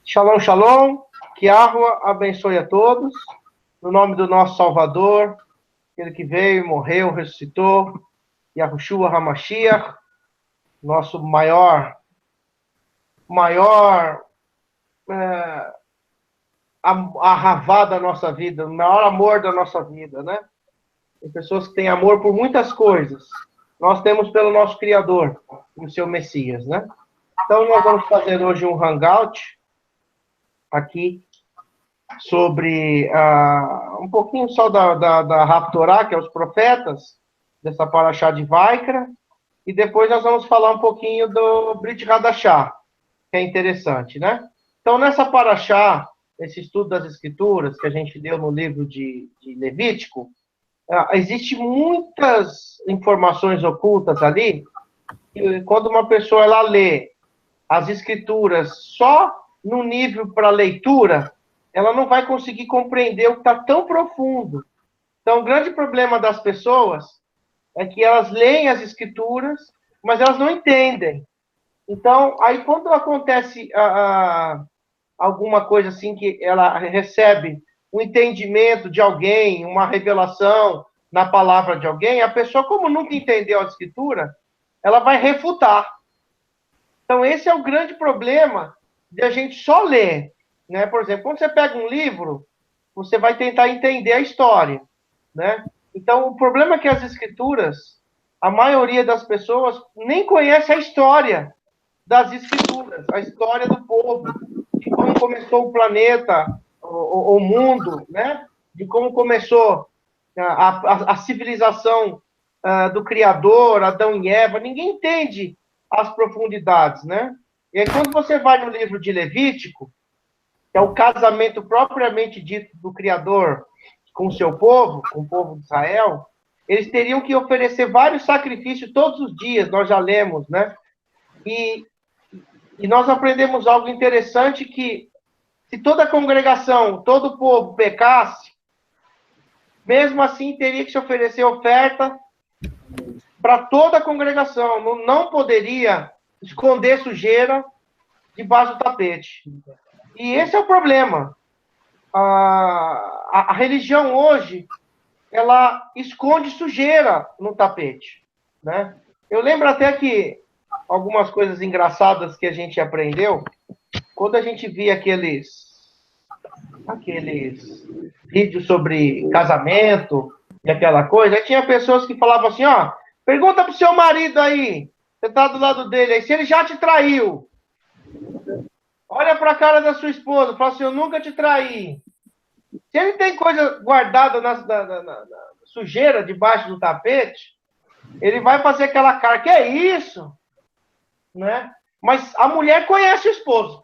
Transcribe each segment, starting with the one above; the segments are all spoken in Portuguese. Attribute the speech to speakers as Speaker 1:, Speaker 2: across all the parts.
Speaker 1: Shalom, shalom. Que Yahweh abençoe a todos. No nome do nosso Salvador, aquele que veio, morreu, ressuscitou, Yahushua HaMashiach, nosso maior arravá da nossa vida, o maior amor da nossa vida, né? Tem pessoas que têm amor por muitas coisas. Nós temos pelo nosso Criador, o seu Messias, né? Então, nós vamos fazer hoje um hangout aqui sobre um pouquinho só da Haftorá, que é os profetas, dessa Parashá de Vaikra, e depois nós vamos falar um pouquinho do Brit Hadashah, que é interessante, né? Então, nessa Parashá, esse estudo das Escrituras que a gente deu no livro de Levítico, existe muitas informações ocultas ali, e quando uma pessoa ela lê as Escrituras só no nível para leitura, ela não vai conseguir compreender o que está tão profundo. Então, o grande problema das pessoas é que elas leem as Escrituras, mas elas não entendem. Então, aí quando acontece alguma coisa assim que ela recebe um entendimento de alguém, uma revelação na palavra de alguém, a pessoa, como nunca entendeu a Escritura, ela vai refutar. Então, esse é o grande problema de a gente só ler, né? Por exemplo, quando você pega um livro, você vai tentar entender a história, né? Então, o problema é que as Escrituras, a maioria das pessoas nem conhece a história das Escrituras, a história do povo, de como começou o planeta, o mundo, né? De como começou a civilização do Criador, Adão e Eva. Ninguém entende as profundidades, né? E aí, quando você vai no livro de Levítico, que é o casamento propriamente dito do Criador com o seu povo, com o povo de Israel, eles teriam que oferecer vários sacrifícios todos os dias, nós já lemos, né? E nós aprendemos algo interessante, que se toda a congregação, todo o povo pecasse, mesmo assim teria que se oferecer oferta para toda a congregação, não poderia esconder sujeira debaixo do tapete. E esse é o problema. A religião hoje, ela esconde sujeira no tapete, né? Eu lembro até que algumas coisas engraçadas que a gente aprendeu, quando a gente via aqueles vídeos sobre casamento e aquela coisa, aí tinha pessoas que falavam assim, ó, pergunta pro seu marido aí, você tá do lado dele aí, se ele já te traiu. Olha pra cara da sua esposa, fala assim, eu nunca te traí. Se ele tem coisa guardada na sujeira debaixo do tapete, ele vai fazer aquela cara, que é isso? Né? Mas a mulher conhece o esposo.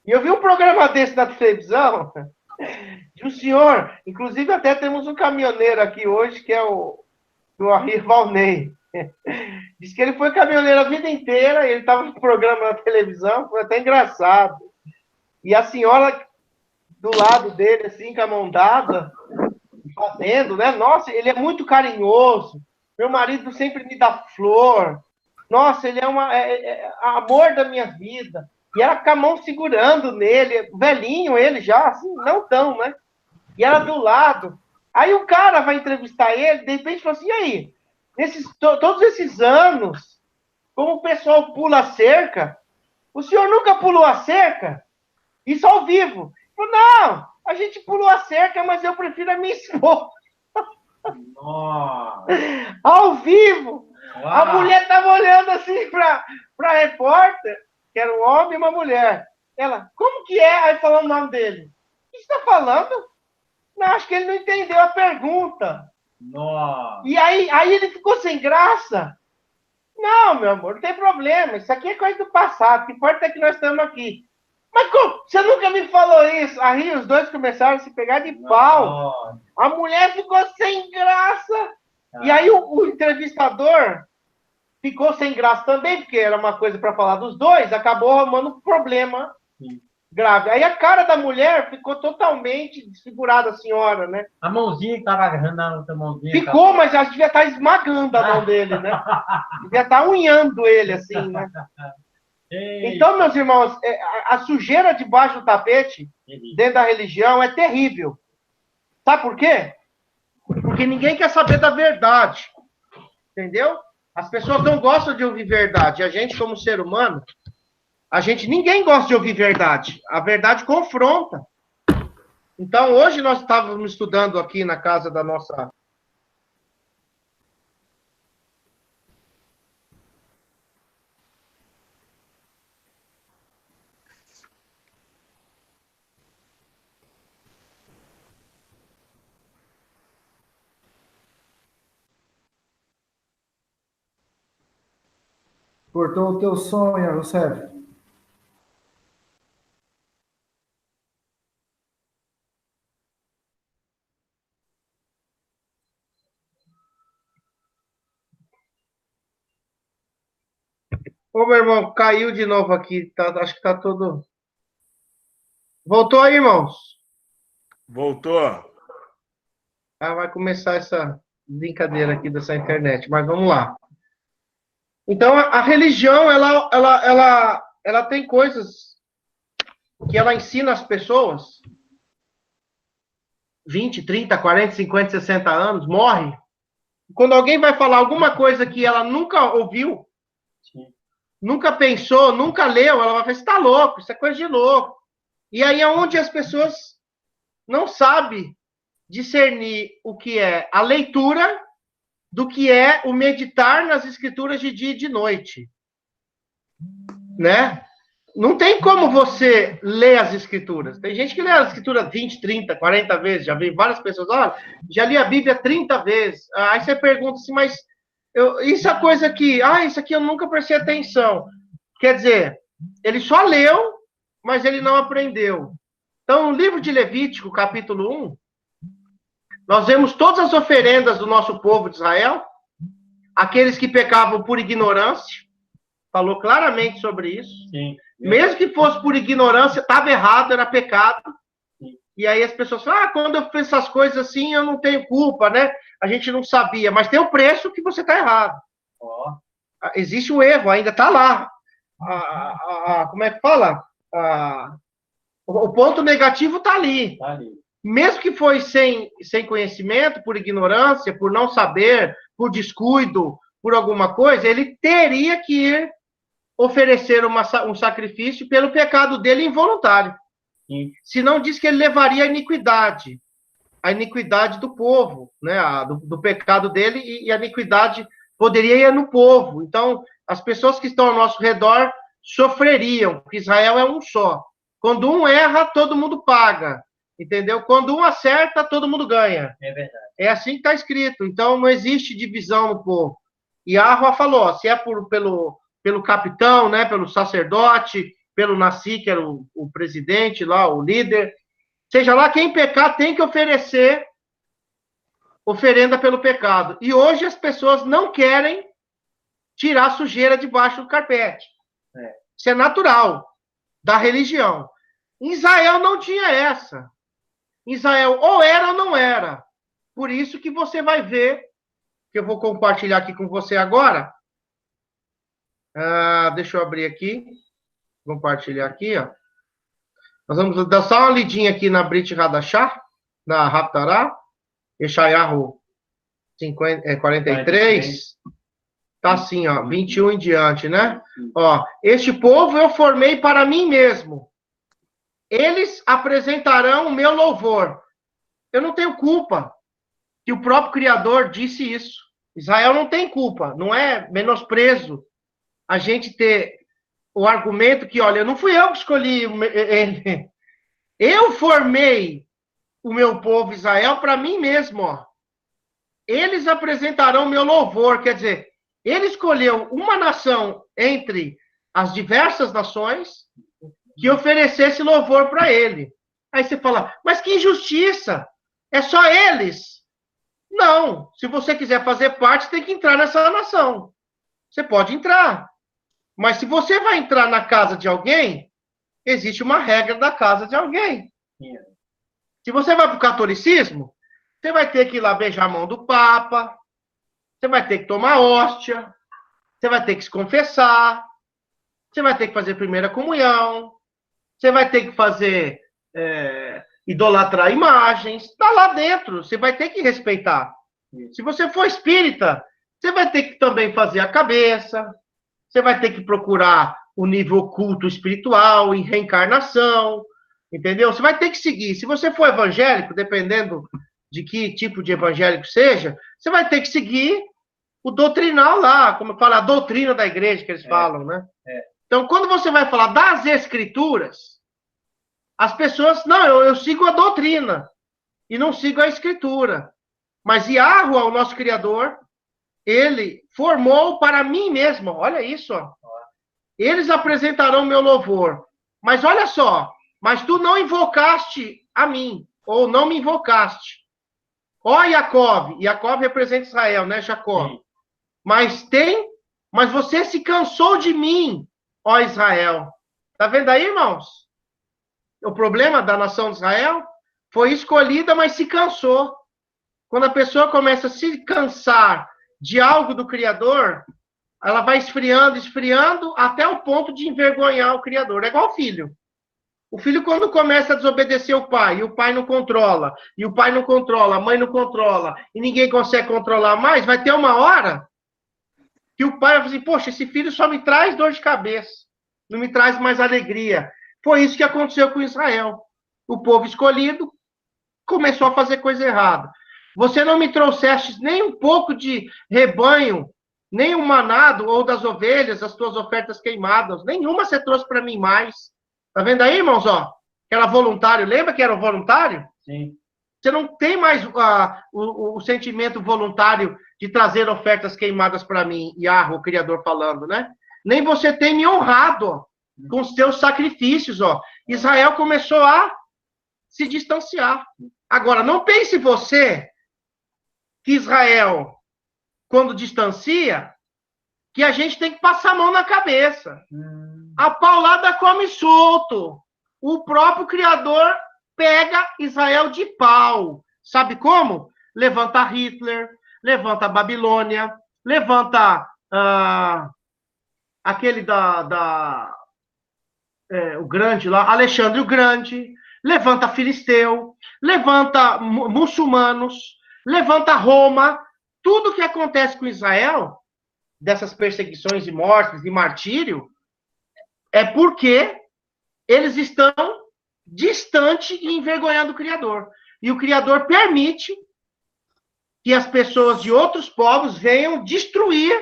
Speaker 1: E eu vi um programa desse na televisão, de um senhor, inclusive até temos um caminhoneiro aqui hoje, que é o Arri Valnei. Diz que ele foi caminhoneiro a vida inteira, ele estava no programa na televisão, foi até engraçado. E a senhora do lado dele, assim, com a mão dada, fazendo, né? Nossa, ele é muito carinhoso. Meu marido sempre me dá flor. Nossa, ele é amor da minha vida. E ela com a mão segurando nele, velhinho ele já, assim, não tão, né? E ela do lado. Aí o cara vai entrevistar ele, de repente fala assim, e aí? Todos esses anos, como o pessoal pula a cerca, o senhor nunca pulou a cerca? Isso ao vivo. Falei, não, a gente pulou a cerca, mas eu prefiro a minha esposa.
Speaker 2: Nossa.
Speaker 1: Ao vivo.
Speaker 2: Uau.
Speaker 1: A mulher estava olhando assim para a repórter, que era um homem e uma mulher. Ela, como que é? Aí falando o nome dele. O que você está falando? Não, acho que ele não entendeu a pergunta.
Speaker 2: Nossa.
Speaker 1: E aí ele ficou sem graça. Não, meu amor, não tem problema. Isso aqui é coisa do passado. O que importa é que nós estamos aqui. Mas como? Você nunca me falou isso? Aí os dois começaram a se pegar de pau.
Speaker 2: Nossa.
Speaker 1: A mulher ficou sem graça. E aí o entrevistador ficou sem graça também, porque era uma coisa para falar dos dois, acabou arrumando um problema grave. Aí a cara da mulher ficou totalmente desfigurada, a senhora, né?
Speaker 2: A mãozinha que estava agarrando na outra mãozinha.
Speaker 1: Ficou, mas acho que devia estar esmagando a mão dele, né? Devia estar unhando ele, assim, né? Então, meus irmãos, a sujeira debaixo do tapete, dentro da religião, é terrível. Sabe por quê? Porque ninguém quer saber da verdade. Entendeu? As pessoas não gostam de ouvir verdade. A gente, como ser humano, ninguém gosta de ouvir verdade. A verdade confronta. Então, hoje nós estávamos estudando aqui na casa da nossa...
Speaker 3: Cortou o teu som, Rousseff.
Speaker 1: Ô, meu irmão, caiu de novo aqui. Acho que tá todo... Voltou aí, irmãos?
Speaker 4: Voltou.
Speaker 1: Ah, vai começar essa brincadeira aqui dessa internet, mas vamos lá. Então, a religião, ela tem coisas que ela ensina as pessoas, 20, 30, 40, 50, 60 anos, morre. Quando alguém vai falar alguma coisa que ela nunca ouviu, nunca pensou, nunca leu, ela vai falar, você está louco, isso é coisa de louco. E aí é onde as pessoas não sabem discernir o que é a leitura do que é o meditar nas escrituras de dia e de noite. Né? Não tem como você ler as escrituras. Tem gente que lê as escrituras 20, 30, 40 vezes. Já vi várias pessoas, olha, já li a Bíblia 30 vezes. Aí você pergunta assim, mas isso é coisa que... isso aqui eu nunca prestei atenção. Quer dizer, ele só leu, mas ele não aprendeu. Então, no livro de Levítico, capítulo 1, nós vemos todas as oferendas do nosso povo de Israel, aqueles que pecavam por ignorância, falou claramente sobre isso.
Speaker 2: Sim.
Speaker 1: Mesmo que fosse por ignorância, estava errado, era pecado. Sim. E aí as pessoas falam, quando eu penso essas coisas assim, eu não tenho culpa, né? A gente não sabia, mas tem o preço que você está errado.
Speaker 2: Oh.
Speaker 1: Existe o erro, ainda está lá. Como é que fala? O ponto negativo está ali.
Speaker 2: Tá ali.
Speaker 1: Mesmo que foi sem conhecimento, por ignorância, por não saber, por descuido, por alguma coisa, ele teria que ir oferecer um sacrifício pelo pecado dele involuntário.
Speaker 2: Sim.
Speaker 1: Senão diz que ele levaria a iniquidade do povo, né? do pecado dele, e a iniquidade poderia ir no povo. Então, as pessoas que estão ao nosso redor sofreriam, porque Israel é um só. Quando um erra, todo mundo paga. Entendeu? Quando um acerta, todo mundo ganha.
Speaker 2: É verdade.
Speaker 1: É assim que está escrito. Então, não existe divisão no povo. E Arroa falou, se é pelo capitão, né, pelo sacerdote, pelo Nassi, que era o presidente lá, o líder, seja lá quem pecar, tem que oferecer oferenda pelo pecado. E hoje as pessoas não querem tirar a sujeira debaixo do carpete. Isso é natural da religião. Em Israel não tinha essa. Em Israel ou era ou não era. Por isso que você vai ver, que eu vou compartilhar aqui com você agora. Deixa eu abrir aqui. Compartilhar aqui, ó. Nós vamos dar só uma lidinha aqui na Brit Hadashah, na Haftarah, Yeshayahu 43. Tá assim, ó, 21 em diante, né? Ó, este povo eu formei para mim mesmo. Eles apresentarão o meu louvor. Eu não tenho culpa que o próprio Criador disse isso. Israel não tem culpa, não é menosprezo a gente ter o argumento que, olha, não fui eu que escolhi ele. Eu formei o meu povo Israel para mim mesmo, ó. Eles apresentarão o meu louvor, quer dizer, ele escolheu uma nação entre as diversas nações que oferecesse louvor para ele. Aí você fala, mas que injustiça! É só eles? Não. Se você quiser fazer parte, tem que entrar nessa nação. Você pode entrar. Mas se você vai entrar na casa de alguém, existe uma regra da casa de alguém. Se você vai para o catolicismo, você vai ter que ir lá beijar a mão do Papa, você vai ter que tomar hóstia, você vai ter que se confessar. Você vai ter que fazer primeira comunhão. Você vai ter que fazer idolatrar imagens. Está lá dentro. Você vai ter que respeitar. Se você for espírita, você vai ter que também fazer a cabeça. Você vai ter que procurar o nível oculto espiritual, em reencarnação. Entendeu? Você vai ter que seguir. Se você for evangélico, dependendo de que tipo de evangélico seja, você vai ter que seguir o doutrinal lá, como fala, a doutrina da igreja que eles falam, né? Então, quando você vai falar das escrituras, as pessoas, não, eu sigo a doutrina e não sigo a escritura. Mas Yahweh, o nosso Criador, ele formou para mim mesmo, olha isso, ó. Eles apresentarão meu louvor. Mas olha só, mas tu não invocaste a mim, ou não me invocaste. Ó Jacob, Jacob representa Israel, né, Jacó? Sim. Mas você se cansou de mim, ó Israel. Tá vendo aí, irmãos? O problema da nação de Israel foi escolhida, mas se cansou. Quando a pessoa começa a se cansar de algo do Criador, ela vai esfriando, esfriando, até o ponto de envergonhar o Criador. É igual filho. O filho, quando começa a desobedecer o pai, e o pai não controla, e o pai não controla, a mãe não controla, e ninguém consegue controlar mais, vai ter uma hora que o pai vai falar assim, poxa, esse filho só me traz dor de cabeça, não me traz mais alegria. Foi isso que aconteceu com Israel. O povo escolhido começou a fazer coisa errada. Você não me trouxeste nem um pouco de rebanho, nem um manado, ou das ovelhas, as tuas ofertas queimadas. Nenhuma você trouxe para mim mais. Tá vendo aí, irmãos? Ó, que era voluntário. Lembra que era o voluntário?
Speaker 2: Sim.
Speaker 1: Você não tem mais o sentimento voluntário de trazer ofertas queimadas para mim, Yahweh, o Criador, falando, né? Nem você tem me honrado, ó, com os seus sacrifícios, ó. Israel começou a se distanciar. Agora, não pense você que Israel, quando distancia, que a gente tem que passar a mão na cabeça. A paulada come solto. O próprio Criador pega Israel de pau. Sabe como? Levanta Hitler, levanta a Babilônia, levanta aquele o grande lá, Alexandre o Grande, levanta Filisteu, levanta muçulmanos, levanta Roma. Tudo que acontece com Israel, dessas perseguições e mortes e martírio, é porque eles estão distante e envergonhando o Criador. E o Criador permite que as pessoas de outros povos venham destruir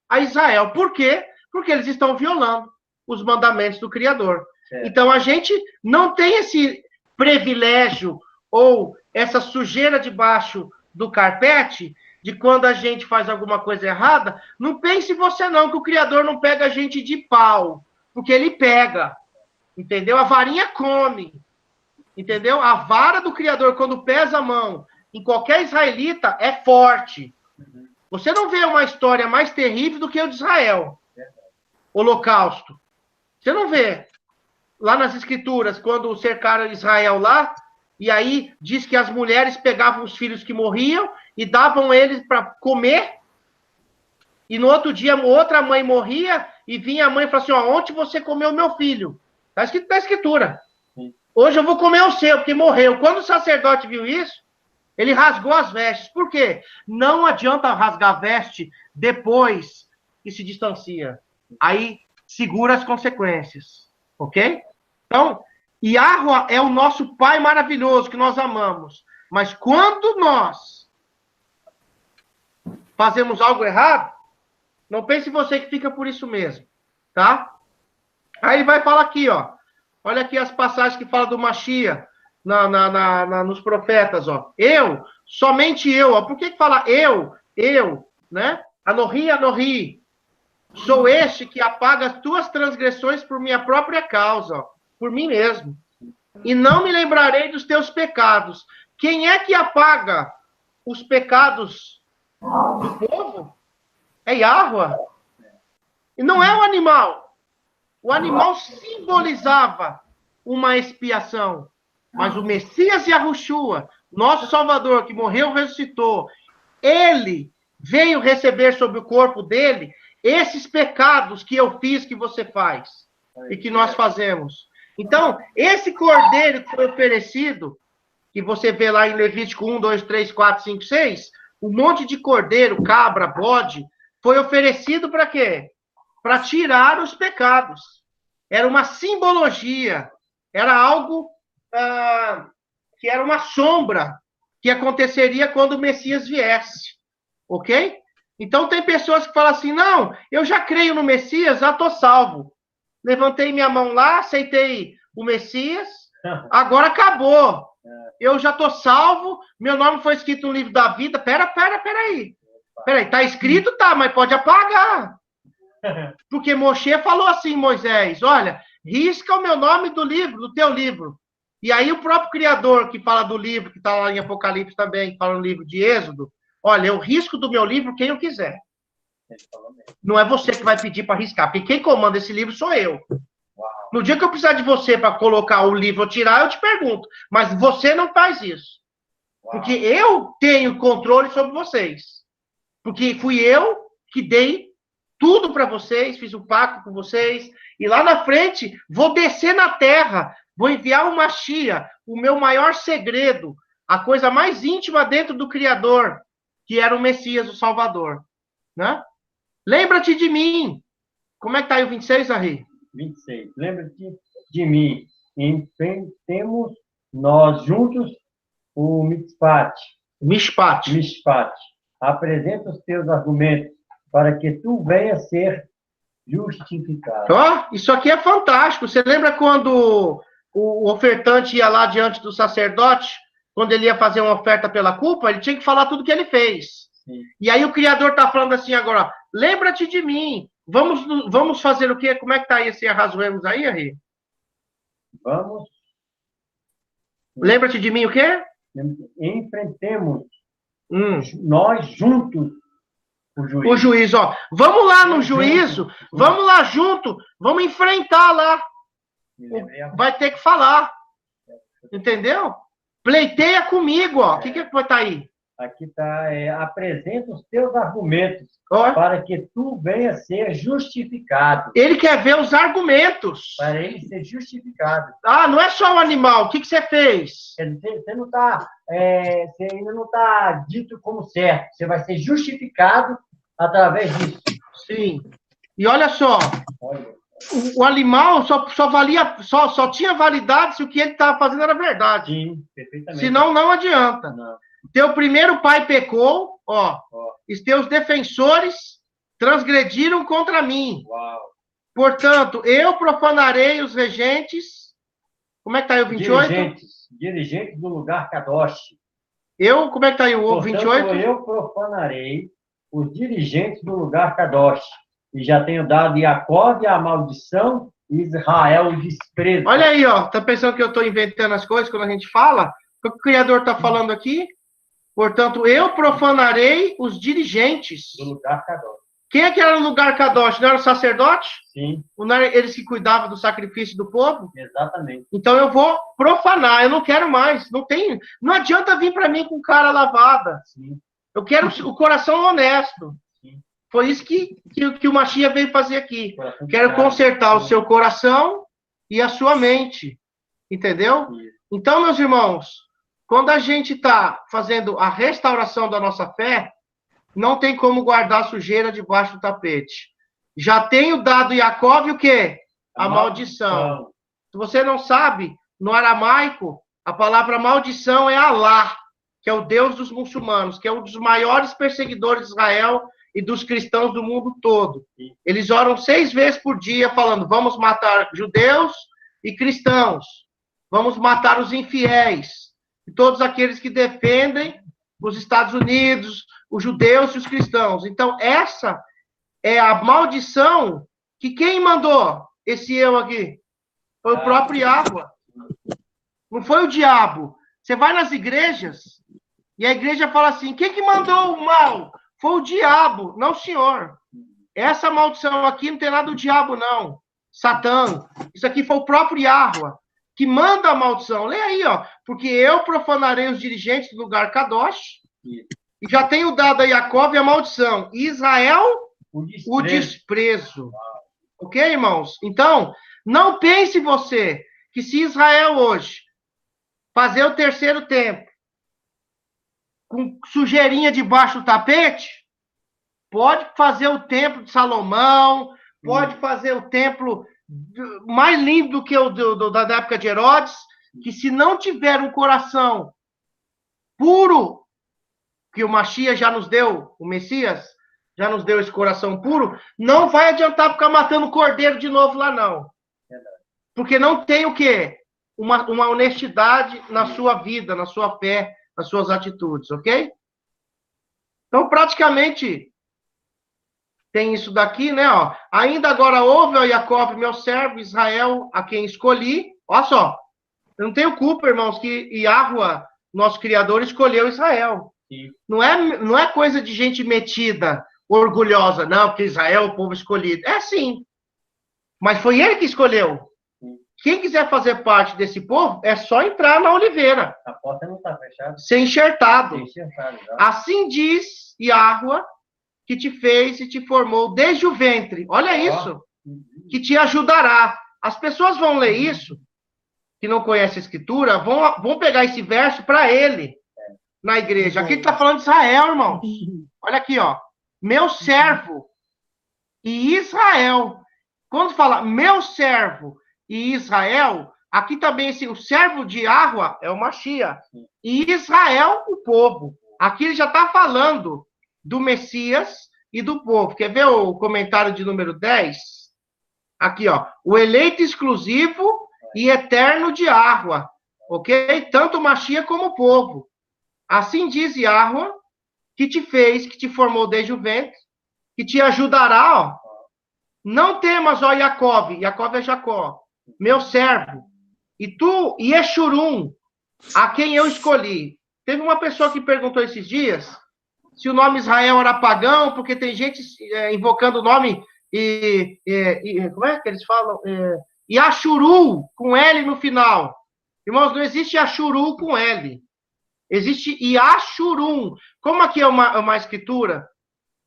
Speaker 1: a Israel. Por quê? Porque eles estão violando os mandamentos do Criador. Então, a gente não tem esse privilégio ou essa sujeira debaixo do carpete de quando a gente faz alguma coisa errada. Não pense você não, que o Criador não pega a gente de pau, porque ele pega, entendeu? A varinha come, entendeu? A vara do Criador, quando pesa a mão em qualquer israelita, é forte. Você não vê uma história mais terrível do que o de Israel. Holocausto. Você não vê. Lá nas Escrituras, quando cercaram Israel lá, e aí diz que as mulheres pegavam os filhos que morriam e davam eles para comer, e no outro dia outra mãe morria, e vinha a mãe e falava assim, ó, ontem você comeu meu filho. Está escrito na Escritura. Hoje eu vou comer o seu, porque morreu. Quando o sacerdote viu isso, ele rasgou as vestes. Por quê? Não adianta rasgar a veste depois que se distancia. Aí segura as consequências. Ok? Então, Yahweh é o nosso Pai maravilhoso que nós amamos. Mas quando nós fazemos algo errado, não pense você que fica por isso mesmo. Tá? Aí vai falar aqui, ó. Olha aqui as passagens que falam do Mashiach nos profetas, ó. Eu, somente eu, ó. Por que fala eu, né? Anohi, Anohi. Sou este que apaga as tuas transgressões por minha própria causa, ó, por mim mesmo. E não me lembrarei dos teus pecados. Quem é que apaga os pecados do povo? É Yahweh. E não é o animal. O animal simbolizava uma expiação. Mas o Messias Yahushua, nosso Salvador, que morreu e ressuscitou, ele veio receber sobre o corpo dele esses pecados que eu fiz, que você faz. e que nós fazemos. Então, esse cordeiro que foi oferecido, que você vê lá em Levítico 1, 2, 3, 4, 5, 6, um monte de cordeiro, cabra, bode, foi oferecido para quê? Para tirar os pecados. Era uma simbologia, era algo que era uma sombra que aconteceria quando o Messias viesse, ok? Então tem pessoas que falam assim, não, eu já creio no Messias, já estou salvo. Levantei minha mão lá, aceitei o Messias, agora acabou. Eu já estou salvo, meu nome foi escrito no livro da vida. Peraí. Tá escrito, tá, mas pode apagar. Porque Moshe falou assim, Moisés, olha, risca o meu nome do livro, do teu livro. E aí o próprio Criador, que fala do livro, que está lá em Apocalipse também, que fala no livro de Êxodo, olha, eu risco do meu livro quem eu quiser. Não é você que vai pedir para riscar, porque quem comanda esse livro sou eu. No dia que eu precisar de você para colocar o livro ou tirar, eu te pergunto. Mas você não faz isso. Porque eu tenho controle sobre vocês. Porque fui eu que dei tudo para vocês, fiz o pacto com vocês, e lá na frente vou descer na terra, vou enviar o Mashiach, o meu maior segredo, a coisa mais íntima dentro do Criador, que era o Messias, o Salvador. Né? Lembra-te de mim. Como é que está aí o 26, Ari?
Speaker 2: 26. Lembra-te de mim. Enfrentemos nós juntos o Mishpat.
Speaker 1: Mishpat.
Speaker 2: Apresenta os teus argumentos para que tu venha ser justificado.
Speaker 1: Ó, isso aqui é fantástico. Você lembra quando o ofertante ia lá diante do sacerdote, quando ele ia fazer uma oferta pela culpa, ele tinha que falar tudo que ele fez. Sim. E aí o Criador está falando assim agora, lembra-te de mim. Vamos fazer o quê? Como é que está aí esse arrazoemos aí, Ari?
Speaker 2: Vamos.
Speaker 1: Lembra-te de mim o quê?
Speaker 2: Enfrentemos nós juntos
Speaker 1: o juízo. Ó. Vamos lá no juízo, vamos lá junto, vamos enfrentar lá. Vai ter que falar. Entendeu? Pleiteia comigo, ó. O que vai estar aí?
Speaker 2: Aqui está, apresenta os teus argumentos para que tu venha ser justificado.
Speaker 1: Ele quer ver os argumentos.
Speaker 2: Para ele ser justificado.
Speaker 1: Ah, não é só o animal. O que você fez?
Speaker 2: Você não tá, você ainda não está dito como certo. Você vai ser justificado através disso.
Speaker 1: Sim. E olha só. O animal só tinha validade se o que ele estava fazendo era verdade.
Speaker 2: Sim, perfeitamente.
Speaker 1: Senão não adianta.
Speaker 2: Não.
Speaker 1: Teu primeiro pai pecou, os teus defensores transgrediram contra mim.
Speaker 2: Uau.
Speaker 1: Portanto, eu profanarei os regentes. Como é que está aí o 28?
Speaker 2: Dirigentes do lugar Kadosh.
Speaker 1: Como é que está aí o 28?
Speaker 2: Eu profanarei os dirigentes do lugar Kadosh. E já tenho dado Jacó a maldição e Israel o desprezo.
Speaker 1: Olha aí, ó. Tá pensando que eu estou inventando as coisas quando a gente fala? O que o Criador está falando aqui? Portanto, eu profanarei os dirigentes.
Speaker 2: Do lugar Kadosh.
Speaker 1: Quem é que era no lugar Kadosh? Não era o sacerdote?
Speaker 2: Sim.
Speaker 1: Não era eles que cuidavam do sacrifício do povo?
Speaker 2: Exatamente.
Speaker 1: Então eu vou profanar, eu não quero mais. Não adianta vir para mim com cara lavada.
Speaker 2: Sim.
Speaker 1: Eu quero o coração honesto.
Speaker 2: Sim.
Speaker 1: Foi isso que o Mashiach veio fazer aqui. Quero consertar o seu coração e a sua mente. Entendeu? Sim. Então, meus irmãos, quando a gente está fazendo a restauração da nossa fé, não tem como guardar sujeira debaixo do tapete. Já tenho dado Jacó o quê? A maldição. Se você não sabe, no aramaico, a palavra maldição é Alá, que é o Deus dos muçulmanos, que é um dos maiores perseguidores de Israel e dos cristãos do mundo todo. Eles oram 6 vezes por dia falando, vamos matar judeus e cristãos. Vamos matar os infiéis. E todos aqueles que defendem os Estados Unidos, os judeus e os cristãos. Então, essa é a maldição que quem mandou esse eu aqui? Foi o próprio Yahweh. Não foi o diabo. Você vai nas igrejas e a igreja fala assim, quem que mandou o mal? Foi o diabo, não o senhor. Essa maldição aqui não tem nada do diabo, não. Satã. Isso aqui foi o próprio Yahweh que manda a maldição. Lê aí, ó. Porque eu profanarei os dirigentes do lugar Kadosh e já tenho dado a Jacó a maldição. E Israel, o desprezo. Ok, irmãos? Então, Não pense você que se Israel hoje fazer o terceiro templo com sujeirinha debaixo do tapete, pode fazer o templo de Salomão, pode fazer o templo mais lindo do que o da época de Herodes, que se não tiver um coração puro, que o Mashiach já nos deu, o Messias já nos deu esse coração puro, não vai adiantar ficar matando cordeiro de novo lá, não. Porque não tem o quê? Uma honestidade na sua vida, na sua fé, nas suas atitudes, ok? Então, praticamente, tem isso daqui, né? Ó. Ainda agora ouve, ó Jacob, meu servo, Israel, a quem escolhi. Olha só, eu não tenho culpa, irmãos, que Yahua, nosso Criador, escolheu Israel.
Speaker 2: Sim.
Speaker 1: Não é coisa de gente metida, orgulhosa, não, porque Israel é o povo escolhido. É sim, mas foi ele que escolheu. Quem quiser fazer parte desse povo, é só entrar na oliveira.
Speaker 2: A porta não está fechada.
Speaker 1: Ser enxertado.
Speaker 2: Ser enxertado, já.
Speaker 1: Assim diz Yahua, que te fez e te formou desde o ventre. Olha isso. Que te ajudará. As pessoas vão ler isso, que não conhecem a Escritura, vão pegar esse verso para ele, na igreja. Aqui está falando de Israel, irmão. Olha aqui, ó. Meu servo e Israel. Quando fala meu servo e Israel, aqui também o servo de Yahua é o Mashiach. E Israel, o povo. Aqui ele já está falando do Messias e do povo. Quer ver o comentário de número 10? Aqui, ó. O eleito exclusivo e eterno de Yahua. Ok? Tanto o Mashiach como o povo. Assim diz Yahua, que te fez, que te formou desde o ventre, que te ajudará, ó. Não temas, ó Jacob. Jacob é Jacó. Meu servo, e tu, Yeshurum, a quem eu escolhi. Teve uma pessoa que perguntou esses dias se o nome Israel era pagão, porque tem gente invocando o nome, como é que eles falam? Yashuru, com L no final. Irmãos, não existe Yashuru com L. Existe Yashurum. Como aqui é uma escritura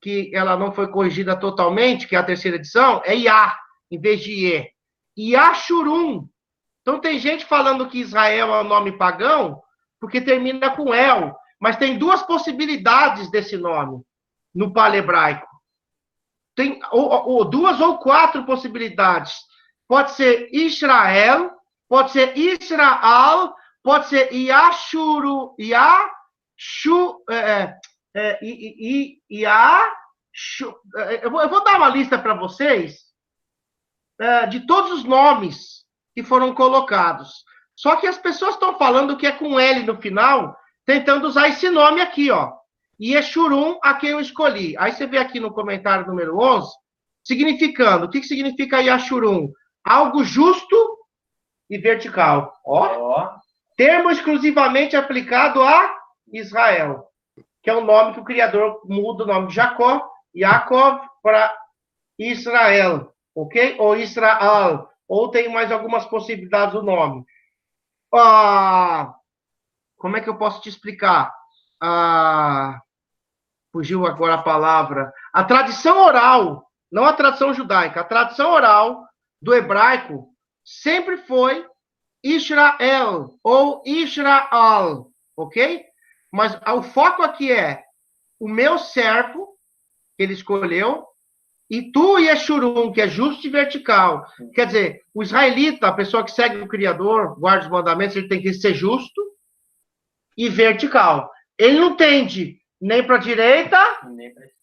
Speaker 1: que ela não foi corrigida totalmente, que é a terceira edição, é Yah, em vez de Ye. Yashurum. Então tem gente falando que Israel é um nome pagão, porque termina com El, mas tem duas possibilidades desse nome no palebraico. Tem duas ou quatro possibilidades. Pode ser Israel, pode ser Israel, pode ser Yashuru, eu vou dar uma lista para vocês de todos os nomes que foram colocados. Só que as pessoas estão falando que é com L no final, tentando usar esse nome aqui, ó. Yeshurum, a quem eu escolhi. Aí você vê aqui no comentário número 11, significando. O que significa Yeshurum? Algo justo e vertical. Ó. Termo exclusivamente aplicado a Israel, que é o nome que o Criador muda o nome de Jacó, Yaakov, para Israel. Ok? Ou Israel. Ou tem mais algumas possibilidades do nome. Como é que eu posso te explicar? Fugiu agora a palavra. A tradição oral, não a tradição judaica, a tradição oral do hebraico sempre foi Israel ou Israel. Ok? Mas o foco aqui é o meu servo, que ele escolheu, e tu, Yeshurum, que é justo e vertical. Quer dizer, o israelita, a pessoa que segue o Criador, guarda os mandamentos, ele tem que ser justo e vertical. Ele não tende nem para a direita,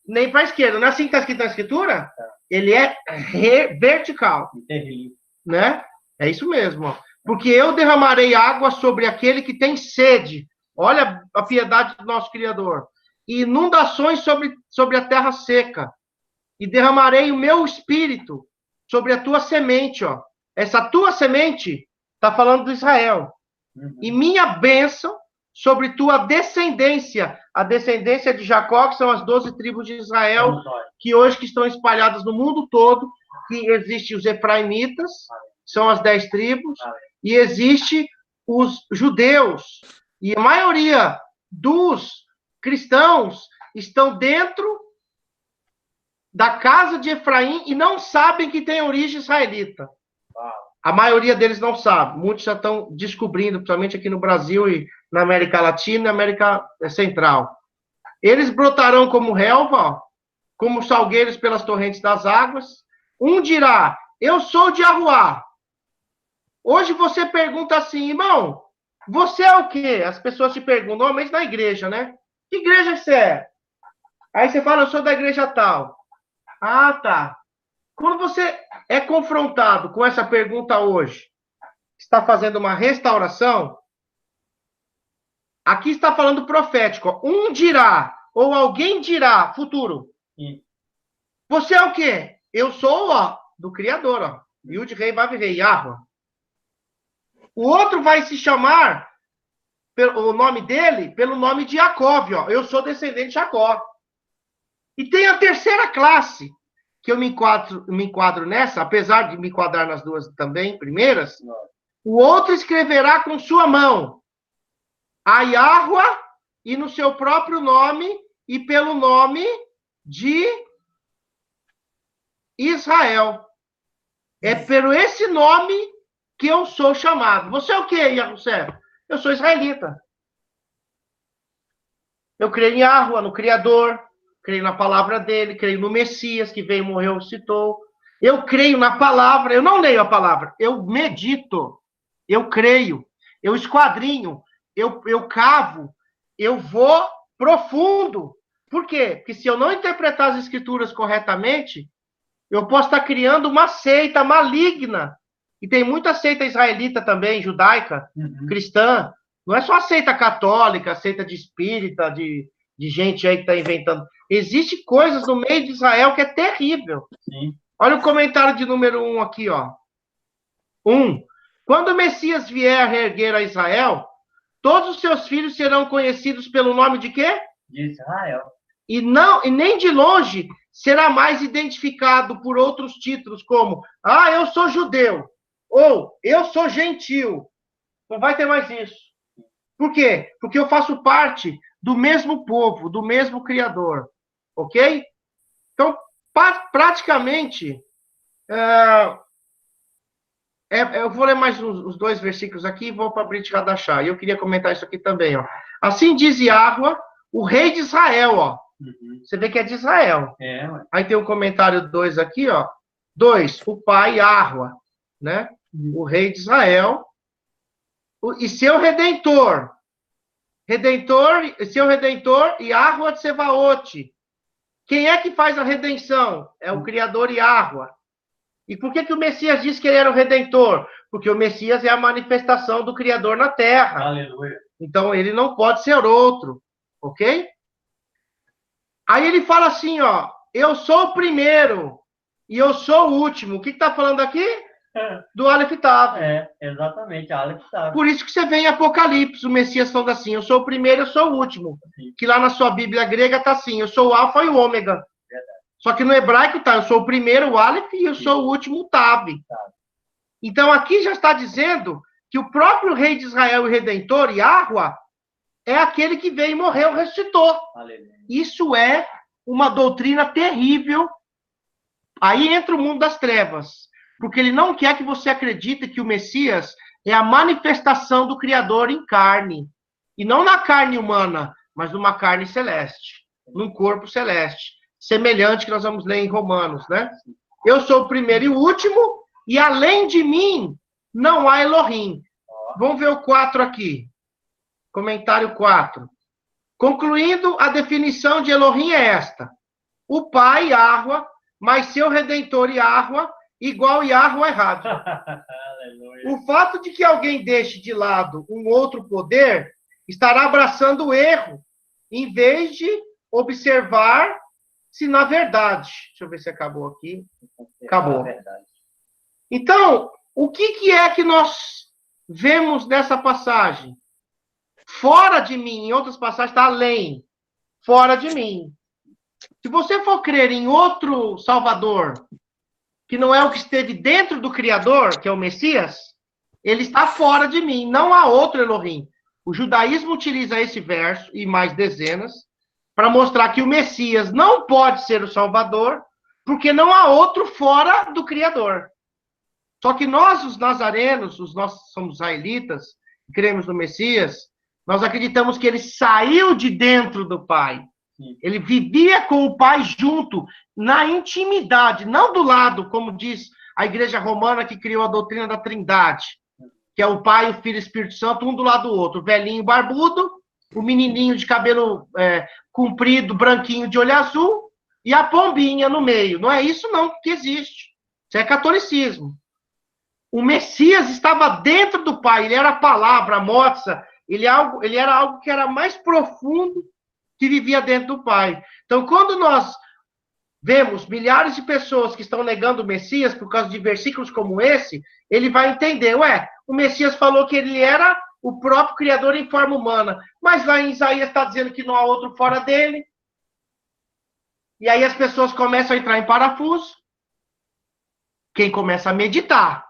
Speaker 1: nem para a esquerda. Não é assim que está escrito na Escritura? Ele é vertical. Né? É isso mesmo. Ó. Porque eu derramarei água sobre aquele que tem sede. Olha a piedade do nosso Criador. E inundações sobre a terra seca. E derramarei o meu espírito sobre a tua semente, ó. Essa tua semente está falando do Israel. E minha bênção sobre tua descendência, a descendência de Jacó, que são as 12 tribos de Israel, que hoje que estão espalhadas no mundo todo, que existem os efraimitas, são as 10 tribos, e existe os judeus. E a maioria dos cristãos estão dentro da casa de Efraim e não sabem que tem origem israelita. A maioria deles não sabe. Muitos já estão descobrindo, principalmente aqui no Brasil e na América Latina e América Central. Eles brotarão como relva, como salgueiros pelas torrentes das águas. Um dirá, eu sou de Aruá. Hoje você pergunta assim, irmão, você é o quê? As pessoas te perguntam, normalmente na igreja, né? Que igreja você é? Aí você fala, eu sou da igreja tal. Ah, tá. Quando você é confrontado com essa pergunta hoje, está fazendo uma restauração, aqui está falando profético. Ó. Um dirá, ou alguém dirá, futuro. Você é o quê? Eu sou, ó, do Criador, ó. Yud Rei Vav Rei, Yahweh. O outro vai se chamar, o nome dele, pelo nome de Jacob, ó. Eu sou descendente de Jacó. E tem a terceira classe, que eu me enquadro nessa, apesar de me enquadrar nas duas também, primeiras. O outro escreverá com sua mão a Yahweh e no seu próprio nome e pelo nome de Israel. É por esse nome que eu sou chamado. Você é o quê, Yahusé? Eu sou israelita. Eu creio em Yahweh, no Criador, creio na palavra dele, creio no Messias que veio, morreu, citou. Eu creio na palavra, eu não leio a palavra, eu medito, eu creio, eu esquadrinho, eu cavo, eu vou profundo. Por quê? Porque se eu não interpretar as escrituras corretamente, eu posso estar criando uma seita maligna. E tem muita seita israelita também, judaica, cristã. Não é só a seita católica, a seita de espírita, de gente aí que está inventando. Existem coisas no meio de Israel que é terrível.
Speaker 2: Sim.
Speaker 1: Olha o comentário de número 1 aqui, ó. 1. Quando o Messias vier reerguer a Israel, todos os seus filhos serão conhecidos pelo nome de quê?
Speaker 2: De Israel.
Speaker 1: E nem de longe será mais identificado por outros títulos, como, eu sou judeu, ou eu sou gentil. Não vai ter mais isso. Por quê? Porque eu faço parte do mesmo povo, do mesmo Criador. Ok? Então, praticamente, eu vou ler mais os 2 versículos aqui e vou para a Brit Hadashah. E eu queria comentar isso aqui também. Ó. Assim diz Yahweh, o rei de Israel. Ó. Você vê que é de Israel. Aí tem um comentário 2 aqui. Ó. 2, o pai Yahweh, né? O rei de Israel. E seu redentor, seu redentor, Yahweh de Sebaote. Quem é que faz a redenção? É o Criador Yahweh. E por que o Messias disse que ele era o redentor? Porque o Messias é a manifestação do Criador na Terra.
Speaker 2: Aleluia.
Speaker 1: Então ele não pode ser outro, ok? Aí ele fala assim, ó, eu sou o primeiro e eu sou o último. O que está falando aqui? Do Aleph Tav.
Speaker 2: Exatamente, Aleph Tav.
Speaker 1: Por isso que você vê em Apocalipse, o Messias falando assim, eu sou o primeiro, eu sou o último. Sim. Que lá na sua Bíblia grega está assim, eu sou o Alfa e o Ômega. Verdade. Só que no hebraico tá, eu sou o primeiro, o Aleph, e eu sou o último, o Tav. Então aqui já está dizendo que o próprio rei de Israel e Redentor, Yahweh, é aquele que veio e morreu, ressuscitou. Aleluia. Isso é uma doutrina terrível. Aí entra o mundo das trevas. Porque ele não quer que você acredite que o Messias é a manifestação do Criador em carne. E não na carne humana, mas numa carne celeste. Num corpo celeste. Semelhante que nós vamos ler em Romanos, né? Eu sou o primeiro e o último, e além de mim, não há Elohim. Vamos ver o 4 aqui. Comentário 4. Concluindo, a definição de Elohim é esta. O Pai, Yahweh, mas seu Redentor, Yahweh, igual Yahweh errado. O fato de que alguém deixe de lado um outro poder estará abraçando o erro, em vez de observar se na verdade... Deixa eu ver se acabou aqui. Acabou. Então, o que é que nós vemos nessa passagem? Fora de mim, em outras passagens está além. Fora de mim. Se você for crer em outro Salvador, que não é o que esteve dentro do Criador, que é o Messias, ele está fora de mim. Não há outro Elohim. O judaísmo utiliza esse verso, e mais dezenas, para mostrar que o Messias não pode ser o Salvador, porque não há outro fora do Criador. Só que nós, os nazarenos, nós somos israelitas, cremos no Messias, nós acreditamos que ele saiu de dentro do Pai. Ele vivia com o Pai junto, na intimidade, não do lado, como diz a Igreja Romana que criou a doutrina da Trindade, que é o Pai, o Filho e o Espírito Santo, um do lado do outro. O velhinho barbudo, o menininho de cabelo comprido, branquinho, de olho azul, e a pombinha no meio. Não é isso não que existe. Isso é catolicismo. O Messias estava dentro do Pai, ele era a palavra, a moça, ele era algo que era mais profundo, que vivia dentro do Pai. Então, quando nós vemos milhares de pessoas que estão negando o Messias por causa de versículos como esse, ele vai entender, o Messias falou que ele era o próprio Criador em forma humana, mas lá em Isaías está dizendo que não há outro fora dele. E aí as pessoas começam a entrar em parafuso. Quem começa a meditar,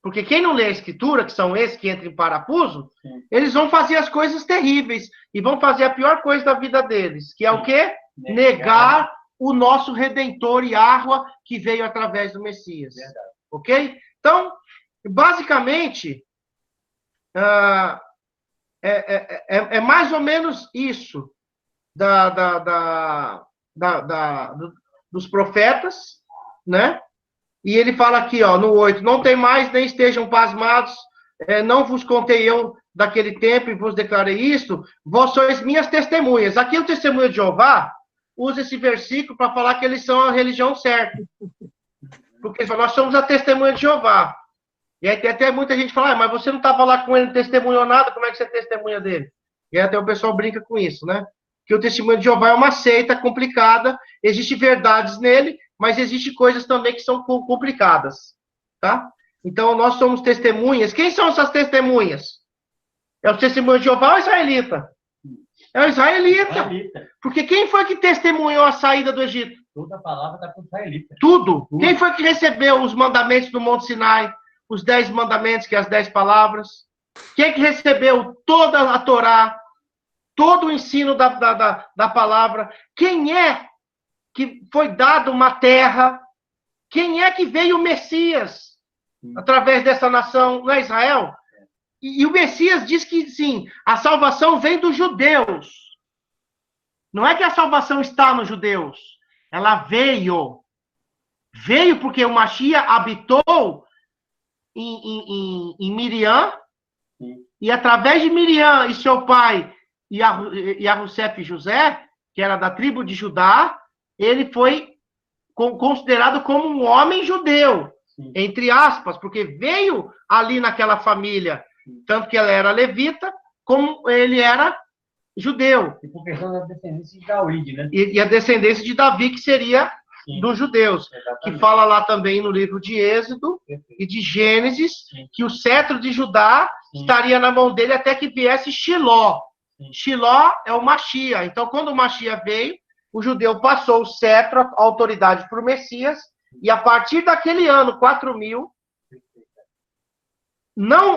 Speaker 1: porque quem não lê a Escritura, que são esses que entram em parafuso, eles vão fazer as coisas terríveis e vão fazer a pior coisa da vida deles, que é o quê? Negar o nosso Redentor Yahweh que veio através do Messias. Verdade. Ok? Então, basicamente, é mais ou menos isso dos profetas, né? E ele fala aqui, no 8, não tem mais, nem estejam pasmados, não vos contei eu daquele tempo e vos declarei isto, vós sois minhas testemunhas. Aqui o testemunho de Jeová usa esse versículo para falar que eles são a religião certa. Porque nós somos a testemunha de Jeová. E aí tem até muita gente que fala, mas você não estava lá com ele, não testemunhou nada, como é que você é testemunha dele? E aí até o pessoal brinca com isso, né? Que o testemunho de Jeová é uma seita complicada, existem verdades nele, mas existem coisas também que são complicadas, tá? Então, nós somos testemunhas. Quem são essas testemunhas? É o testemunho de Jeová ou o israelita? É o israelita. Porque quem foi que testemunhou a saída do Egito?
Speaker 2: Toda a palavra está com o israelita.
Speaker 1: Tudo. Quem foi que recebeu os mandamentos do Monte Sinai? Os 10 mandamentos, que é as 10 palavras? Quem que recebeu toda a Torá? Todo o ensino da palavra? Quem é que foi dado uma terra? Quem é que veio o Messias através dessa nação? Não é Israel? E o Messias diz que, sim, a salvação vem dos judeus. Não é que a salvação está nos judeus. Ela veio. Veio porque o Mashiach habitou em Miriam, e através de Miriam e seu pai, Yahussef José, que era da tribo de Judá, ele foi considerado como um homem judeu, entre aspas, porque veio ali naquela família, tanto que ela era levita, como ele era judeu.
Speaker 2: E por questão da descendência de Davi, né?
Speaker 1: E a descendência de Davi, que seria dos judeus. Exatamente. Que fala lá também no livro de Êxodo e de Gênesis, que o cetro de Judá estaria na mão dele até que viesse Shiló. Shiló é o Mashiach. Então, quando o Mashiach veio, o judeu passou o cetro, a autoridade para o Messias, e a partir daquele ano, 4000,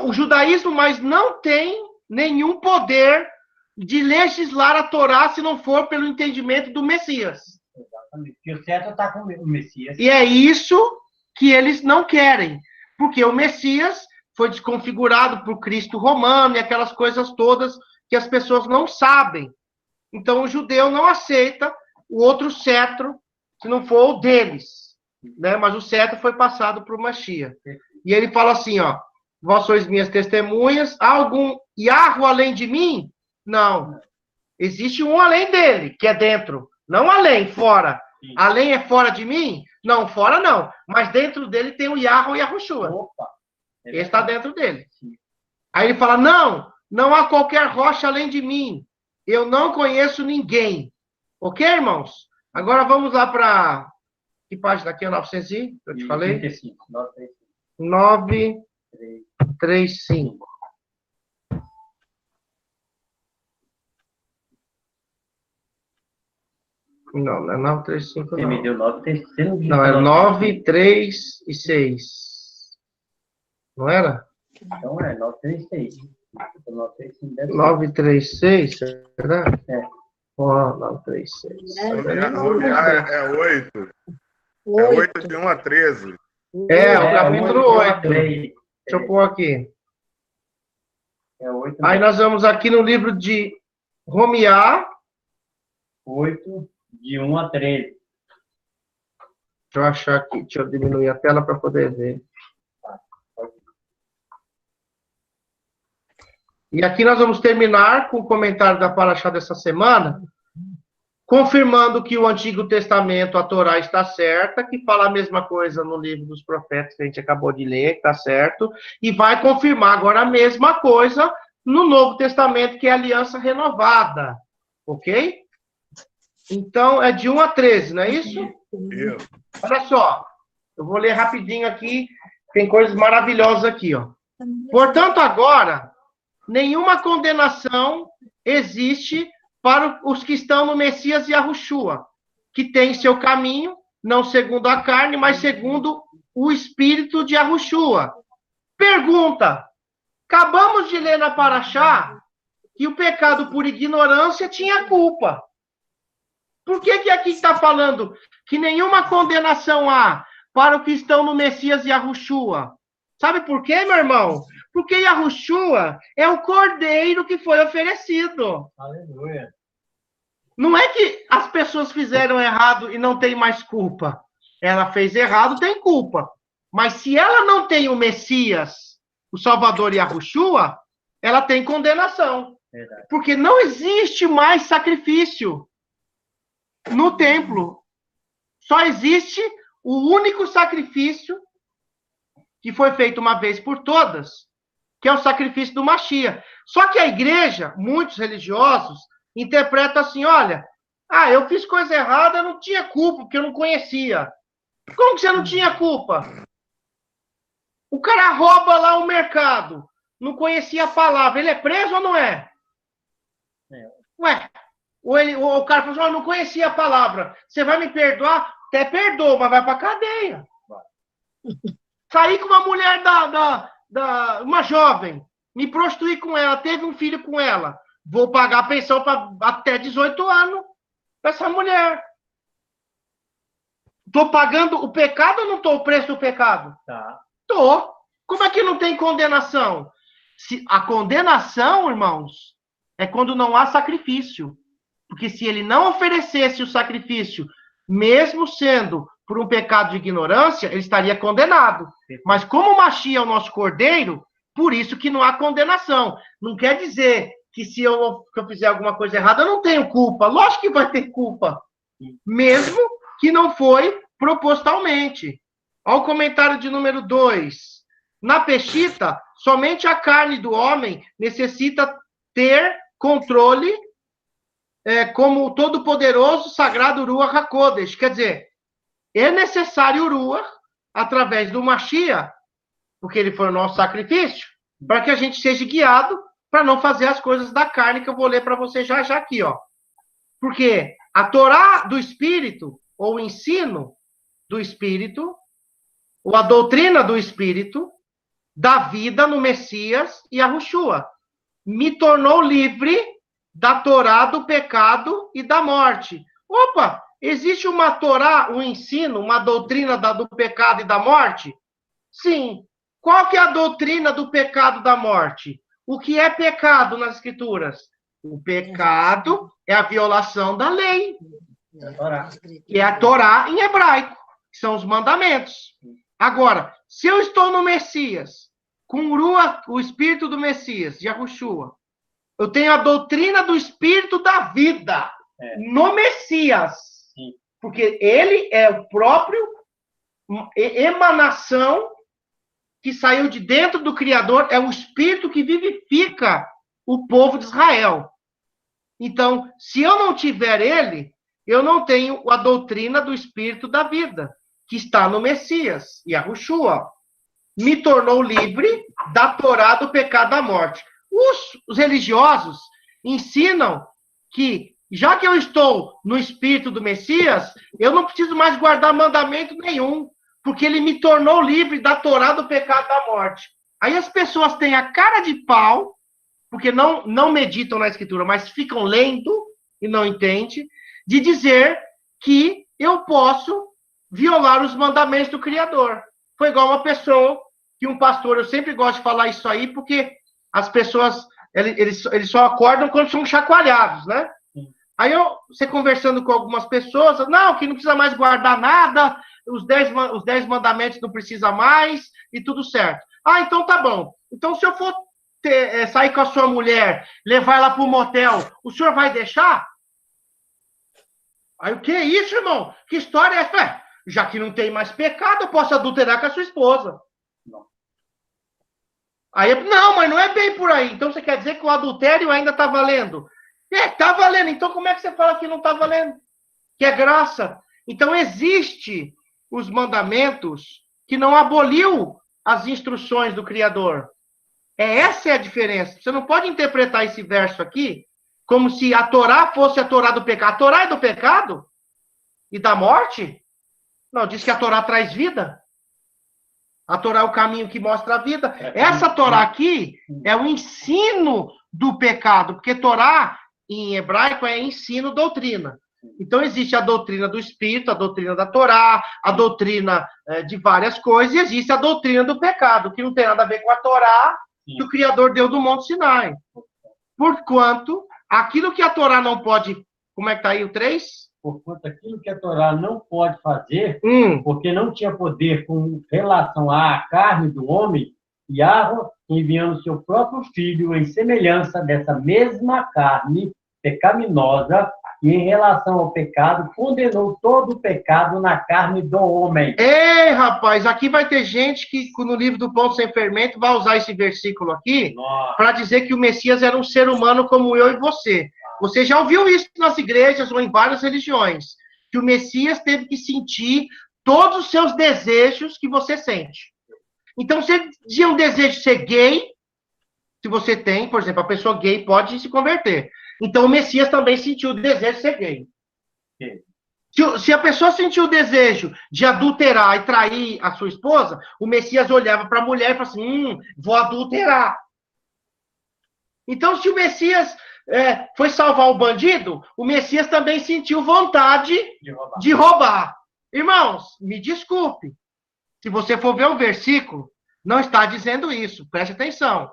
Speaker 1: o judaísmo mais não tem nenhum poder de legislar a Torá se não for pelo entendimento do Messias.
Speaker 2: Exatamente. Porque o cetro está com o Messias.
Speaker 1: E é isso que eles não querem, porque o Messias foi desconfigurado por Cristo romano e aquelas coisas todas que as pessoas não sabem. Então, o judeu não aceita o outro cetro, se não for o deles. Né? Mas o cetro foi passado para o Mashiach. E ele fala assim, vós sois minhas testemunhas, há algum Yahweh além de mim? Não. Existe um além dele, que é dentro. Não além, fora. Sim. Além é fora de mim? Não, fora não. Mas dentro dele tem o Yahweh e Yahushua. Opa. Ele está dentro dele. Sim. Aí ele fala, não há qualquer rocha além de mim. Eu não conheço ninguém. Ok, irmãos? Agora vamos lá para... Que página aqui é 900 que eu te falei? 935. Não é 935,
Speaker 2: Você
Speaker 1: não.
Speaker 2: me deu 935.
Speaker 1: Não, é 9, 3 e 6. Não era?
Speaker 2: Então é 936.
Speaker 1: 936, será?
Speaker 2: É.
Speaker 1: 936.
Speaker 4: É 8. É 8 de 1 a 13.
Speaker 1: É, o capítulo 8.
Speaker 2: 3.
Speaker 1: Deixa eu pôr aqui.
Speaker 2: É 8.
Speaker 1: Aí nós vamos aqui no livro de Romear.
Speaker 2: 8, de 1 a 13.
Speaker 1: Deixa eu achar aqui. Deixa eu diminuir a tela para poder ver. E aqui nós vamos terminar com o comentário da Paraxá dessa semana, confirmando que o Antigo Testamento, a Torá, está certa, que fala a mesma coisa no livro dos profetas que a gente acabou de ler, que está certo, e vai confirmar agora a mesma coisa no Novo Testamento, que é a Aliança Renovada, ok? Então, é de 1 a 13, não é isso? Olha só, eu vou ler rapidinho aqui, tem coisas maravilhosas aqui, ó. Portanto, agora, nenhuma condenação existe para os que estão no Messias e Yahushua, que tem seu caminho, não segundo a carne, mas segundo o Espírito de Yahushua. Pergunta, acabamos de ler na Paraxá que o pecado por ignorância tinha culpa. Por que aqui está falando que nenhuma condenação há para os que estão no Messias e Yahushua? Sabe por quê, meu irmão? Porque Yahushua é o cordeiro que foi oferecido.
Speaker 2: Aleluia.
Speaker 1: Não é que as pessoas fizeram errado e não tem mais culpa. Ela fez errado, tem culpa. Mas se ela não tem o Messias, o Salvador Yahushua, ela tem condenação.
Speaker 2: Verdade.
Speaker 1: Porque não existe mais sacrifício no templo. Só existe o único sacrifício que foi feito uma vez por todas, que é o sacrifício do Mashiach. Só que a igreja, muitos religiosos, interpretam assim, olha, eu fiz coisa errada, eu não tinha culpa, porque eu não conhecia. Como que você não tinha culpa? O cara rouba lá o mercado, não conhecia a palavra, ele é preso ou não é? Ué, o cara falou assim, não conhecia a palavra, você vai me perdoar? Até perdoa, mas vai pra cadeia. Saí com uma mulher uma jovem, me prostituí com ela, teve um filho com ela. Vou pagar a pensão para até 18 anos para essa mulher. Estou pagando o pecado ou não estou o preço do pecado?
Speaker 2: Tá.
Speaker 1: Estou. Como é que não tem condenação? A condenação, irmãos, é quando não há sacrifício. Porque se ele não oferecesse o sacrifício, mesmo sendo por um pecado de ignorância, ele estaria condenado. Mas como o Mashiach é o nosso cordeiro, por isso que não há condenação. Não quer dizer que se eu fizer alguma coisa errada, eu não tenho culpa. Lógico que vai ter culpa. Mesmo que não foi propositalmente. Olha o comentário de número 2. Na Peshita, somente a carne do homem necessita ter controle como o todo-poderoso sagrado Ruach HaKodesh. Quer dizer, é necessário o Ruach, através do Mashiach, porque ele foi o nosso sacrifício, para que a gente seja guiado para não fazer as coisas da carne, que eu vou ler para você já aqui, ó. Porque a Torá do Espírito, ou o ensino do Espírito, ou a doutrina do Espírito, da vida no Messias e Yahushua, me tornou livre da Torá do pecado e da morte. Opa, existe uma Torá, um ensino, uma doutrina do pecado e da morte? Sim. Qual que é a doutrina do pecado e da morte? O que é pecado nas Escrituras? O pecado é a violação da lei. Que é a Torá em hebraico, que são os mandamentos. Agora, se eu estou no Messias, com o Espírito do Messias, Yahushua, eu tenho a doutrina do Espírito da vida no Messias.
Speaker 2: Sim.
Speaker 1: Porque ele é o próprio emanação que saiu de dentro do Criador, é o Espírito que vivifica o povo de Israel. Então, se eu não tiver ele, eu não tenho a doutrina do Espírito da vida, que está no Messias, Yahushua. Me tornou livre da Torá do pecado da morte. Os religiosos ensinam que, já que eu estou no Espírito do Messias, eu não preciso mais guardar mandamento nenhum, porque ele me tornou livre da Torá do pecado da morte. Aí as pessoas têm a cara de pau, porque não meditam na Escritura, mas ficam lendo e não entendem, de dizer que eu posso violar os mandamentos do Criador. foi igual uma pessoa que um pastor, eu sempre gosto de falar isso aí, porque as pessoas, eles só acordam quando são chacoalhados, né? Aí você conversando com algumas pessoas, não, que não precisa mais guardar nada, os 10 mandamentos não precisa mais, e tudo certo. Ah, então tá bom. Então, se eu for sair com a sua mulher, levar ela para o motel, o senhor vai deixar? Aí, o que é isso, irmão? Que história é essa? Já que não tem mais pecado, eu posso adulterar com a sua esposa. Não. Aí, não, mas não é bem por aí. Então, você quer dizer que o adultério ainda está valendo? Tá valendo. Então, como é que você fala que não está valendo? Que é graça. Então, existe os mandamentos que não aboliu as instruções do Criador. Essa é a diferença. Você não pode interpretar esse verso aqui como se a Torá fosse a Torá do pecado. A Torá é do pecado e da morte? Não, diz que a Torá traz vida. A Torá é o caminho que mostra a vida. Essa Torá aqui é o ensino do pecado, porque Torá, em hebraico, é ensino, doutrina. Então, existe a doutrina do Espírito, a doutrina da Torá, a doutrina de várias coisas, e existe a doutrina do pecado, que não tem nada a ver com a Torá que o Criador deu do Monte Sinai. Porquanto, aquilo que a Torá não pode... Como é que está aí o 3?
Speaker 2: Porquanto aquilo que a Torá não pode fazer, porque não tinha poder com relação à carne do homem, Yahweh, enviando seu próprio filho em semelhança dessa mesma carne pecaminosa, e em relação ao pecado, condenou todo o pecado na carne do homem.
Speaker 1: Ei, rapaz, aqui vai ter gente que no livro do Pão Sem Fermento vai usar esse versículo aqui para dizer que o Messias era um ser humano como eu e você. Você já ouviu isso nas igrejas ou em várias religiões, que o Messias teve que sentir todos os seus desejos que você sente. Então, se tinha um desejo de ser gay, se você tem, por exemplo, a pessoa gay pode se converter. Então, o Messias também sentiu o desejo de ser gay. Se a pessoa sentiu o desejo de adulterar e trair a sua esposa, o Messias olhava para a mulher e falava assim, vou adulterar. Então, se o Messias foi salvar o bandido, o Messias também sentiu vontade de roubar. Irmãos, me desculpe. Se você for ver o versículo, não está dizendo isso. Preste atenção.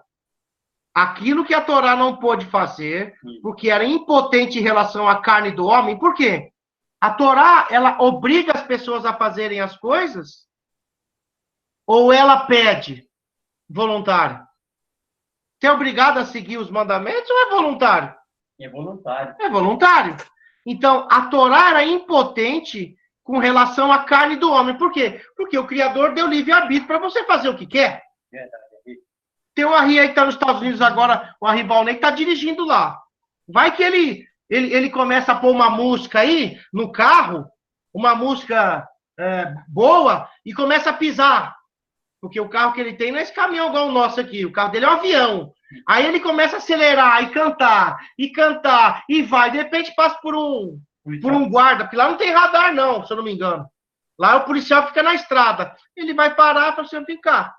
Speaker 1: Aquilo que a Torá não pôde fazer, porque era impotente em relação à carne do homem, por quê? A Torá, ela obriga as pessoas a fazerem as coisas, ou ela pede voluntário? Você é obrigado a seguir os mandamentos ou é voluntário?
Speaker 2: É voluntário.
Speaker 1: É voluntário. Então, a Torá era impotente com relação à carne do homem. Por quê? Porque o Criador deu livre-arbítrio para você fazer o que quer.
Speaker 2: Verdade.
Speaker 1: Tem um Ari aí que está nos Estados Unidos agora, o Ari Balney, que está dirigindo lá. Vai que ele começa a pôr uma música aí, no carro, uma música boa, e começa a pisar. Porque o carro que ele tem não é esse caminhão igual o nosso aqui, o carro dele é um avião. Aí ele começa a acelerar e cantar, e vai. De repente passa por um guarda, porque lá não tem radar não, se eu não me engano. Lá o policial fica na estrada. Ele vai parar para você ficar.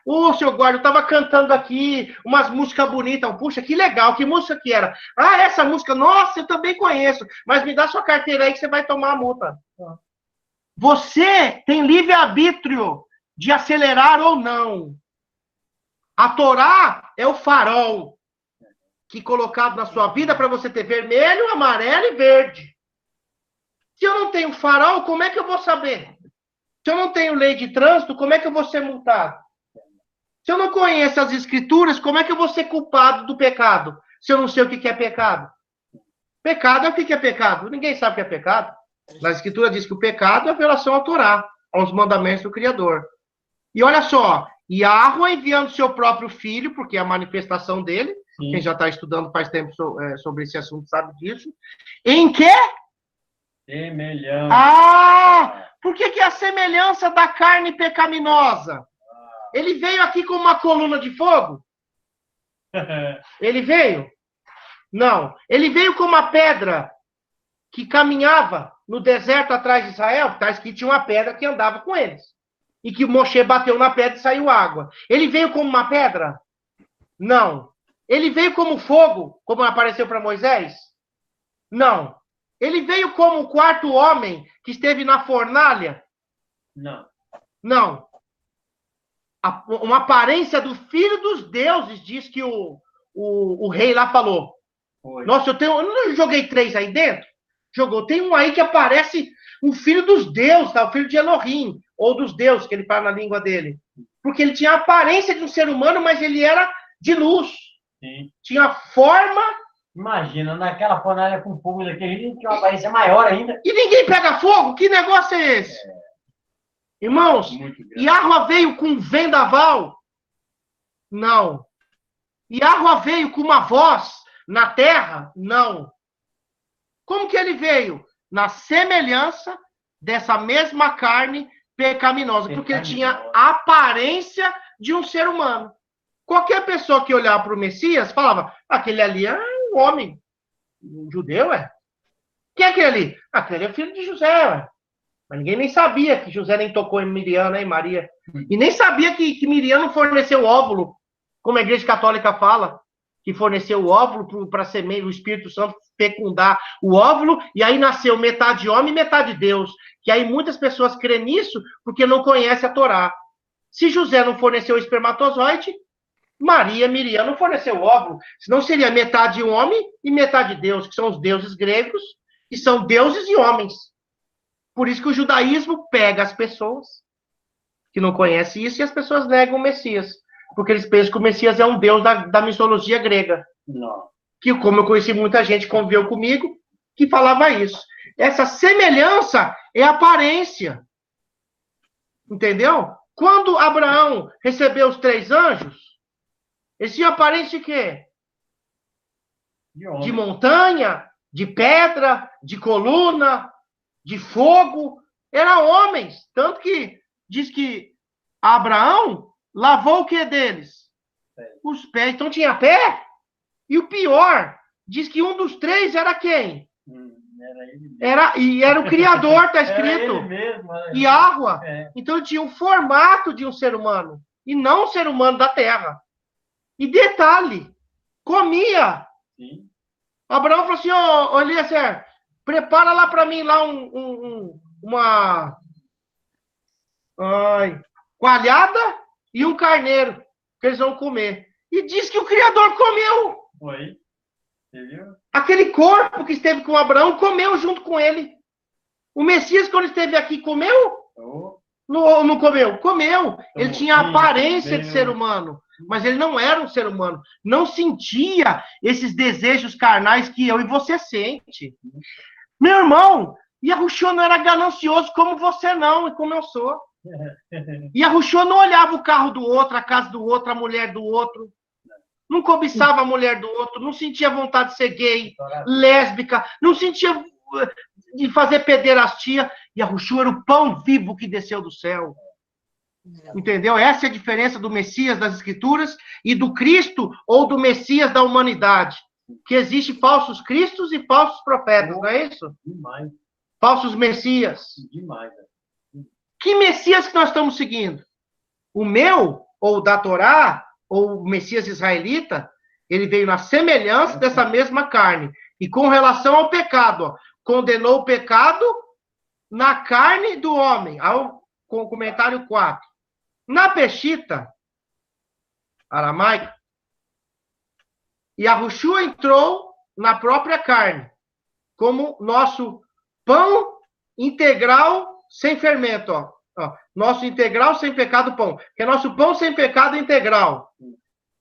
Speaker 1: Ô, seu guarda, eu tava cantando aqui umas músicas bonitas. Puxa, que legal, que música que era? Ah, essa música, nossa, eu também conheço. Mas me dá sua carteira aí que você vai tomar a multa. Você tem livre-arbítrio de acelerar ou não. A Torá é o farol que colocado na sua vida para você ter vermelho, amarelo e verde. Se eu não tenho farol, como é que eu vou saber? Se eu não tenho lei de trânsito, como é que eu vou ser multado? Se eu não conheço as escrituras, como é que eu vou ser culpado do pecado? Se eu não sei o que é pecado? Pecado é o que é pecado? Ninguém sabe o que é pecado. Na escritura diz que o pecado é a violação à Torá, aos mandamentos do Criador. E olha só, Yahweh enviando seu próprio filho, porque é a manifestação dele, quem já está estudando faz tempo sobre esse assunto sabe disso. Em quê?
Speaker 2: Semelhança.
Speaker 1: Por que é a semelhança da carne pecaminosa? Ele veio aqui com uma coluna de fogo? Ele veio? Não. Ele veio com uma pedra que caminhava no deserto atrás de Israel, está escrito que tinha uma pedra que andava com eles. E que Moshe bateu na pedra e saiu água. Ele veio como uma pedra? Não. Ele veio como fogo, como apareceu para Moisés? Não. Ele veio como o quarto homem que esteve na fornalha?
Speaker 2: Não.
Speaker 1: Não. uma aparência do filho dos deuses, diz que o rei lá falou. Foi. Nossa, eu não joguei 3 aí dentro? Jogou. Tem um aí que aparece um filho dos deuses, tá? O filho de Elohim, ou dos deuses, que ele fala na língua dele. Porque ele tinha a aparência de um ser humano, mas ele era de luz. Sim. Tinha forma...
Speaker 2: Imagina, naquela fornalha com fogo daquele jeito, tinha uma aparência maior ainda.
Speaker 1: E ninguém pega fogo? Que negócio é esse? Irmãos, Yahweh veio com um vendaval? Não. Yahweh veio com uma voz na terra? Não. Como que ele veio? Na semelhança dessa mesma carne pecaminosa, porque ele tinha a aparência de um ser humano. Qualquer pessoa que olhava para o Messias falava, aquele ali é um homem, um judeu, é? Quem é aquele ali? Aquele é filho de José, é? Mas ninguém nem sabia que José nem tocou em Miriam, né, em Maria. E nem sabia que Miriam não forneceu óvulo, como a Igreja Católica fala, que forneceu o óvulo para semente, o Espírito Santo fecundar o óvulo, e aí nasceu metade homem e metade Deus. Que aí muitas pessoas creem nisso porque não conhecem a Torá. Se José não forneceu o espermatozoide, Miriam não forneceu o óvulo. Senão seria metade homem e metade Deus, que são os deuses gregos, que são deuses e homens. Por isso que o judaísmo pega as pessoas que não conhecem isso e as pessoas negam o Messias. Porque eles pensam que o Messias é um deus da mitologia grega. Não. Que, como eu conheci muita gente que conviveu comigo, que falava isso. Essa semelhança é aparência. Entendeu? Quando Abraão recebeu os 3 anjos, eles tinham aparência de quê? De montanha, de pedra, de coluna, de fogo. Eram homens. Tanto que diz que Abraão lavou o que deles? Os pés. Então tinha pé. E o pior, diz que um dos 3 era quem?
Speaker 2: Era ele mesmo.
Speaker 1: Era o Criador, está escrito.
Speaker 2: Era ele mesmo.
Speaker 1: E água. É. Então ele tinha o formato de um ser humano. E não um ser humano da terra. E detalhe, comia. Sim. Abraão falou assim, ô Eliezer, prepara lá para mim lá uma coalhada e um carneiro, que eles vão comer. E diz que o Criador comeu.
Speaker 2: Foi. Você viu?
Speaker 1: Aquele corpo que esteve com Abraão comeu junto com ele. O Messias, quando esteve aqui, comeu? Não comeu? Comeu. Ele tinha a aparência de ser humano, mas ele não era um ser humano. Não sentia esses desejos carnais que eu e você sente. Meu irmão, Yahushua não era ganancioso como você não e como eu sou. Yahushua não olhava o carro do outro, a casa do outro, a mulher do outro. Não cobiçava a mulher do outro, não sentia vontade de ser gay, lésbica, não sentia de fazer pederastia. Yahushua era o pão vivo que desceu do céu. Entendeu? Essa é a diferença do Messias das Escrituras e do Cristo ou do Messias da humanidade. Que existe falsos cristos e falsos profetas, não é isso?
Speaker 2: Demais.
Speaker 1: Falsos Messias.
Speaker 2: Demais.
Speaker 1: Que Messias que nós estamos seguindo? O meu, ou da Torá, ou o Messias israelita, ele veio na semelhança dessa mesma carne. E com relação ao pecado, ó, condenou o pecado na carne do homem. Com o comentário 4. Na Peshita aramaica, Yahushua entrou na própria carne, como nosso pão integral sem fermento, ó. Nosso integral sem pecado pão, que é nosso pão sem pecado integral.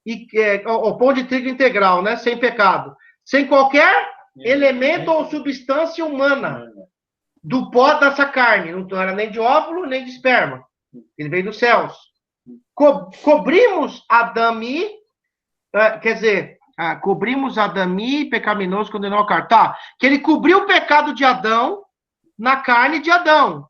Speaker 1: E o pão de trigo integral, né, sem pecado, sem qualquer elemento ou substância humana do pó dessa carne, não era nem de óvulo, nem de esperma. Ele veio dos céus. Cobrimos Adami, quer dizer, cobrimos Adami, pecaminoso, condenou a carne. Tá, que ele cobriu o pecado de Adão na carne de Adão,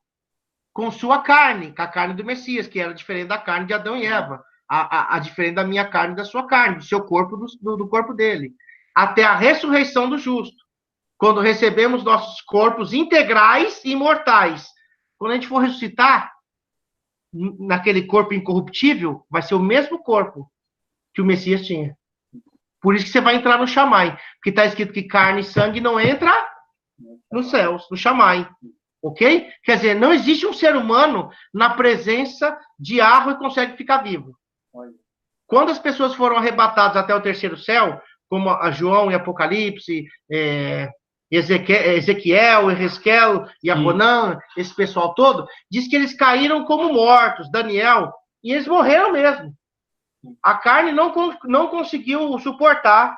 Speaker 1: com sua carne, com a carne do Messias, que era diferente da carne de Adão e Eva, a diferente da minha carne e da sua carne, do seu corpo, do corpo dele, até a ressurreição do justo, quando recebemos nossos corpos integrais e imortais. Quando a gente for ressuscitar, naquele corpo incorruptível, vai ser o mesmo corpo que o Messias tinha. Por isso que você vai entrar no Shammai, porque está escrito que carne e sangue não entra nos céus, no Shammai. Ok? Quer dizer, não existe um ser humano na presença de Yahweh que consegue ficar vivo. Quando as pessoas foram arrebatadas até o terceiro céu, como a João e Apocalipse, Ezequiel, Ezequiel e Abonã, esse pessoal todo, diz que eles caíram como mortos, Daniel, e eles morreram mesmo. A carne não conseguiu suportar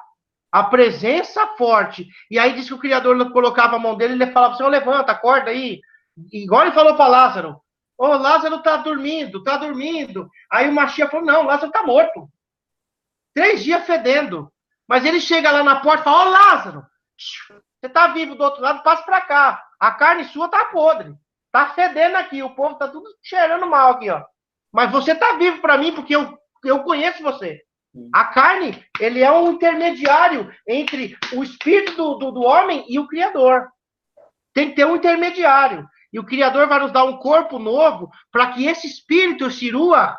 Speaker 1: a presença forte. E aí diz que o Criador colocava a mão dele e ele falava assim, levanta, acorda aí. Igual ele falou para Lázaro. Lázaro tá dormindo, tá dormindo. Aí o Mashiach falou, não, Lázaro tá morto. 3 dias fedendo. Mas ele chega lá na porta e fala, Lázaro, você tá vivo do outro lado, passa para cá. A carne sua tá podre. Tá fedendo aqui, o povo tá tudo cheirando mal aqui, ó. Mas você tá vivo para mim porque eu conheço você. A carne, ele é um intermediário entre o espírito do homem e o Criador. Tem que ter um intermediário. E o Criador vai nos dar um corpo novo para que esse espírito, esse Ruach,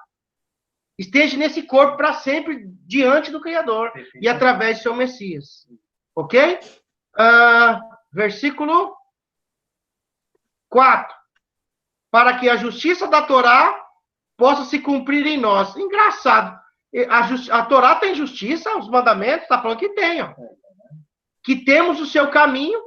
Speaker 1: esteja nesse corpo para sempre diante do Criador e através do seu Messias. Ok? Versículo 4. Para que a justiça da Torá possa se cumprir em nós. Engraçado. A Torá tem justiça, os mandamentos, está falando que tem, ó. Que temos o seu caminho,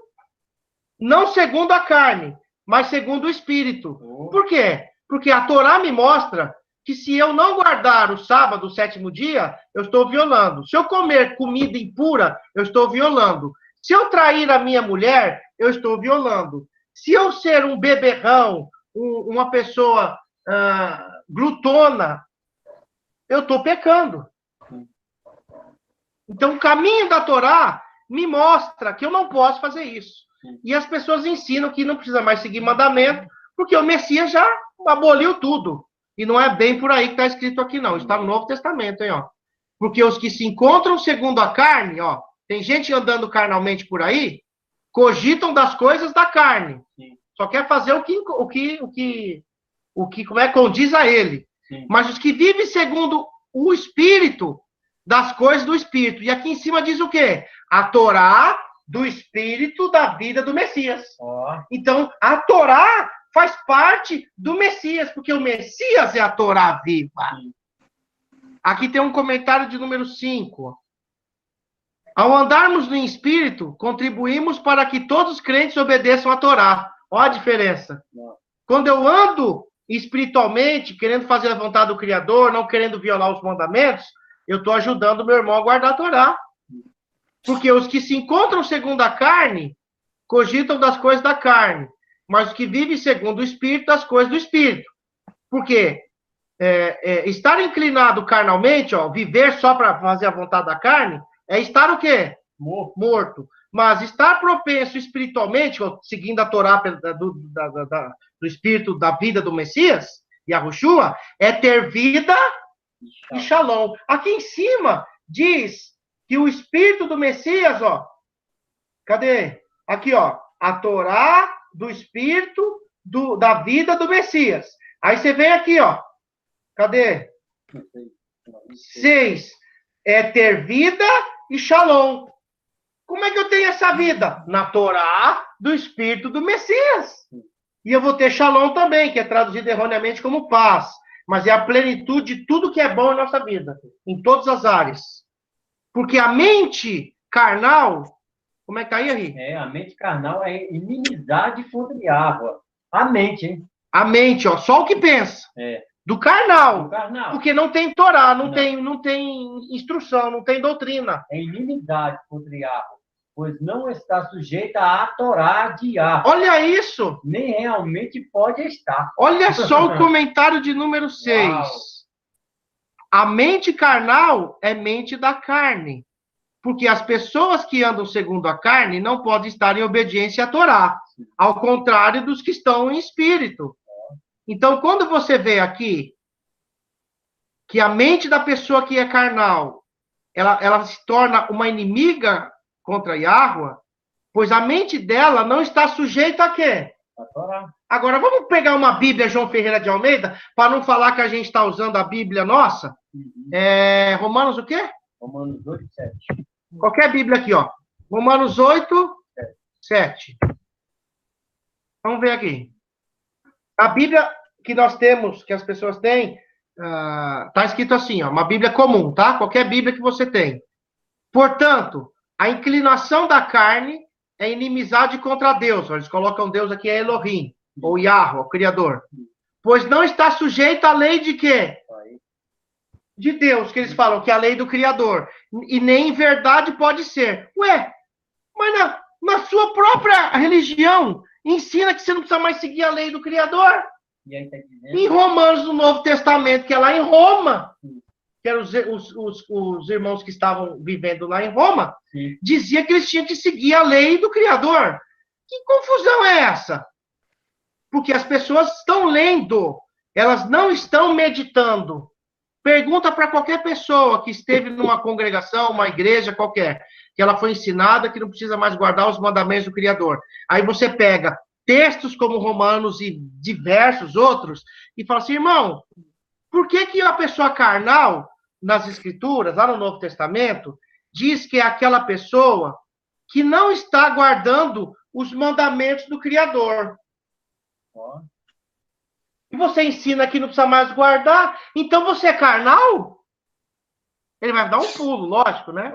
Speaker 1: não segundo a carne, mas segundo o Espírito. Por quê? Porque a Torá me mostra que se eu não guardar o sábado, o 7º dia, eu estou violando. Se eu comer comida impura, eu estou violando. Se eu trair a minha mulher, eu estou violando. Se eu ser um beberrão, uma pessoa glutona, eu estou pecando. Então, o caminho da Torá me mostra que eu não posso fazer isso. E as pessoas ensinam que não precisa mais seguir mandamento, porque o Messias já aboliu tudo. E não é bem por aí que está escrito aqui, não. Está no Novo Testamento, hein, ó. Porque os que se encontram segundo a carne, ó, tem gente andando carnalmente por aí, cogitam das coisas da carne. Só quer fazer o que como é, condiz a ele. Sim. Mas os que vivem segundo o Espírito, das coisas do Espírito. E aqui em cima diz o quê? A Torá do Espírito da vida do Messias. Então, a Torá faz parte do Messias, porque o Messias é a Torá viva. Sim. Aqui tem um comentário de número 5. Ao andarmos no Espírito, contribuímos para que todos os crentes obedeçam a Torá. Olha a diferença. Quando eu ando espiritualmente, querendo fazer a vontade do Criador, não querendo violar os mandamentos, eu estou ajudando o meu irmão a guardar a Torá. Porque os que se encontram segundo a carne, cogitam das coisas da carne, mas os que vivem segundo o Espírito, das coisas do Espírito. Porque estar inclinado carnalmente, ó, viver só para fazer a vontade da carne, é estar o quê? Morto. Mas estar propenso espiritualmente, ó, seguindo a Torá do Espírito da vida do Messias, Yahushua, é ter vida e shalom. Aqui em cima diz que o Espírito do Messias, ó, cadê? Aqui, ó, a Torá do Espírito da vida do Messias. Aí você vem aqui, ó, cadê? 6, é ter vida e shalom. Como é que eu tenho essa vida? Na Torá do Espírito do Messias. E eu vou ter shalom também, que é traduzido erroneamente como paz. Mas é a plenitude de tudo que é bom em nossa vida, em todas as áreas. Porque a mente carnal, como é que tá aí, Henrique?
Speaker 2: A mente carnal é inimizade contra Yahweh. A mente, hein?
Speaker 1: A mente, ó, só o que pensa. Do carnal. Porque não tem Torá, não tem instrução, não tem doutrina.
Speaker 2: É inimizade contra Yahweh, pois não está sujeita à Torá de Yahweh.
Speaker 1: Olha isso!
Speaker 2: Nem realmente pode estar.
Speaker 1: Olha só o comentário de número 6. Uau. A mente carnal é mente da carne. Porque as pessoas que andam segundo a carne não podem estar em obediência à Torá. Ao contrário dos que estão em espírito. Então, quando você vê aqui que a mente da pessoa que é carnal, ela se torna uma inimiga contra Yahweh, pois a mente dela não está sujeita a quê?
Speaker 2: A Torá.
Speaker 1: Agora, vamos pegar uma Bíblia João Ferreira de Almeida, para não falar que a gente está usando a Bíblia nossa. Romanos o quê?
Speaker 2: Romanos 8, 7.
Speaker 1: Qualquer Bíblia aqui, ó. Romanos 8, 7. Vamos ver aqui. A Bíblia que nós temos, que as pessoas têm, está escrito assim, ó, uma Bíblia comum, tá? Qualquer Bíblia que você tem. Portanto, a inclinação da carne é inimizade contra Deus. Eles colocam Deus aqui, é Elohim, ou Yahweh, o Criador. Pois não está sujeito à lei de quê? De Deus, que eles falam que é a lei do Criador. E nem em verdade pode ser. Ué, mas na sua própria religião, ensina que você não precisa mais seguir a lei do Criador. Em Romanos, no Novo Testamento, que é lá em Roma, que eram os irmãos que estavam vivendo lá em Roma, dizia que eles tinham que seguir a lei do Criador. Que confusão é essa? Porque as pessoas estão lendo, elas não estão meditando. Pergunta para qualquer pessoa que esteve numa congregação, uma igreja qualquer, que ela foi ensinada que não precisa mais guardar os mandamentos do Criador. Aí você pega textos como Romanos e diversos outros e fala assim, irmão, por que a pessoa carnal, nas Escrituras, lá no Novo Testamento, diz que é aquela pessoa que não está guardando os mandamentos do Criador? E você ensina que não precisa mais guardar, então você é carnal? Ele vai dar um pulo, lógico, né?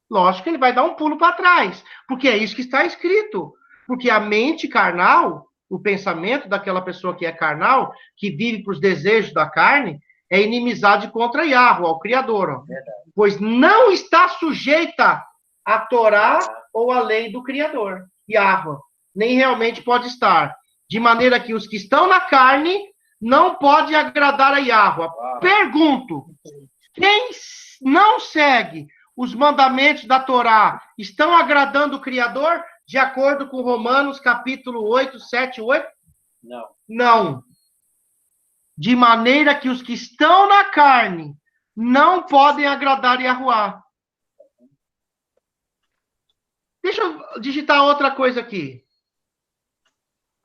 Speaker 1: Lógico que ele vai dar um pulo para trás, porque é isso que está escrito. Porque a mente carnal, o pensamento daquela pessoa que é carnal, que vive para os desejos da carne, é inimizade contra Yahweh, o Criador. Ó. Pois não está sujeita à Torá ou à lei do Criador, Yahweh. Nem realmente pode estar. De maneira que os que estão na carne não podem agradar a Yahweh. Pergunto, quem não segue os mandamentos da Torá estão agradando o Criador? De acordo com Romanos, capítulo 8, 7, 8?
Speaker 2: Não.
Speaker 1: Não. De maneira que os que estão na carne não podem agradar Yahuwá. Deixa eu digitar outra coisa aqui.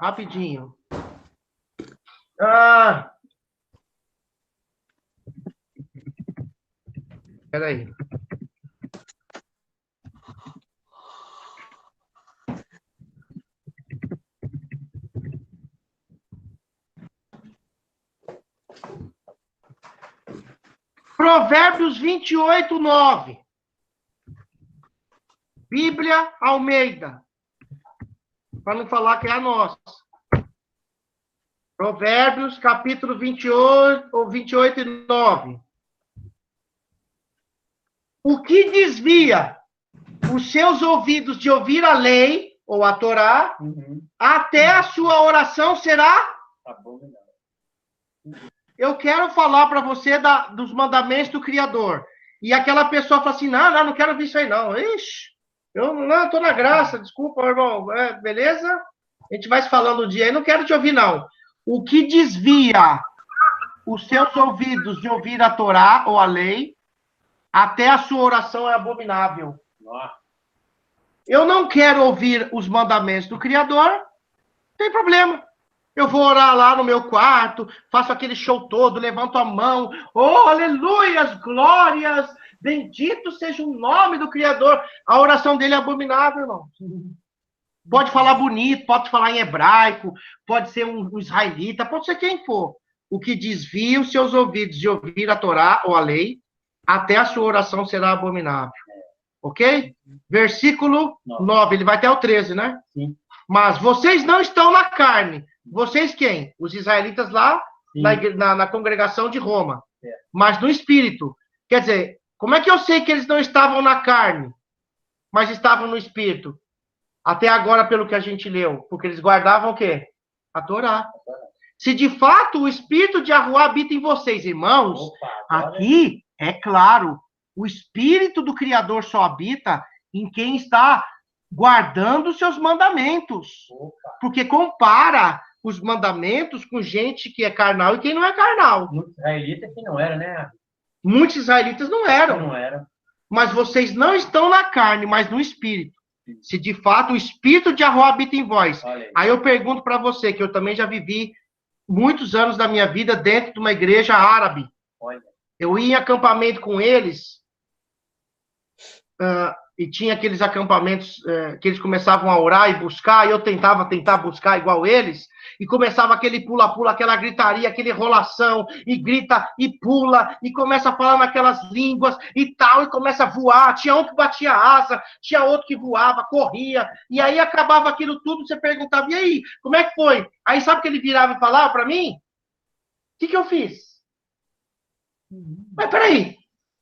Speaker 1: Rapidinho. Espera aí. Provérbios 28, 9. Bíblia Almeida. Para não falar que é a nossa. Provérbios, capítulo 28 e 9. O que desvia os seus ouvidos de ouvir a lei, ou a Torá, até a sua oração será... Eu quero falar para você dos mandamentos do Criador. E aquela pessoa fala assim, não quero ouvir isso aí, não. Ixi, eu estou na graça, desculpa, irmão. Beleza? A gente vai se falando um dia aí, não quero te ouvir, não. O que desvia os seus ouvidos de ouvir a Torá ou a lei, até a sua oração é abominável. Eu não quero ouvir os mandamentos do Criador, não tem problema. Eu vou orar lá no meu quarto, faço aquele show todo, levanto a mão. Oh, aleluias, glórias, bendito seja o nome do Criador. A oração dele é abominável, irmão. Pode falar bonito, pode falar em hebraico, pode ser um israelita, pode ser quem for. O que desvia os seus ouvidos de ouvir a Torá ou a lei, até a sua oração será abominável. Ok? Versículo 9, ele vai até o 13, né?
Speaker 2: Sim.
Speaker 1: Mas vocês não estão na carne. Vocês quem? Os israelitas lá na congregação de Roma. Mas no espírito. Quer dizer, como é que eu sei que eles não estavam na carne, mas estavam no espírito? Até agora, pelo que a gente leu. Porque eles guardavam o quê? A Torá. Se de fato o espírito de Yahuwá habita em vocês, irmãos, aqui, é claro, o espírito do Criador só habita em quem está guardando os seus mandamentos. Porque compara os mandamentos com gente que é carnal e quem não é carnal.
Speaker 2: Muitos israelitas que não eram, né?
Speaker 1: Muitos israelitas não eram.
Speaker 2: Não eram.
Speaker 1: Mas vocês não estão na carne, mas no espírito. Se de fato o espírito de Yahuwá habita em vós. Aí eu pergunto para você, que eu também já vivi muitos anos da minha vida dentro de uma igreja árabe. Eu ia em acampamento com eles. e tinha aqueles acampamentos que eles começavam a orar e buscar, e eu tentava buscar igual eles, e começava aquele pula-pula, aquela gritaria, aquela enrolação, e grita, e pula, e começa a falar naquelas línguas, e tal, e começa a voar, tinha um que batia asa, tinha outro que voava, corria, e aí acabava aquilo tudo, você perguntava, e aí, como é que foi? Aí sabe o que ele virava e falava para mim? O que eu fiz? Mas peraí,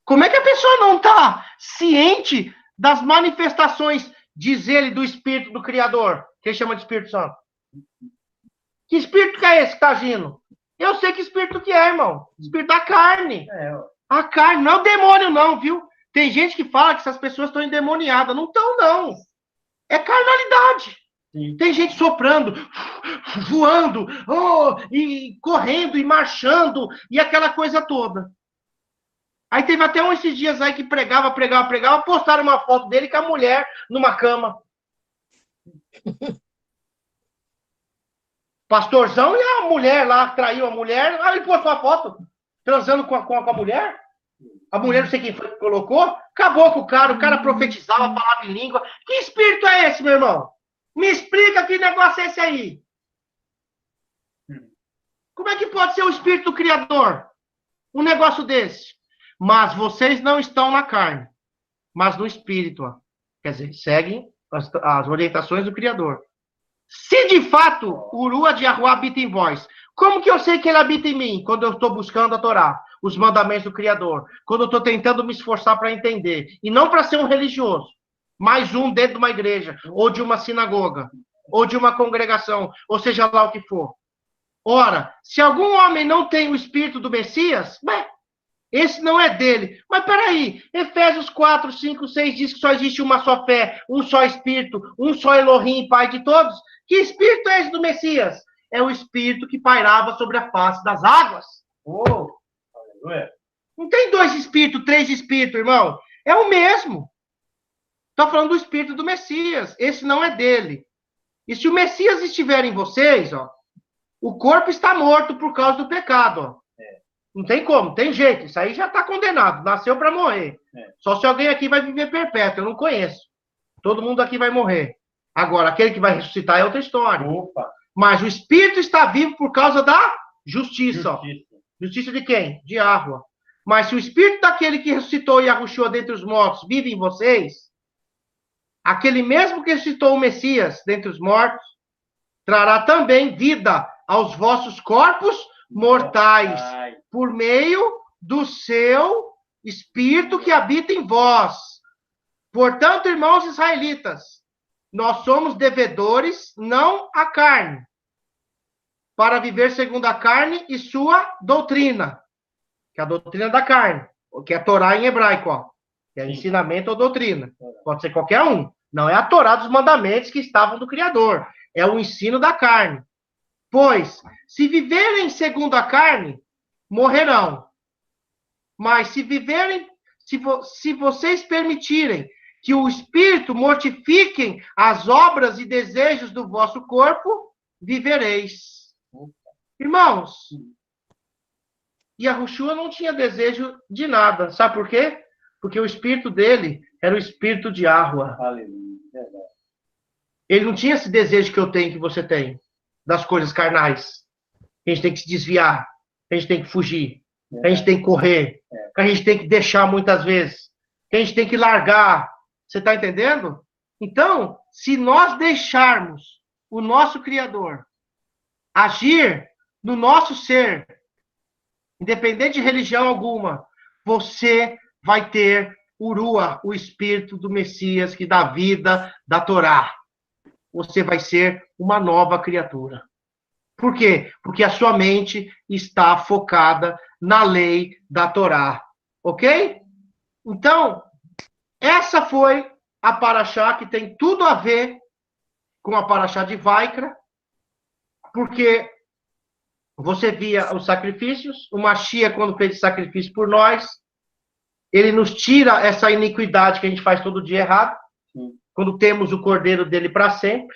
Speaker 1: como é que a pessoa não está ciente das manifestações, diz ele, do Espírito do Criador, que ele chama de Espírito Santo? Que espírito que é esse que está agindo? Eu sei que espírito que é, irmão. Espírito da carne. A carne, não é o demônio não, viu? Tem gente que fala que essas pessoas estão endemoniadas. Não estão, não. É carnalidade. Sim. Tem gente soprando, voando, e correndo, e marchando, e aquela coisa toda. Aí teve até esses dias aí que pregava, postaram uma foto dele com a mulher numa cama. Pastorzão e a mulher lá, traiu a mulher, aí ele postou a foto, transando com a mulher. A mulher, não sei quem foi que colocou, acabou com o cara profetizava, falava em língua. Que espírito é esse, meu irmão? Me explica que negócio é esse aí. Como é que pode ser o espírito do Criador? Um negócio desse. Mas vocês não estão na carne, mas no espírito. Ó. Quer dizer, seguem as orientações do Criador. Se de fato o Urua de Yahuwah habita em vós, como que eu sei que ele habita em mim? Quando eu estou buscando a Torá, os mandamentos do Criador. Quando eu estou tentando me esforçar para entender. E não para ser um religioso. Mais um dentro de uma igreja, ou de uma sinagoga, ou de uma congregação, ou seja lá o que for. Ora, se algum homem não tem o espírito do Messias, esse não é dele. Mas peraí, Efésios 4, 5, 6 diz que só existe uma só fé, um só espírito, um só Elohim, Pai de todos. Que espírito é esse do Messias? É o espírito que pairava sobre a face das águas. Não tem 2 espíritos, 3 espíritos, irmão. É o mesmo. Estou falando do espírito do Messias. Esse não é dele. E se o Messias estiver em vocês, o corpo está morto por causa do pecado. Não tem como, tem jeito. Isso aí já está condenado. Nasceu para morrer. Só se alguém aqui vai viver perpétuo. Eu não conheço. Todo mundo aqui vai morrer. Agora, aquele que vai ressuscitar é outra história. Opa. Mas o espírito está vivo por causa da justiça. Justiça de quem? De Yahuwah. Mas se o espírito daquele que ressuscitou Yahushua dentre os mortos vive em vocês, aquele mesmo que ressuscitou o Messias dentre os mortos, trará também vida aos vossos corpos mortais, por meio do seu espírito que habita em vós. Portanto, irmãos israelitas, nós somos devedores, não à carne, para viver segundo a carne e sua doutrina, que é a doutrina da carne, que é a Torá em hebraico, que é ensinamento ou doutrina. Pode ser qualquer um. Não é a Torá dos mandamentos que estavam do Criador. É o ensino da carne. Pois, se viverem segundo a carne, morrerão. Mas se viverem, se vocês permitirem que o Espírito mortifiquem as obras e desejos do vosso corpo, vivereis. Irmãos, Yahushua não tinha desejo de nada. Sabe por quê? Porque o espírito dele era o espírito de Yahuwah. Ele não tinha esse desejo que eu tenho, que você tem, das coisas carnais. A gente tem que se desviar, a gente tem que fugir, a gente tem que correr, a gente tem que deixar muitas vezes, a gente tem que largar. Você está entendendo? Então, se nós deixarmos o nosso Criador agir no nosso ser, independente de religião alguma, você vai ter Urua, o espírito do Messias que dá vida da Torá. Você vai ser uma nova criatura. Por quê? Porque a sua mente está focada na lei da Torá. Ok? Então, essa foi a paraxá que tem tudo a ver com a paraxá de Vaikra, porque você via os sacrifícios, o Mashiach, quando fez sacrifício por nós, ele nos tira essa iniquidade que a gente faz todo dia errado, quando temos o cordeiro dele para sempre,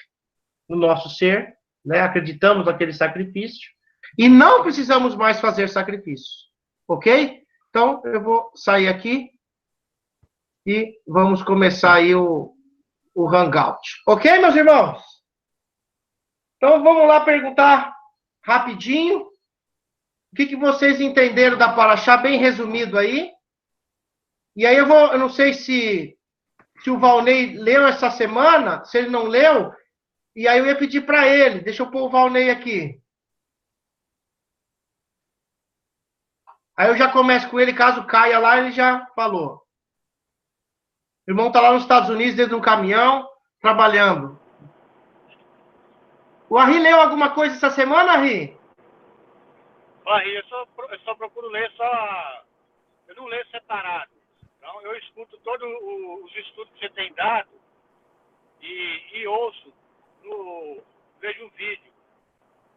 Speaker 1: no nosso ser, né? Acreditamos naquele sacrifício, e não precisamos mais fazer sacrifício, ok? Então, eu vou sair aqui. e vamos começar aí o Hangout. Ok, meus irmãos? Então, vamos lá perguntar rapidinho. O que vocês entenderam da Paraxá, bem resumido aí. E aí eu não sei se o Valnei leu essa semana, se ele não leu, e aí eu ia pedir para ele. Deixa eu pôr o Valnei aqui. Aí eu já começo com ele, caso caia lá, ele já falou. O irmão está lá nos Estados Unidos, dentro de um caminhão, trabalhando. O Arri leu alguma coisa essa semana, Arri?
Speaker 5: Arri, eu só procuro ler só... Eu não leio separado. Então, eu escuto todos os estudos que você tem dado e ouço, vejo um vídeo.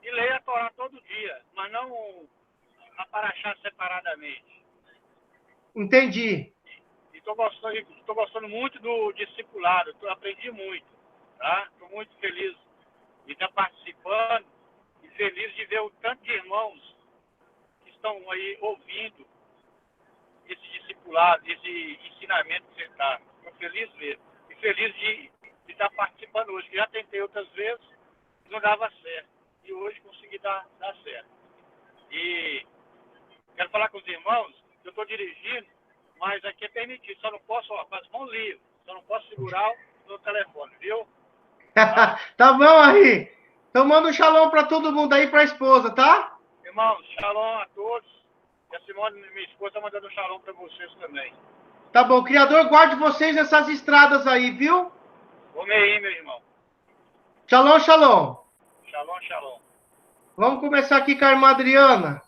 Speaker 5: E leio a Torá todo dia, mas não a Paraxá separadamente.
Speaker 1: Entendi.
Speaker 5: E estou gostando muito do discipulado, aprendi muito, tá? Estou muito feliz de estar participando e feliz de ver o tanto de irmãos que estão aí ouvindo esse discipulado, esse ensinamento que você está. Estou feliz mesmo. E feliz de estar participando hoje, que já tentei outras vezes, não dava certo. E hoje consegui dar certo. E quero falar com os irmãos, eu estou dirigindo, mas aqui é permitido, só não posso, com as mãos livres, só não posso segurar no telefone, viu?
Speaker 1: Tá bom, Arri. Então manda um shalom para todo mundo aí, para a esposa, tá?
Speaker 5: Irmãos, shalom a todos. E a Simone, minha esposa, está mandando um shalom para vocês também.
Speaker 1: Tá bom, Criador, guarde vocês nessas estradas aí, viu?
Speaker 5: Amém, meu irmão.
Speaker 1: Shalom, shalom.
Speaker 5: Shalom, shalom.
Speaker 1: Vamos começar aqui com a irmã Adriana.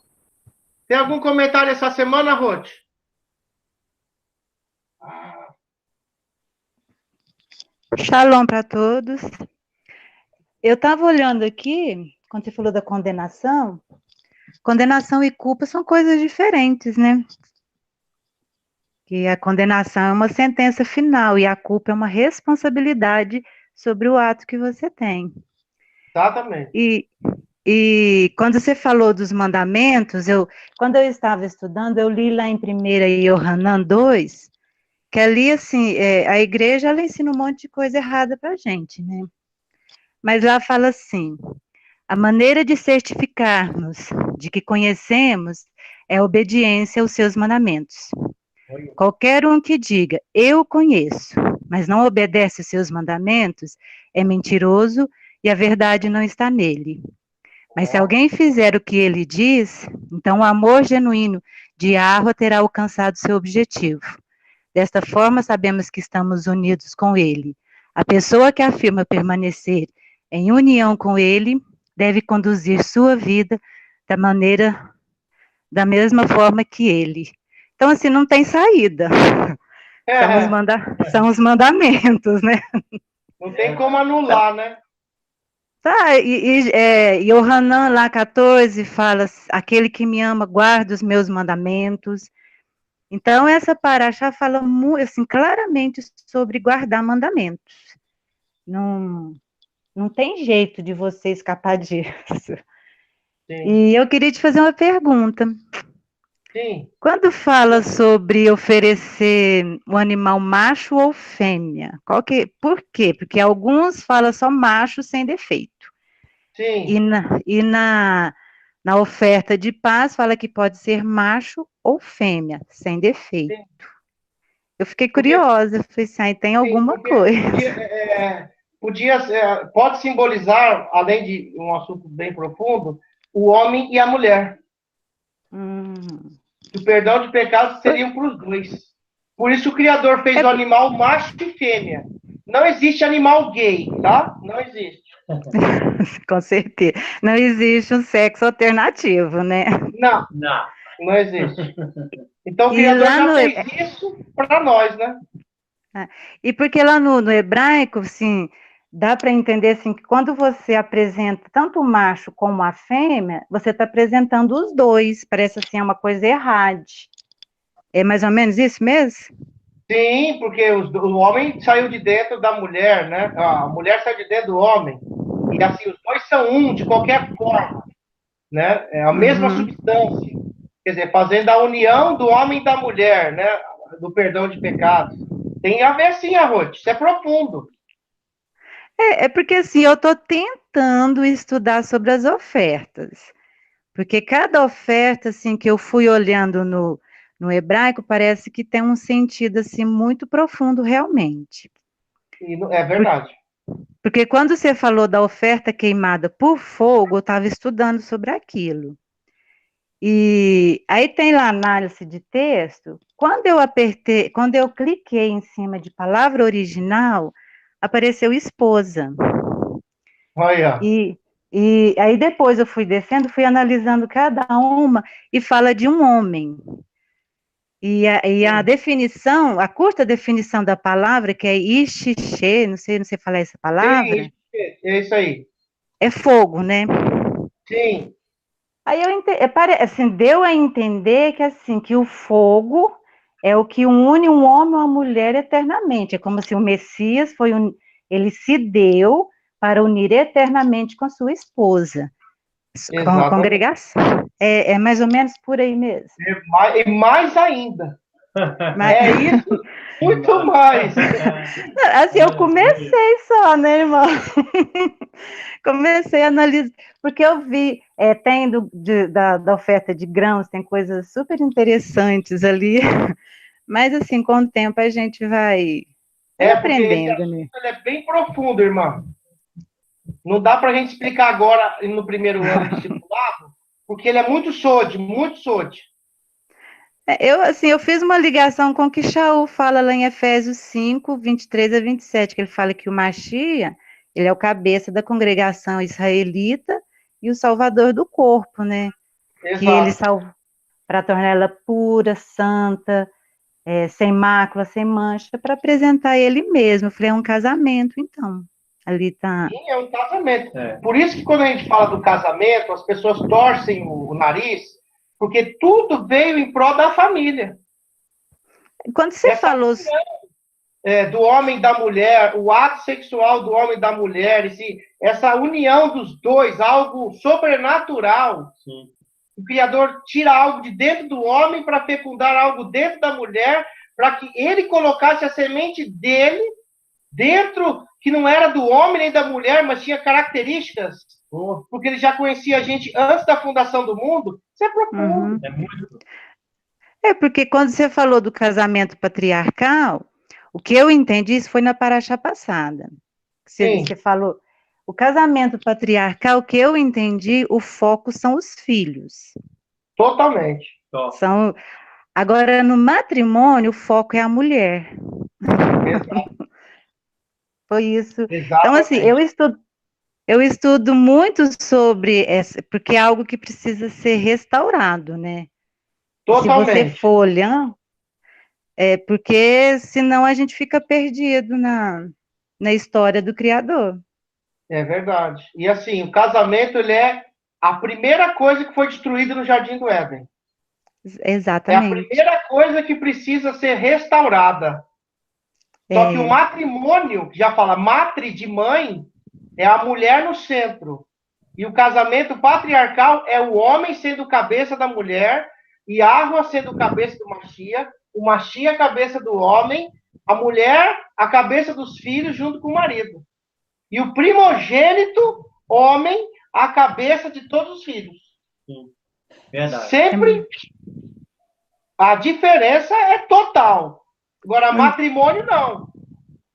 Speaker 1: Tem algum comentário essa semana, Ruth?
Speaker 6: Shalom para todos. Eu estava olhando aqui, quando você falou da condenação e culpa são coisas diferentes, né? Que a condenação é uma sentença final e a culpa é uma responsabilidade sobre o ato que você tem.
Speaker 1: Exatamente.
Speaker 6: E quando você falou dos mandamentos, quando eu estava estudando, eu li lá em 1 Yohanan 2, que ali, assim, a igreja, ela ensina um monte de coisa errada para a gente, né? Mas lá fala assim, a maneira de certificar-nos de que conhecemos é a obediência aos seus mandamentos. Qualquer um que diga, eu conheço, mas não obedece os seus mandamentos, é mentiroso e a verdade não está nele. Mas se alguém fizer o que ele diz, então o amor genuíno de Yahweh terá alcançado seu objetivo. Desta forma, sabemos que estamos unidos com ele. A pessoa que afirma permanecer em união com ele deve conduzir sua vida da mesma forma que ele. Então, assim, não tem saída. São os mandamentos, né?
Speaker 1: Não tem como anular, né?
Speaker 6: Tá, e Yohanan lá 14 fala, aquele que me ama guarda os meus mandamentos. Então, essa paraxá fala assim, claramente sobre guardar mandamentos. Não tem jeito de você escapar disso. Sim. E eu queria te fazer uma pergunta.
Speaker 1: Sim.
Speaker 6: Quando fala sobre oferecer um animal macho ou fêmea, por quê? Porque alguns falam só macho sem defeito.
Speaker 1: Sim.
Speaker 6: E na oferta de paz fala que pode ser macho ou fêmea, sem defeito. Sim. Eu fiquei curiosa, falei assim, tem alguma coisa.
Speaker 1: Pode simbolizar, além de um assunto bem profundo, o homem e a mulher. O perdão de pecados seriam para os dois. Por isso o Criador fez o animal macho e fêmea. Não existe animal gay, tá? Não existe.
Speaker 6: Com certeza. Não existe um sexo alternativo, né?
Speaker 1: Não existe. Então o Criador já fez isso para nós, né?
Speaker 6: E porque lá no hebraico, assim, dá para entender assim, que quando você apresenta tanto o macho como a fêmea, você está apresentando os dois. Parece assim, uma coisa errada. É mais ou menos isso mesmo?
Speaker 1: Sim, porque o homem saiu de dentro da mulher, né? A mulher saiu de dentro do homem. E assim, os dois são um, de qualquer forma. Né? É a mesma substância. Quer dizer, fazendo a união do homem e da mulher, né? Do perdão de pecados. Tem a ver sim, Arrote. Isso é profundo.
Speaker 6: É porque assim, eu estou tentando estudar sobre as ofertas. Porque cada oferta, assim, que eu fui olhando no hebraico, parece que tem um sentido, assim, muito profundo realmente.
Speaker 1: É verdade.
Speaker 6: Porque quando você falou da oferta queimada por fogo, eu estava estudando sobre aquilo. E aí tem lá a análise de texto. Quando eu cliquei em cima de palavra original, apareceu esposa.
Speaker 1: Olha.
Speaker 6: E aí depois eu fui descendo, fui analisando cada uma e fala de um homem. E a definição, a curta definição da palavra, que é ixixê, não sei falar essa palavra,
Speaker 1: Sim, é isso aí.
Speaker 6: é fogo, né?
Speaker 1: Sim.
Speaker 6: Aí assim, deu a entender que assim, que o fogo é o que une um homem e uma mulher eternamente. É como se o Messias ele se deu para unir eternamente com a sua esposa, com a congregação. É mais ou menos por aí mesmo.
Speaker 1: E mais ainda. É isso, muito mais.
Speaker 6: Assim, eu comecei só, né, irmão? Comecei a analisar, porque eu vi, tem da oferta de grãos, tem coisas super interessantes ali, mas assim, com o tempo a gente vai aprendendo,
Speaker 1: porque
Speaker 6: né?
Speaker 1: ele é bem profundo, irmã. Não dá para a gente explicar agora, no primeiro ano de discipulado, porque ele é muito sode, muito sode.
Speaker 6: Eu fiz uma ligação com o que Shaul fala lá em Efésios 5, 23 a 27, que ele fala que o Machia, ele é o cabeça da congregação israelita e o salvador do corpo, né?
Speaker 1: Exato.
Speaker 6: Que ele salvou para tornar ela pura, santa, sem mácula, sem mancha, para apresentar ele mesmo. Eu falei, é um casamento, então. Ali tá.
Speaker 1: Sim, é um casamento. Por isso que quando a gente fala do casamento, as pessoas torcem o nariz, porque tudo veio em prol da família.
Speaker 6: Quando você falou...
Speaker 1: do homem e da mulher, o ato sexual do homem e da mulher, essa união dos dois, algo sobrenatural. Sim. O Criador tira algo de dentro do homem para fecundar algo dentro da mulher, para que ele colocasse a semente dele dentro, que não era do homem nem da mulher, mas tinha características, porque ele já conhecia a gente antes da fundação do mundo. Isso é profundo.
Speaker 6: Porque quando você falou do casamento patriarcal, o que eu entendi, isso foi na paraxá passada. Você falou, o casamento patriarcal, o que eu entendi, o foco são os filhos.
Speaker 1: Totalmente.
Speaker 6: Agora, no matrimônio, o foco é a mulher.
Speaker 1: Exato.
Speaker 6: Foi isso.
Speaker 1: Exatamente.
Speaker 6: Então, assim, eu estudo muito sobre essa, porque é algo que precisa ser restaurado, né?
Speaker 1: Totalmente.
Speaker 6: Se você for olhando, porque senão a gente fica perdido na história do Criador.
Speaker 1: É verdade. E assim, o casamento, ele é a primeira coisa que foi destruída no Jardim do Éden.
Speaker 6: Exatamente.
Speaker 1: É a primeira coisa que precisa ser restaurada. Só que o matrimônio, que já fala matri de mãe, é a mulher no centro. E o casamento patriarcal é o homem sendo o cabeça da mulher, e Yahweh sendo o cabeça do Machia, o Machia a cabeça do homem, a mulher a cabeça dos filhos junto com o marido. E o primogênito, homem, a cabeça de todos os filhos.
Speaker 2: Sim, verdade.
Speaker 1: Sempre a diferença é total. Agora, matrimônio, não.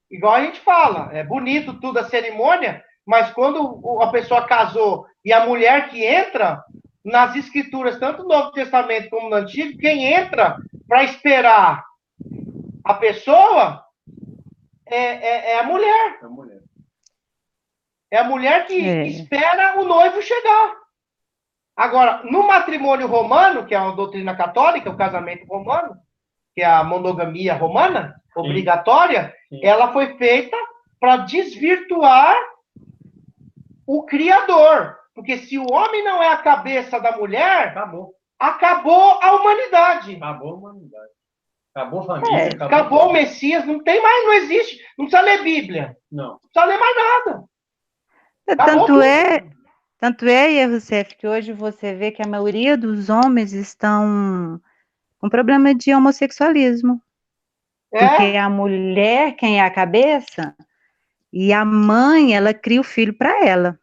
Speaker 1: Igual a gente fala, é bonito tudo a cerimônia, mas quando a pessoa casou e a mulher que entra, nas escrituras, tanto no Novo Testamento como no Antigo, quem entra para esperar a pessoa é a mulher.
Speaker 2: É a mulher.
Speaker 1: É a mulher que espera o noivo chegar. Agora, no matrimônio romano, que é uma doutrina católica, o casamento romano, que é a monogamia romana, obrigatória, ela foi feita para desvirtuar o Criador. Porque se o homem não é a cabeça da mulher, acabou a humanidade.
Speaker 2: Acabou a humanidade. Acabou a família.
Speaker 1: Acabou o Messias, não tem mais, não existe. Não precisa ler Bíblia.
Speaker 2: Não
Speaker 1: precisa ler mais nada.
Speaker 6: Tanto é, Yehusef, que hoje você vê que a maioria dos homens estão com problema de homossexualismo. Porque a mulher, quem é a cabeça, e a mãe, ela cria o filho para ela.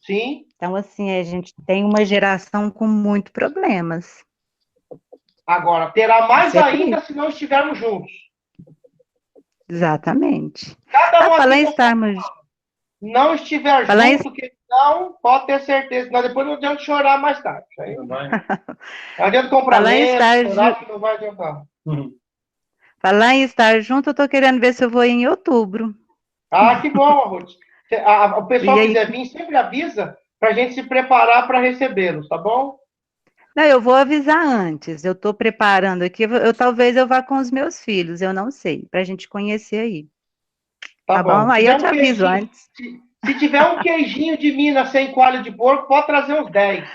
Speaker 1: Sim.
Speaker 6: Então, assim, a gente tem uma geração com muitos problemas.
Speaker 1: Agora, terá mais ainda se não estivermos juntos.
Speaker 6: Exatamente.
Speaker 1: Cada um
Speaker 6: falar em
Speaker 1: aqui
Speaker 6: estarmos...
Speaker 1: não estiver junto, que não, pode ter certeza. Mas depois não adianta chorar mais tarde. Aí não adianta comprar medo, chorar que não vai adiantar.
Speaker 6: Falar em estar junto, eu tô querendo ver se eu vou ir em outubro.
Speaker 1: Ah, que bom, Ruth. O pessoal que quiser vir, sempre avisa para a gente se preparar para recebê-los, tá bom?
Speaker 6: Não, eu vou avisar antes. Eu estou preparando aqui. Talvez eu vá com os meus filhos, eu não sei, para a gente conhecer aí. Tá bom? Aí eu te aviso antes.
Speaker 1: Se tiver um queijinho de Minas sem coalho de porco, pode trazer uns 10.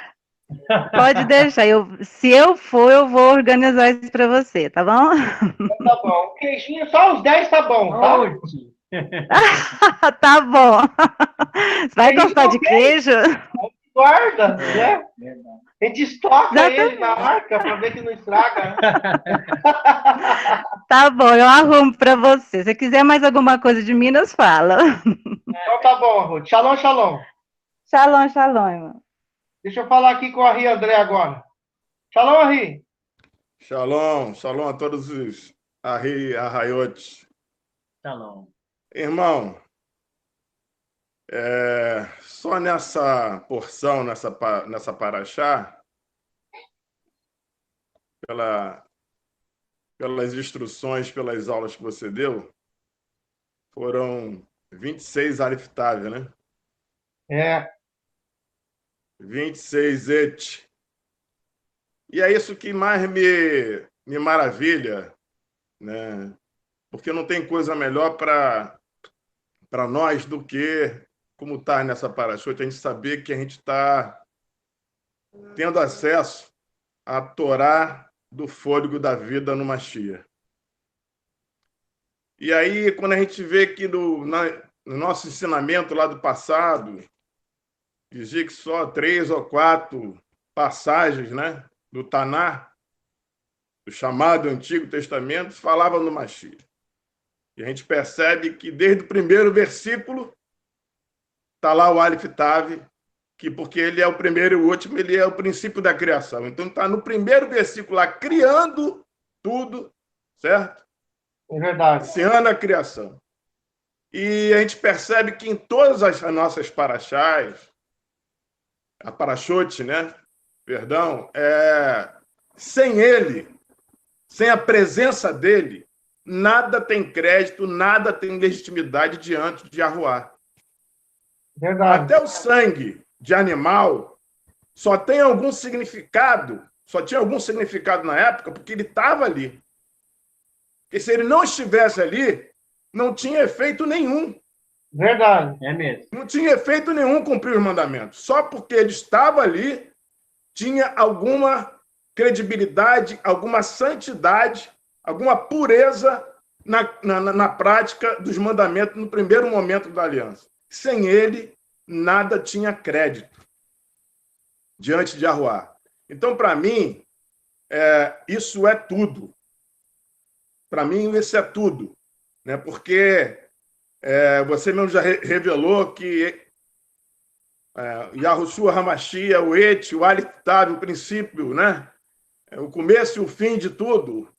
Speaker 6: Pode deixar. Se eu for, eu vou organizar isso para você, tá bom?
Speaker 1: Então, tá bom. Um queijinho, só uns 10 tá bom, tá?
Speaker 6: Tá bom. Você vai gostar de queijo?
Speaker 1: Guarda, né? A gente estoca ele na arca para ver que não estraga.
Speaker 6: Tá bom, eu arrumo para você. Se quiser mais alguma coisa de Minas, fala.
Speaker 1: Então tá bom, Ruth. Shalom, shalom.
Speaker 6: Shalom, shalom, irmão.
Speaker 1: Deixa eu falar aqui com a Ri André agora. Shalom, Ri.
Speaker 4: Shalom, shalom a todos os arraiotes.
Speaker 2: Shalom.
Speaker 4: Irmão, só nessa porção, nessa paraxá, pelas instruções, pelas aulas que você deu, foram 26 Alif Tav, né? 26 Et. E é isso que mais me maravilha, né? Porque não tem coisa melhor para nós do que, como está nessa paraxote, a gente saber que a gente está tendo acesso à Torá do fôlego da vida no Mashiach. E aí, quando a gente vê que no nosso ensinamento lá do passado, dizia que só 3 ou 4 passagens, né, do Taná, do chamado Antigo Testamento, falavam no Mashiach. E a gente percebe que desde o primeiro versículo está lá o Alif Tav, que porque ele é o primeiro e o último, ele é o princípio da criação. Então está no primeiro versículo lá, criando tudo, certo?
Speaker 1: É verdade.
Speaker 4: Iniciando a criação. E a gente percebe que em todas as nossas paraxás, a paraxote, né? Perdão, sem ele, sem a presença dele, nada tem crédito, nada tem legitimidade diante de Yahuwah.
Speaker 1: Verdade.
Speaker 4: Até o sangue de animal só tem algum significado, só tinha algum significado na época porque ele estava ali. Porque se ele não estivesse ali, não tinha efeito nenhum.
Speaker 1: Verdade.
Speaker 2: É mesmo.
Speaker 4: Não tinha efeito nenhum cumprir os mandamentos. Só porque ele estava ali, tinha alguma credibilidade, alguma santidade, alguma pureza na prática dos mandamentos no primeiro momento da aliança. Sem ele, nada tinha crédito diante de Yahuwah. Então, para mim, isso é tudo. Para mim, isso é tudo. Né? Porque você mesmo já revelou que Yahushua Hamashia, o Et, o Alif Tav, o princípio, né? O começo e o fim de tudo,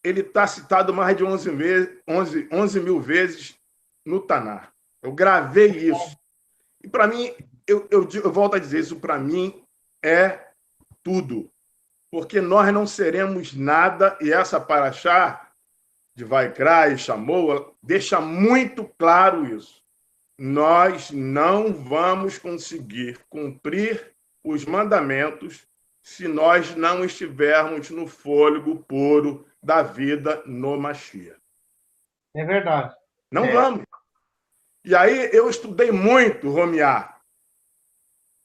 Speaker 4: ele está citado mais de 11 mil vezes no Taná. Eu gravei isso. E para mim, eu volto a dizer, isso para mim é tudo. Porque nós não seremos nada, e essa paraxá de Vaikra e Shamoa deixa muito claro isso. Nós não vamos conseguir cumprir os mandamentos se nós não estivermos no fôlego puro da vida no Mashiach.
Speaker 1: É verdade.
Speaker 4: Não vamos. E aí eu estudei muito Romiá.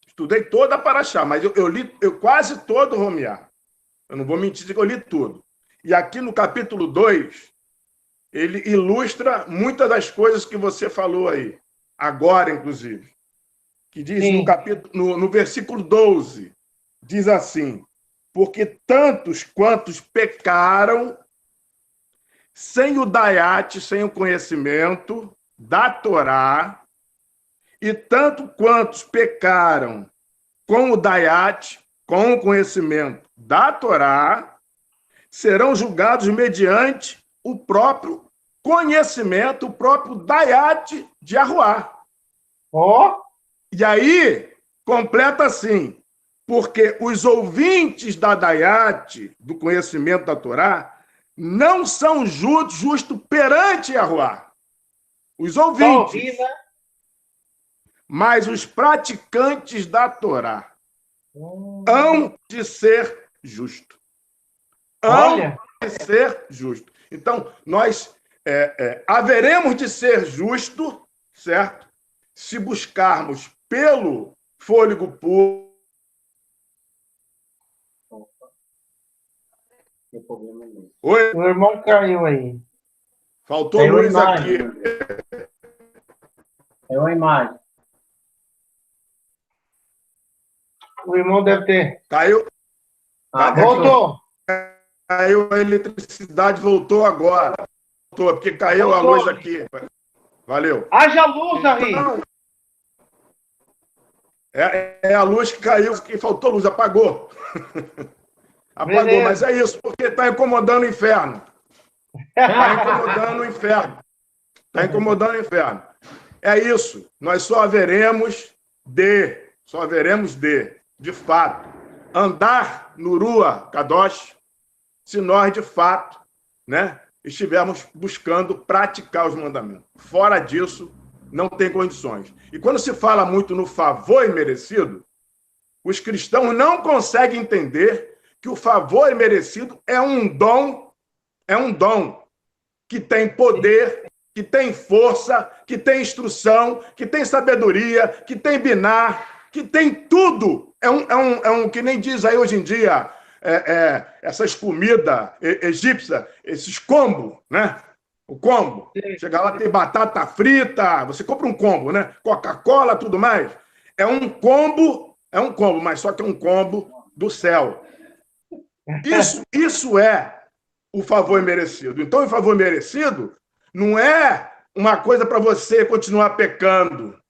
Speaker 4: Estudei toda a paraxá, mas eu li quase todo o Romiá. Eu não vou mentir que eu li tudo. E aqui no capítulo 2, ele ilustra muitas das coisas que você falou aí, agora, inclusive. Que diz no versículo 12, diz assim: porque tantos quantos pecaram sem o dayat, sem o conhecimento da Torá, e tanto quantos pecaram com o dayat, com o conhecimento da Torá, serão julgados mediante o próprio conhecimento, o próprio dayat de Arruá.
Speaker 1: Ó!
Speaker 4: E aí, completa assim, porque os ouvintes da dayat, do conhecimento da Torá, não são justos perante Arruá. Os ouvintes.
Speaker 1: Só ouvir, né?
Speaker 4: Mas os praticantes da Torá hão de ser justo.
Speaker 1: Olha.
Speaker 4: Hão de ser justo. Então, nós haveremos de ser justo, certo? Se buscarmos pelo fôlego puro. Oi?
Speaker 1: O irmão caiu aí.
Speaker 4: Faltou luz aqui.
Speaker 2: É uma imagem.
Speaker 1: O irmão deve ter.
Speaker 4: Caiu.
Speaker 1: Voltou.
Speaker 4: Caiu a eletricidade, voltou agora. Voltou, porque caiu a luz aqui. Valeu.
Speaker 1: Haja luz, Ari.
Speaker 4: Então, é a luz que caiu, que faltou luz, apagou. Apagou,
Speaker 1: Beleza.
Speaker 4: mas é isso, porque está incomodando o inferno. Está incomodando o inferno. Está incomodando o inferno. É isso. Nós só haveremos de fato, andar no Rua Kadosh, se nós, de fato, né, estivermos buscando praticar os mandamentos. Fora disso, não tem condições. E quando se fala muito no favor imerecido, os cristãos não conseguem entender que o favor imerecido é um dom que tem poder, que tem força, que tem instrução, que tem sabedoria, que tem binar, que tem tudo. É um que nem diz aí hoje em dia, essas comidas egípcias, esses combos, né? O combo. Chega lá, tem batata frita, você compra um combo, né? Coca-Cola, tudo mais. É um combo, mas só que é um combo do céu. Isso é o favor merecido. Então, o favor merecido não é uma coisa para você continuar pecando,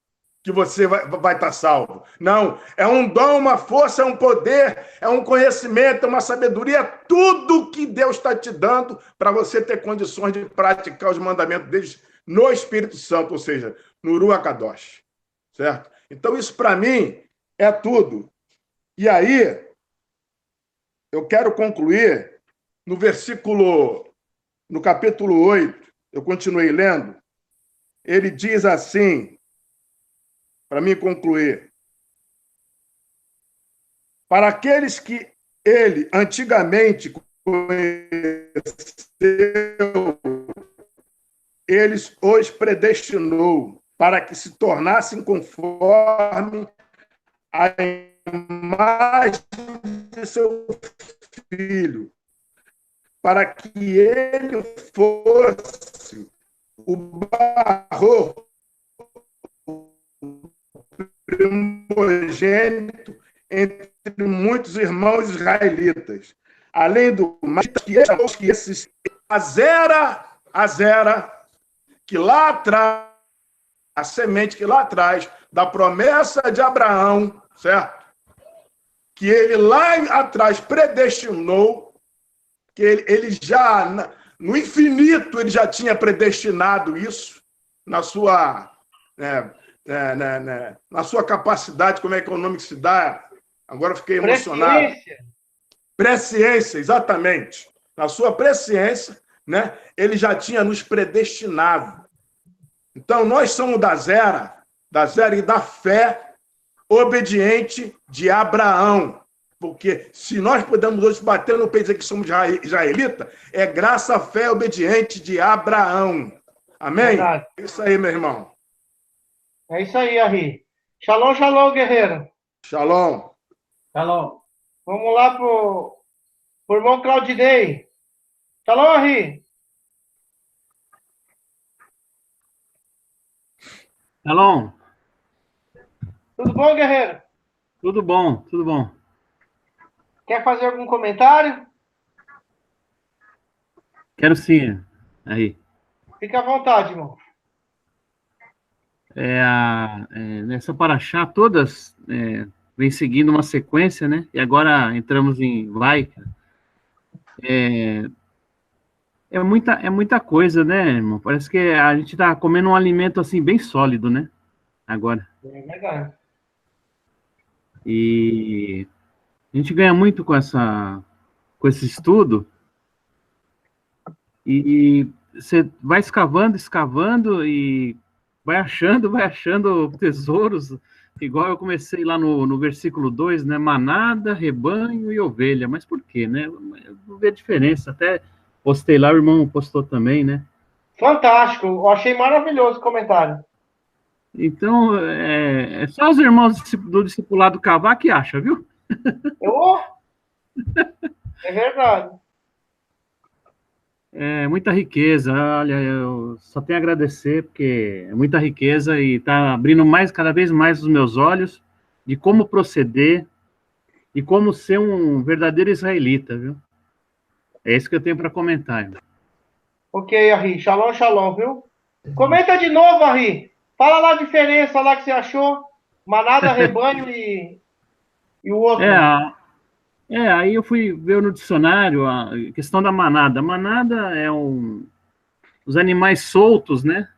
Speaker 4: que você vai estar salvo. Não, é um dom, uma força, é um poder, é um conhecimento, é uma sabedoria, tudo que Deus está te dando para você ter condições de praticar os mandamentos deles no Espírito Santo, ou seja, no Ruach Kadosh, certo? Então, isso para mim é tudo. E aí, eu quero concluir no capítulo 8, eu continuei lendo, ele diz assim, para mim concluir, para aqueles que ele antigamente conheceu, eles os predestinou para que se tornassem conforme a imagem de seu filho, para que ele fosse o barro primogênito entre muitos irmãos israelitas. Além do mais, que esses Azera, que lá atrás, a semente que lá atrás, da promessa de Abraão, certo? Que ele lá atrás predestinou, que ele já, no infinito, ele já tinha predestinado isso, na sua capacidade, como é que é o nome que se dá? Agora eu fiquei emocionado. Presciência, exatamente. Na sua presciência, né, ele já tinha nos predestinado. Então, nós somos da Zera e da fé obediente de Abraão. Porque se nós podemos hoje bater no peito e dizer que somos israelita, é graça à fé obediente de Abraão. Amém?
Speaker 1: Verdade.
Speaker 4: É isso aí, meu irmão.
Speaker 1: É isso aí, Ari. Shalom, shalom, guerreiro.
Speaker 4: Shalom.
Speaker 2: Shalom.
Speaker 1: Vamos lá pro irmão Claudinei. Shalom, Ari.
Speaker 7: Shalom.
Speaker 1: Tudo bom, guerreiro?
Speaker 7: Tudo bom, tudo bom.
Speaker 1: Quer fazer algum comentário?
Speaker 7: Quero sim. Aí.
Speaker 1: Fica à vontade, irmão.
Speaker 7: Nessa paraxá, todas vem seguindo uma sequência, né? E agora entramos em Vaikra. É muita coisa, né, irmão? Parece que a gente tá comendo um alimento, assim, bem sólido, né? Agora.
Speaker 1: É verdade.
Speaker 7: E a gente ganha muito com esse estudo. E você vai escavando e vai achando tesouros, igual eu comecei lá no versículo 2, né? Manada, rebanho e ovelha. Mas por quê, né? Eu vou ver a diferença. Até postei lá, o irmão postou também, né?
Speaker 1: Fantástico. Eu achei maravilhoso o comentário.
Speaker 7: Então, é só os irmãos do discipulado cavar que acham, viu?
Speaker 1: É verdade.
Speaker 7: É muita riqueza, olha, eu só tenho a agradecer, porque é muita riqueza e está abrindo cada vez mais os meus olhos de como proceder e como ser um verdadeiro israelita, viu? É isso que eu tenho para comentar, irmão.
Speaker 1: Ok, Ari. Shalom, shalom, viu? Comenta de novo, Ari. Fala lá a diferença lá que você achou. Manada, rebanho e o outro.
Speaker 7: Aí eu fui ver no dicionário a questão da manada. A manada é os animais soltos, né?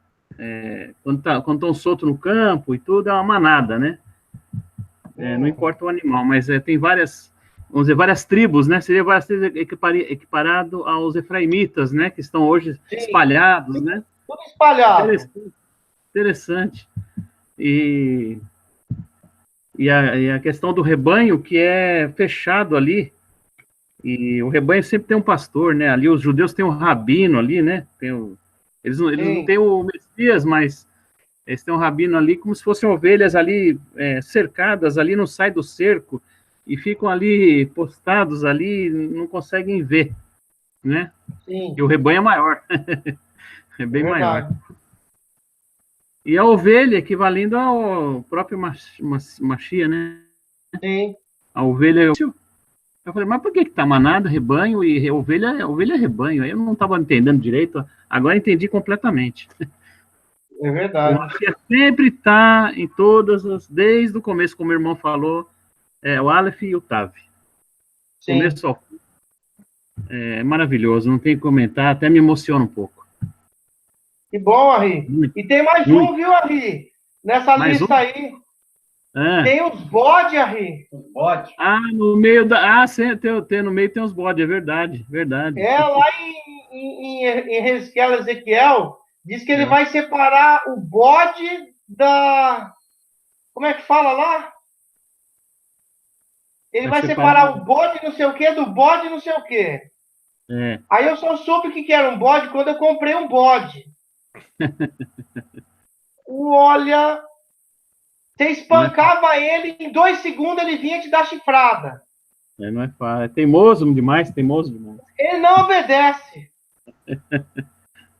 Speaker 7: Quando estão soltos no campo e tudo, é uma manada, né? Não importa o animal, mas tem várias, vamos dizer, várias tribos, né? Seria várias tribos equiparado aos efraimitas, né? Que estão hoje espalhados, né?
Speaker 1: Tudo espalhado.
Speaker 7: Interessante. E a questão do rebanho, que é fechado ali, e o rebanho sempre tem um pastor, né? Ali os judeus têm um rabino ali, né? Eles não têm o Messias, mas eles têm um rabino ali como se fossem ovelhas ali cercadas, ali não sai do cerco, e ficam ali postados ali, não conseguem ver, né?
Speaker 1: Sim.
Speaker 7: E o rebanho é maior. É bem maior. E a ovelha equivalendo ao próprio Machia, né?
Speaker 1: Sim.
Speaker 7: A ovelha... Eu falei, mas por que tá manada, rebanho e ovelha é rebanho? Aí eu não estava entendendo direito, agora entendi completamente.
Speaker 1: É verdade.
Speaker 7: O Machia sempre está em desde o começo, como o irmão falou, o Aleph e o Tav.
Speaker 1: Sim.
Speaker 7: Começo ao fim. É maravilhoso, não tem que comentar, até me emociona um pouco.
Speaker 1: Que bom, Ari. E tem mais um, viu, Ari? Nessa
Speaker 7: mais
Speaker 1: lista aí. Tem os bodes, Ari.
Speaker 2: Os bodes?
Speaker 7: No meio no meio tem os bodes, é verdade.
Speaker 1: Lá em Ezequiel, diz que ele vai separar o bode da... Como é que fala lá? Ele vai separar o bode não sei o quê do bode não sei o quê. Aí eu só soube o que era um bode quando eu comprei um bode. Olha, você espancava ele, em 2 segundos ele vinha te dar chifrada.
Speaker 7: Não é fácil. É teimoso demais.
Speaker 1: Ele não obedece.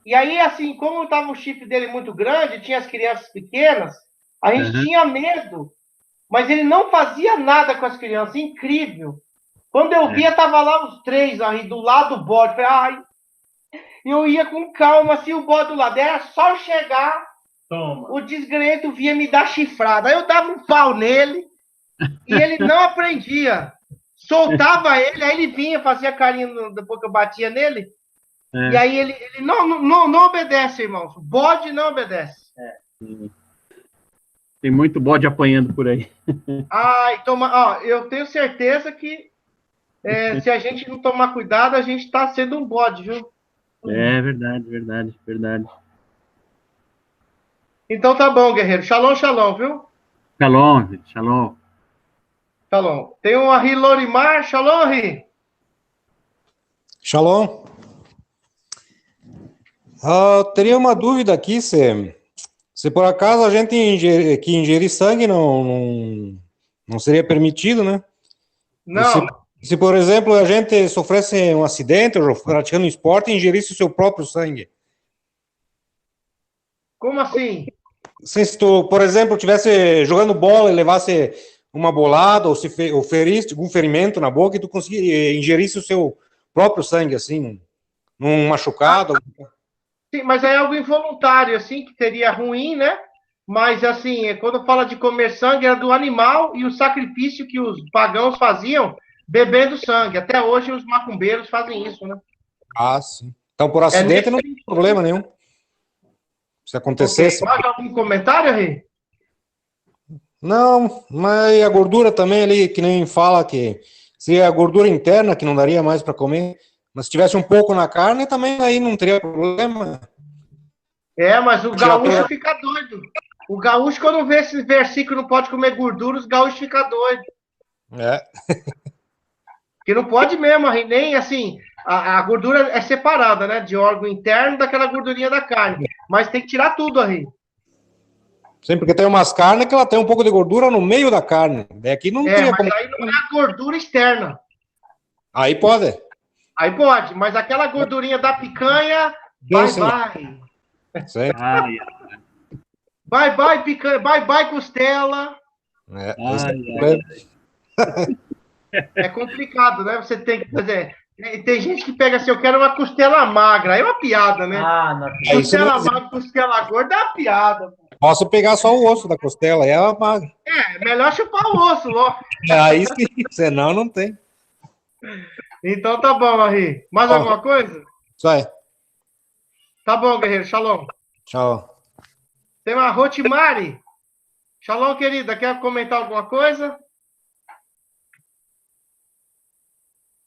Speaker 1: E aí, assim, como estava o chifre dele muito grande, tinha as crianças pequenas, a gente tinha medo. Mas ele não fazia nada com as crianças. Incrível. Quando eu via, tava lá os 3 aí, do lado do bode. Falei, ai... Eu ia com calma, assim, o bode do lado. Era só chegar, o desgrenhento vinha me dar chifrada. Aí eu dava um pau nele e ele não aprendia. Soltava ele, aí ele vinha, fazia carinho depois que eu batia nele. E aí ele não obedece, irmãos. O bode não obedece.
Speaker 7: Tem muito bode apanhando por aí.
Speaker 1: Eu tenho certeza que se a gente não tomar cuidado, a gente está sendo um bode, viu?
Speaker 7: É verdade.
Speaker 1: Então tá bom, guerreiro. Shalom, shalom, viu?
Speaker 7: Shalom.
Speaker 1: Shalom. Tem um Ari Lorimar. Shalom, Ari.
Speaker 8: Shalom. Teria uma dúvida aqui, se por acaso a gente ingerir sangue não seria permitido, né?
Speaker 1: Não.
Speaker 8: Se, por exemplo, a gente sofresse um acidente ou praticando esporte e ingerisse o seu próprio sangue.
Speaker 1: Como assim?
Speaker 8: Se tu, por exemplo, estivesse jogando bola e levasse uma bolada, ou ou feriste algum ferimento na boca, e tu ingerisse o seu próprio sangue, assim, num machucado.
Speaker 1: Sim, mas é algo involuntário, assim, que seria ruim, né? Mas, assim, quando fala de comer sangue, era do animal e o sacrifício que os pagãos faziam bebendo sangue. Até hoje os macumbeiros fazem isso, né?
Speaker 8: Ah, sim. Então, por acidente, não tem problema nenhum. Se acontecesse...
Speaker 1: Okay. Mais algum comentário, Rei?
Speaker 8: Não, mas a gordura também ali, que nem fala que se a gordura interna, que não daria mais para comer, mas se tivesse um pouco na carne, também aí não teria problema.
Speaker 1: Mas o gaúcho fica doido. O gaúcho, quando vê esse versículo, não pode comer gordura, os gaúchos ficam doidos. Porque não pode mesmo, nem assim, a gordura é separada, né? De órgão interno daquela gordurinha da carne. Mas tem que tirar tudo aí.
Speaker 8: Sim, porque tem umas carnes que ela tem um pouco de gordura no meio da carne. Aqui não teria
Speaker 1: mas como... aí não é a gordura externa.
Speaker 8: Aí pode.
Speaker 1: Aí pode, mas aquela gordurinha da picanha, vai.
Speaker 8: Sim.
Speaker 1: Vai, picanha, vai, costela. É complicado, né? Você tem que fazer. Tem gente que pega assim, eu quero uma costela magra. Aí é uma piada, né? Costela magra, costela gorda é uma piada.
Speaker 8: Posso pegar só o osso da costela, é uma magra.
Speaker 1: Melhor chupar o osso, logo.
Speaker 8: Aí sim, senão não tem.
Speaker 1: Então tá bom, Marie. Mais alguma coisa?
Speaker 8: Isso aí.
Speaker 1: Tá bom, guerreiro. Shalom.
Speaker 8: Tchau.
Speaker 1: Tem uma Rotimari. Shalom, querida. Quer comentar alguma coisa?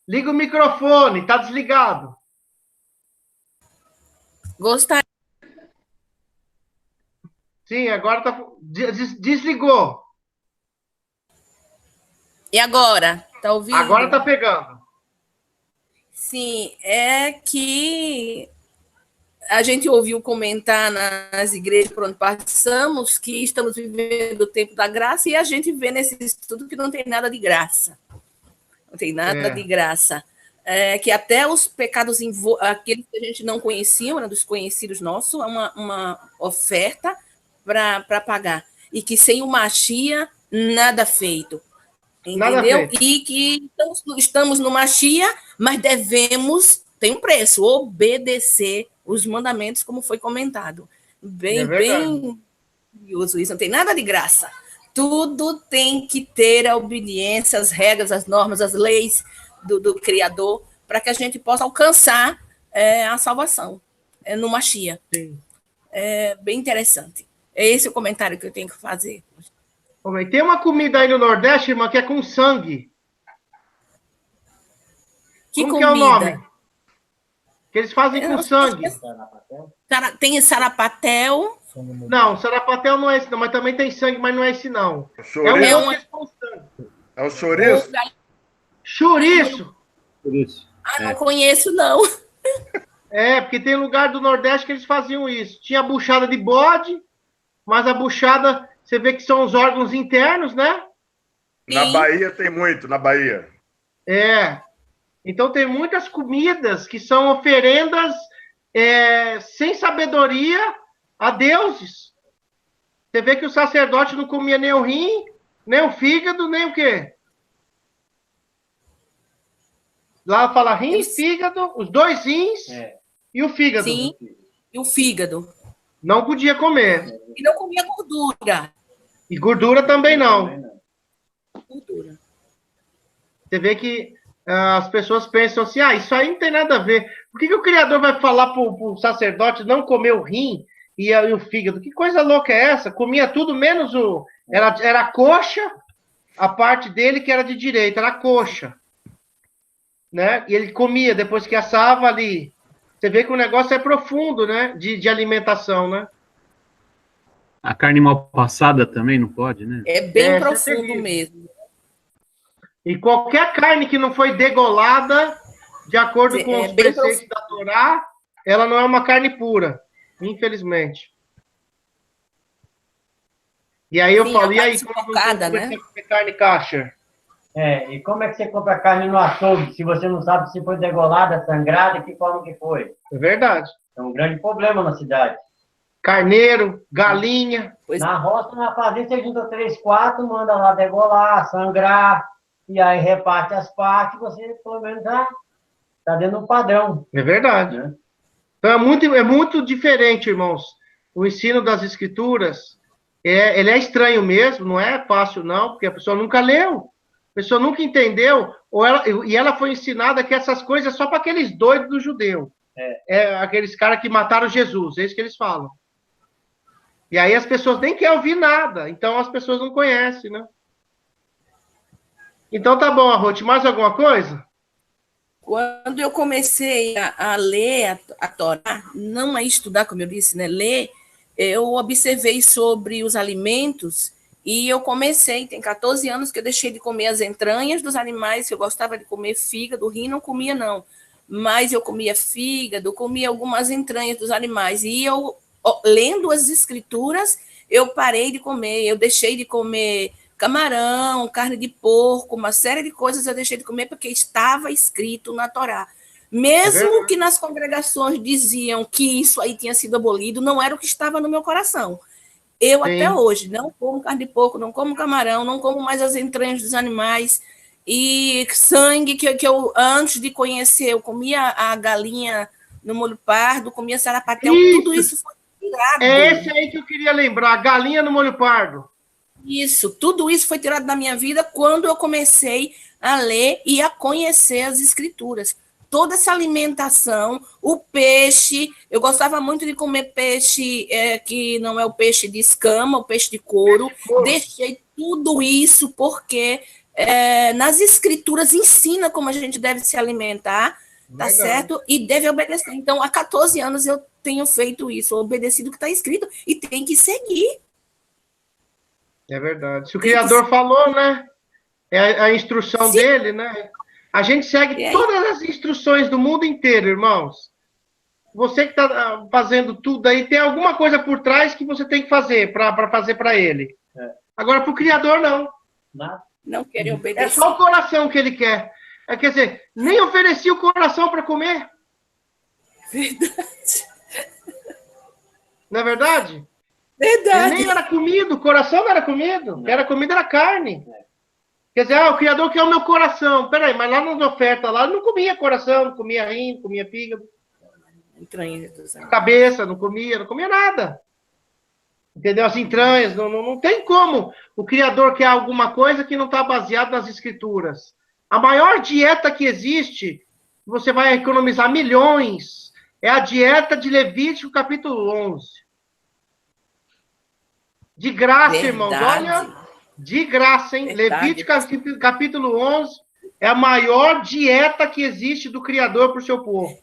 Speaker 1: Liga o microfone. Tá desligado.
Speaker 9: Gostaria.
Speaker 1: Sim, agora tá... Desligou.
Speaker 9: E agora? Tá ouvindo?
Speaker 1: Agora tá pegando.
Speaker 9: Sim, é que a gente ouviu comentar nas igrejas por onde passamos que estamos vivendo o tempo da graça e a gente vê nesse estudo que não tem nada de graça. Não tem nada de graça. Que até os pecados, aqueles que a gente não conhecia, eram desconhecidos nossos, é uma oferta para pagar. E que sem o Machia, nada feito. Entendeu? E que estamos no Machia, mas devemos, tem um preço, obedecer os mandamentos, como foi comentado. Bem curioso isso, não tem nada de graça. Tudo tem que ter a obediência, as regras, as normas, as leis do Criador, para que a gente possa alcançar a salvação no Machia.
Speaker 1: Sim.
Speaker 9: É bem interessante. É esse o comentário que eu tenho que fazer.
Speaker 1: Tem uma comida aí no Nordeste, irmã, que é com sangue. Como que é o nome? Que eles fazem com sangue.
Speaker 9: Tem sarapatel.
Speaker 1: Não, sarapatel não é esse, não, mas também tem sangue, mas não é esse, não.
Speaker 4: É o chouriço?
Speaker 1: Chouriço.
Speaker 9: Não conheço, não.
Speaker 1: Porque tem lugar do Nordeste que eles faziam isso. Tinha a buchada de bode, mas a buchada, você vê que são os órgãos internos, né?
Speaker 4: Na Bahia tem muito, na Bahia.
Speaker 1: Então tem muitas comidas que são oferendas sem sabedoria a deuses. Você vê que o sacerdote não comia nem o rim, nem o fígado, nem o quê? Lá fala rim, fígado, os dois rins e o fígado.
Speaker 9: Sim, e o fígado.
Speaker 1: Não podia comer.
Speaker 9: E não comia gordura.
Speaker 1: E gordura também não.
Speaker 9: Gordura.
Speaker 1: Você vê que as pessoas pensam assim, isso aí não tem nada a ver. Por que o Criador vai falar para o sacerdote não comer o rim e o fígado? Que coisa louca é essa? Comia tudo menos o... Era a coxa, a parte dele que era de direita, era a coxa. Né? E ele comia, depois que assava ali. Você vê que o negócio é profundo, né? De alimentação, né?
Speaker 7: A carne mal passada também não pode, né?
Speaker 9: É bem profundo mesmo.
Speaker 1: E qualquer carne que não foi degolada, de acordo com os preceitos da Torá, ela não é uma carne pura, infelizmente. E aí eu falo, e aí, como você come carne kosher?
Speaker 2: E como é que você compra carne no açougue, se você não sabe se foi degolada, sangrada, que forma que foi?
Speaker 1: É verdade.
Speaker 2: É um grande problema na cidade.
Speaker 1: carneiro, galinha.
Speaker 2: Na roça, na fazenda, você junta 3, 4, manda lá degolar, sangrar, e aí reparte as partes, você pelo menos já está dentro do padrão.
Speaker 1: É verdade.
Speaker 2: Né?
Speaker 1: Então é muito diferente, irmãos. O ensino das escrituras, ele é estranho mesmo, não é fácil não, porque a pessoa nunca leu, a pessoa nunca entendeu, e ela foi ensinada que essas coisas é só para aqueles doidos do judeu. Aqueles caras que mataram Jesus, é isso que eles falam. E aí as pessoas nem querem ouvir nada, então as pessoas não conhecem, né? Então tá bom, Arrote, mais alguma coisa?
Speaker 9: Quando eu comecei a ler a Torá, não a estudar, como eu disse, né? Ler, eu observei sobre os alimentos e eu comecei, tem 14 anos que eu deixei de comer as entranhas dos animais, eu gostava de comer fígado, rim não comia não, mas eu comia fígado, comia algumas entranhas dos animais, e eu, lendo as escrituras, eu parei de comer, eu deixei de comer camarão, carne de porco, uma série de coisas eu deixei de comer porque estava escrito na Torá. Mesmo que nas congregações diziam que isso aí tinha sido abolido, não era o que estava no meu coração. Eu, até hoje, não como carne de porco, não como camarão, não como mais as entranhas dos animais, e sangue, que eu, antes de conhecer, eu comia a galinha no molho pardo, comia sarapatel, tudo isso foi tirado.
Speaker 1: É esse aí que eu queria lembrar, galinha no molho pardo.
Speaker 9: Isso, tudo isso foi tirado da minha vida quando eu comecei a ler e a conhecer as escrituras. Toda essa alimentação, o peixe, eu gostava muito de comer peixe que não é o peixe de escama, o peixe de couro. Deixei tudo isso porque nas escrituras ensina como a gente deve se alimentar, tá certo? E deve obedecer. Então, há 14 anos eu tenho feito isso, obedecido o que está escrito e tem que seguir.
Speaker 1: É verdade. Se o Criador falou, né? É a instrução dele, né? A gente segue todas as instruções do mundo inteiro, irmãos. Você que está fazendo tudo aí, tem alguma coisa por trás que você tem que fazer para fazer para ele. Agora, para o Criador, não.
Speaker 9: Não querem obedecer.
Speaker 1: É só o coração que ele quer. Quer dizer, nem oferecia o coração para comer.
Speaker 9: Verdade.
Speaker 1: Não é verdade?
Speaker 9: Verdade.
Speaker 1: Ele nem era comido, o coração não era comido. Não. Era comida, era carne. Quer dizer, o Criador quer o meu coração. Peraí, mas lá nas ofertas, lá não comia coração, não comia rim, não comia fígado. Cabeça, não comia nada. Entendeu? As entranhas, não tem como. O Criador quer alguma coisa que não está baseado nas escrituras. A maior dieta que existe, você vai economizar milhões, é a dieta de Levítico, capítulo 11. De graça, irmãos, olha, de graça, hein? Levítico, capítulo 11, é a maior dieta que existe do Criador para o seu povo.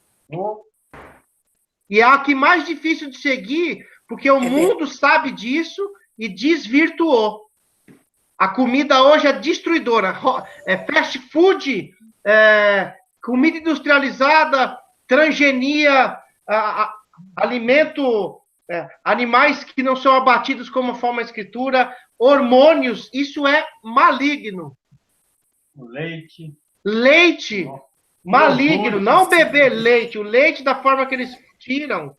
Speaker 1: E é a que mais difícil de seguir, porque o mundo sabe disso e desvirtuou. A comida hoje é destruidora. É fast food, comida industrializada, transgenia, alimento... animais que não são abatidos como forma a escritura, hormônios, isso é maligno. Leite, maligno, não beber leite, o leite da forma que eles tiram,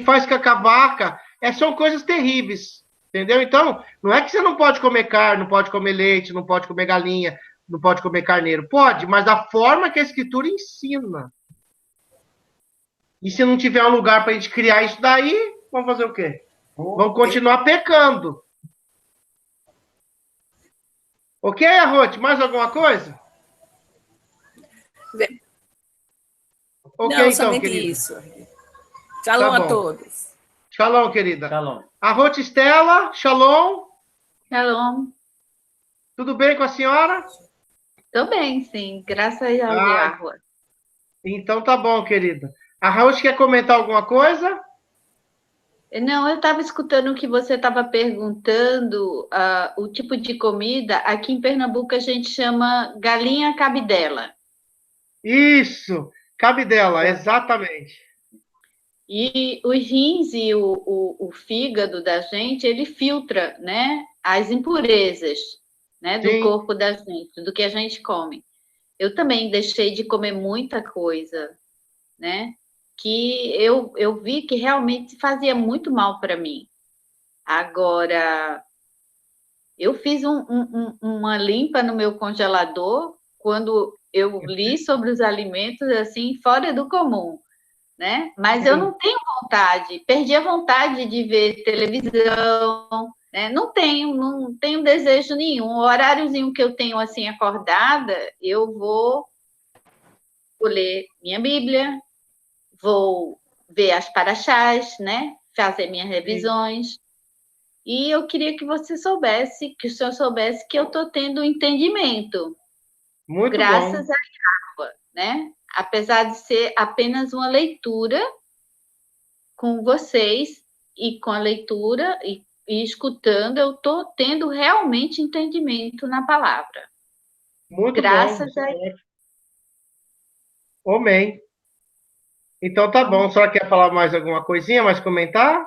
Speaker 1: faz cacabaca, são coisas terríveis, entendeu? Então, não é que você não pode comer carne, não pode comer leite, não pode comer galinha, não pode comer carneiro, pode, mas da forma que a escritura ensina. E se não tiver um lugar para a gente criar isso daí, vamos fazer o quê? Vamos continuar pecando. Ok, Arrote? Mais alguma coisa? Ok,
Speaker 9: não,
Speaker 1: então,
Speaker 9: querida. Isso. Shalom a todos.
Speaker 1: Shalom, querida.
Speaker 2: Shalom.
Speaker 1: Arrote Estela, shalom.
Speaker 10: Shalom.
Speaker 1: Tudo bem com a senhora?
Speaker 10: Estou bem, sim. Graças a Deus.
Speaker 1: Então tá bom, querida. A Raúl quer comentar alguma coisa?
Speaker 10: Não, eu estava escutando o que você estava perguntando, o tipo de comida. Aqui em Pernambuco a gente chama galinha cabidela.
Speaker 1: Isso, cabidela, exatamente.
Speaker 10: E os rins e o fígado da gente, ele filtra, né, as impurezas, né, do corpo da gente, do que a gente come. Eu também deixei de comer muita coisa, né? que eu vi que realmente fazia muito mal para mim. Agora, eu fiz uma limpa no meu congelador quando eu li sobre os alimentos, assim, fora do comum, né? Mas eu não tenho vontade, perdi a vontade de ver televisão, né? Não tenho desejo nenhum. O horáriozinho que eu tenho, assim, acordada, eu vou ler minha Bíblia, vou ver as paraxás, né? Fazer minhas revisões. E eu queria que você soubesse, que o senhor soubesse que eu estou tendo entendimento.
Speaker 1: Muito
Speaker 10: graças
Speaker 1: bom.
Speaker 10: à água, né? Apesar de ser apenas uma leitura com vocês, e com a leitura e escutando, eu estou tendo realmente entendimento na palavra.
Speaker 1: Muito
Speaker 10: graças
Speaker 1: bom.
Speaker 10: a...
Speaker 1: Amém. Então tá bom. Só quer falar mais alguma coisinha, mais comentar?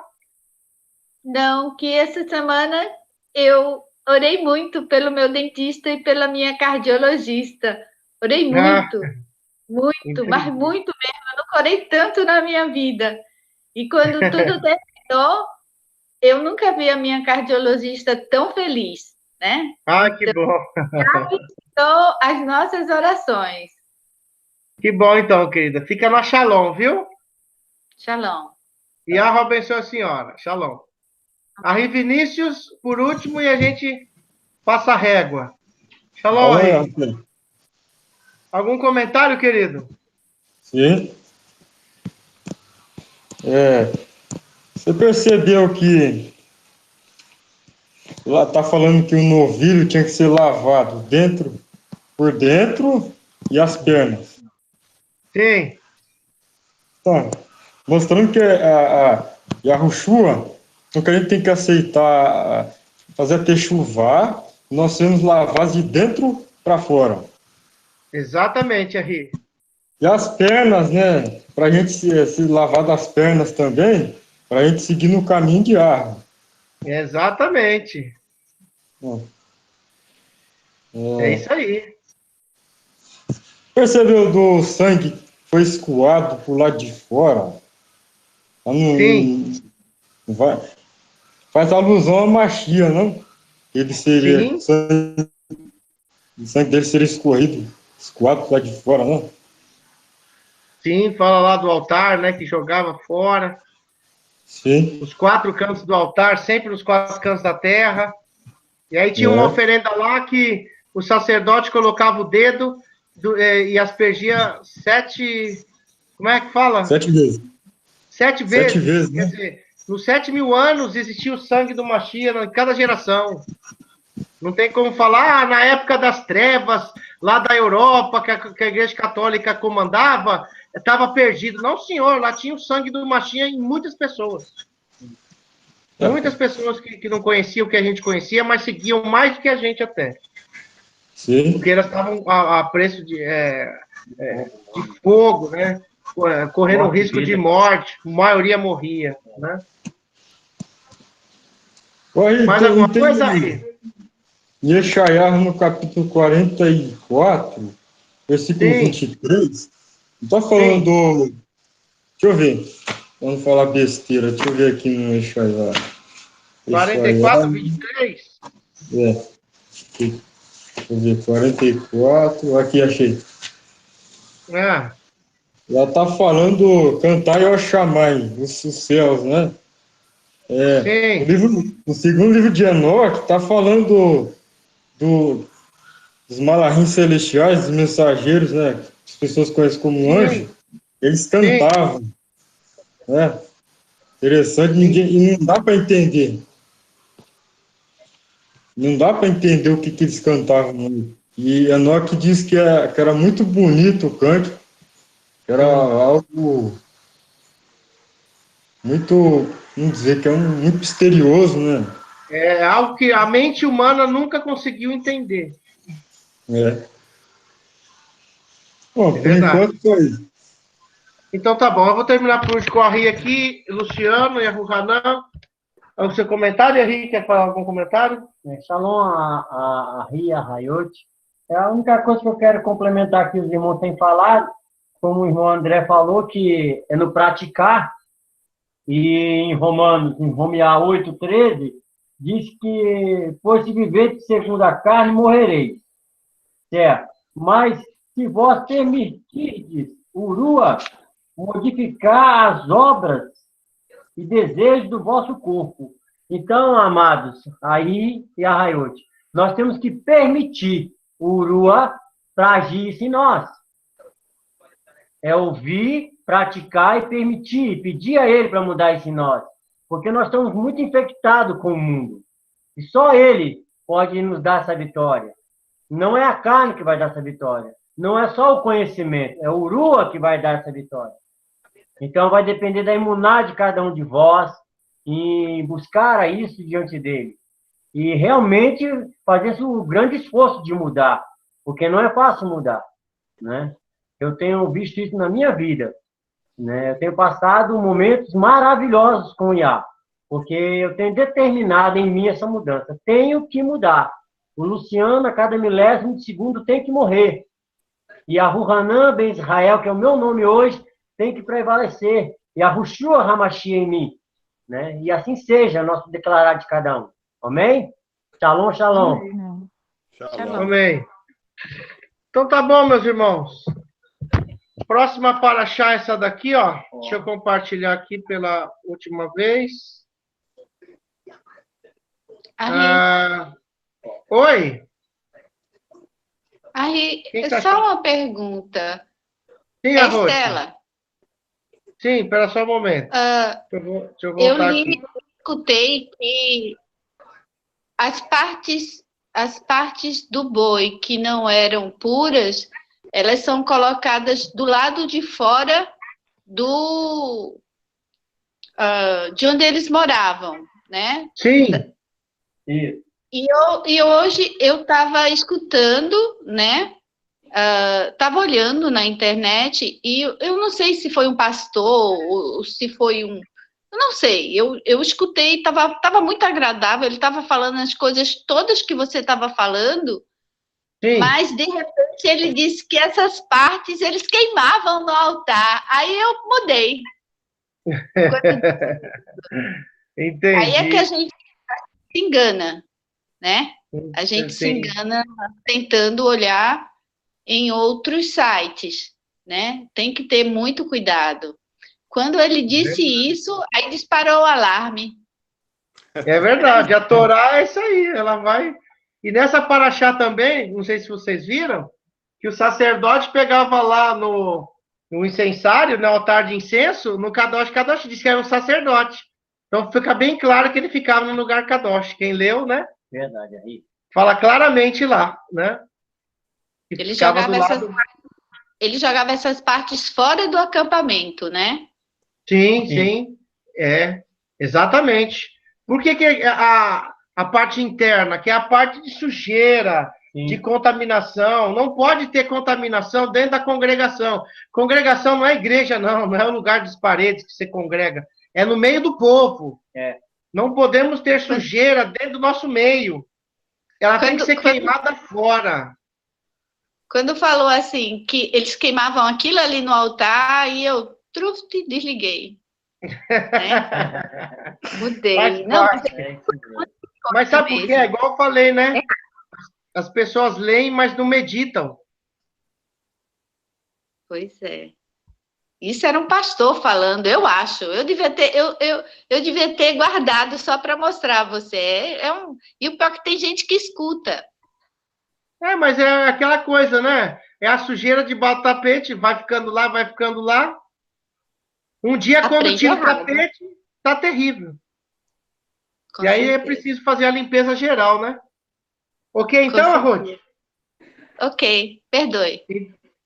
Speaker 10: Não, que essa semana eu orei muito pelo meu dentista e pela minha cardiologista. Orei muito, muito, mas muito mesmo. Eu não orei tanto na minha vida. E quando tudo terminou, eu nunca vi a minha cardiologista tão feliz, né?
Speaker 1: Que bom.
Speaker 10: Já as nossas orações.
Speaker 1: Que bom, então, querida. Fica na Shalom, viu?
Speaker 10: Shalom.
Speaker 1: E a abençoe a senhora. Shalom. A Vinícius, por último, e a gente passa a régua. Shalom, Ari. Algum comentário, querido?
Speaker 11: Sim. Você percebeu que lá está falando que o novilho tinha que ser lavado por dentro e as pernas.
Speaker 1: Sim.
Speaker 11: Então, mostrando que a Yahushua, o que a gente tem que aceitar, fazer a techuvá, nós sermos lavados de dentro para fora.
Speaker 1: Exatamente, Ari.
Speaker 11: E as pernas, né? Para a gente se lavar das pernas também, para a gente seguir no caminho de Arra.
Speaker 1: Exatamente. É isso aí.
Speaker 11: Percebeu do sangue que foi escoado por lado de fora?
Speaker 1: Sim.
Speaker 11: Faz alusão a Machia, não? Ele seria... O sangue dele seria escoado por lado de fora, não?
Speaker 1: Sim, fala lá do altar, né, que jogava fora.
Speaker 11: Sim.
Speaker 1: Os 4 cantos do altar, sempre nos 4 cantos da terra. E aí tinha uma oferenda lá que o sacerdote colocava o dedo e aspergia 7... Como é que fala?
Speaker 11: 7 vezes.
Speaker 1: 7 vezes.
Speaker 11: 7 vezes, né?
Speaker 1: Quer dizer, nos 7.000 anos existia o sangue do Mashiach em cada geração. Não tem como falar, na época das trevas, lá da Europa, que a Igreja Católica comandava, estava perdido. Não, senhor, lá tinha o sangue do Mashiach em muitas pessoas. Muitas pessoas que não conheciam o que a gente conhecia, mas seguiam mais do que a gente até.
Speaker 11: Sim.
Speaker 1: Porque elas estavam a preço de fogo, né? Correndo risco de morte. A maioria morria, né? Mais alguma coisa aí?
Speaker 11: Em Yeshayahu, no capítulo 44, versículo 23, não está falando do... Deixa eu ver, para não falar besteira, deixa eu ver aqui no Yeshayahu.
Speaker 1: 44, 23?
Speaker 11: Deixa eu ver, 44, aqui achei. Ela está falando cantar Yoshamai, os céus, né? No segundo livro de Enoque, está falando dos malachim celestiais, dos mensageiros, né? As pessoas conhecem como anjo, eles cantavam. Né? Interessante, e não dá para entender. Não dá para entender o que eles cantavam. Né? E Enoque diz que era muito bonito o cântico, que era algo muito, vamos dizer, que é muito misterioso, né?
Speaker 1: É algo que a mente humana nunca conseguiu entender.
Speaker 11: Bom, por enquanto foi.
Speaker 1: Então tá bom, eu vou terminar por hoje com a Ri aqui, Luciano e a Ruhanan. O seu comentário, Ri, quer falar algum comentário?
Speaker 2: Shalom a Ri, a Hayot. A única coisa que eu quero complementar que os irmãos têm falado como o irmão André falou, que é no praticar, e em Romanos, em Romear 8:13, diz que, pois se viver segundo a carne, morrereis. Certo? Mas se vós permitirdes, Urua, modificar as obras e desejos do vosso corpo. Então, amados, aí e Arraiote, nós temos que permitir o Urua para agir isso em nós. É ouvir, praticar e permitir, pedir a ele para mudar isso em nós. Porque nós estamos muito infectados com o mundo. E só ele pode nos dar essa vitória. Não é a carne que vai dar essa vitória. Não é só o conhecimento, é o Urua que vai dar essa vitória. Então, vai depender da imunidade de cada um de vós em buscar isso diante dele. E realmente fazer um grande esforço de mudar, porque não é fácil mudar, né? Eu tenho visto isso na minha vida, né? Eu tenho passado momentos maravilhosos com o Iá, porque eu tenho determinado em mim essa mudança. Tenho que mudar. O Luciano, a cada milésimo de segundo, tem que morrer. E a Ruhanan Ben Israel, que é o meu nome hoje, tem que prevalecer. E a Rushua Hamashia em mim. Né? E assim seja, nosso declarar de cada um. Amém? Shalom, shalom.
Speaker 1: Shalom. Amém. Então tá bom, meus irmãos. Próxima paraxá é essa daqui, ó. Deixa eu compartilhar aqui pela última vez. Oi?
Speaker 10: Aí,
Speaker 1: tá
Speaker 10: só uma pergunta.
Speaker 1: Sim,
Speaker 10: é Estela?
Speaker 1: Sim, espera só um momento. Deixa eu voltar aqui.
Speaker 10: Escutei que as partes do boi que não eram puras, elas são colocadas do lado de fora de onde eles moravam, né?
Speaker 1: Sim.
Speaker 10: E hoje eu estava escutando, né? Estava olhando na internet e eu não sei se foi um pastor ou se foi um... Eu não sei, eu escutei, estava muito agradável, ele estava falando as coisas todas que você estava falando, sim, mas de repente ele disse que essas partes eles queimavam no altar, aí eu mudei.
Speaker 1: Entendi.
Speaker 10: Aí é que a gente se engana, né? A gente se engana tentando olhar em outros sites, né? Tem que ter muito cuidado. Quando ele disse isso, aí disparou o alarme.
Speaker 1: É verdade, a Torá é isso aí, ela vai... E nessa paraxá também, não sei se vocês viram, que o sacerdote pegava lá no incensário, no altar de incenso, no Kadosh disse que era um sacerdote. Então fica bem claro que ele ficava no lugar Kadosh. Quem leu, né?
Speaker 2: Verdade, aí.
Speaker 1: Fala claramente lá, né?
Speaker 10: Ele jogava essas partes fora do acampamento, né?
Speaker 1: Sim. Exatamente. Por que a parte interna, que é a parte de sujeira, de contaminação, não pode ter contaminação dentro da congregação. Congregação não é igreja, não é o lugar das paredes que você congrega, é no meio do povo. Não podemos ter sujeira dentro do nosso meio. Ela tem que ser queimada fora.
Speaker 10: Quando falou assim, que eles queimavam aquilo ali no altar, aí eu desliguei. Né? Mudei.
Speaker 1: Mas sabe por quê? É igual eu falei, né? As pessoas leem, mas não meditam.
Speaker 10: Pois é. Isso era um pastor falando, eu acho. Eu devia ter guardado só para mostrar a você. E o pior é que tem gente que escuta.
Speaker 1: Mas é aquela coisa, né? É a sujeira debaixo do tapete, vai ficando lá. Um dia, quando tira o tapete, tá terrível.
Speaker 10: Com
Speaker 1: e aí
Speaker 10: certeza.
Speaker 1: É preciso fazer a limpeza geral, né? Ok, então, Arroz?
Speaker 10: Ok, perdoe.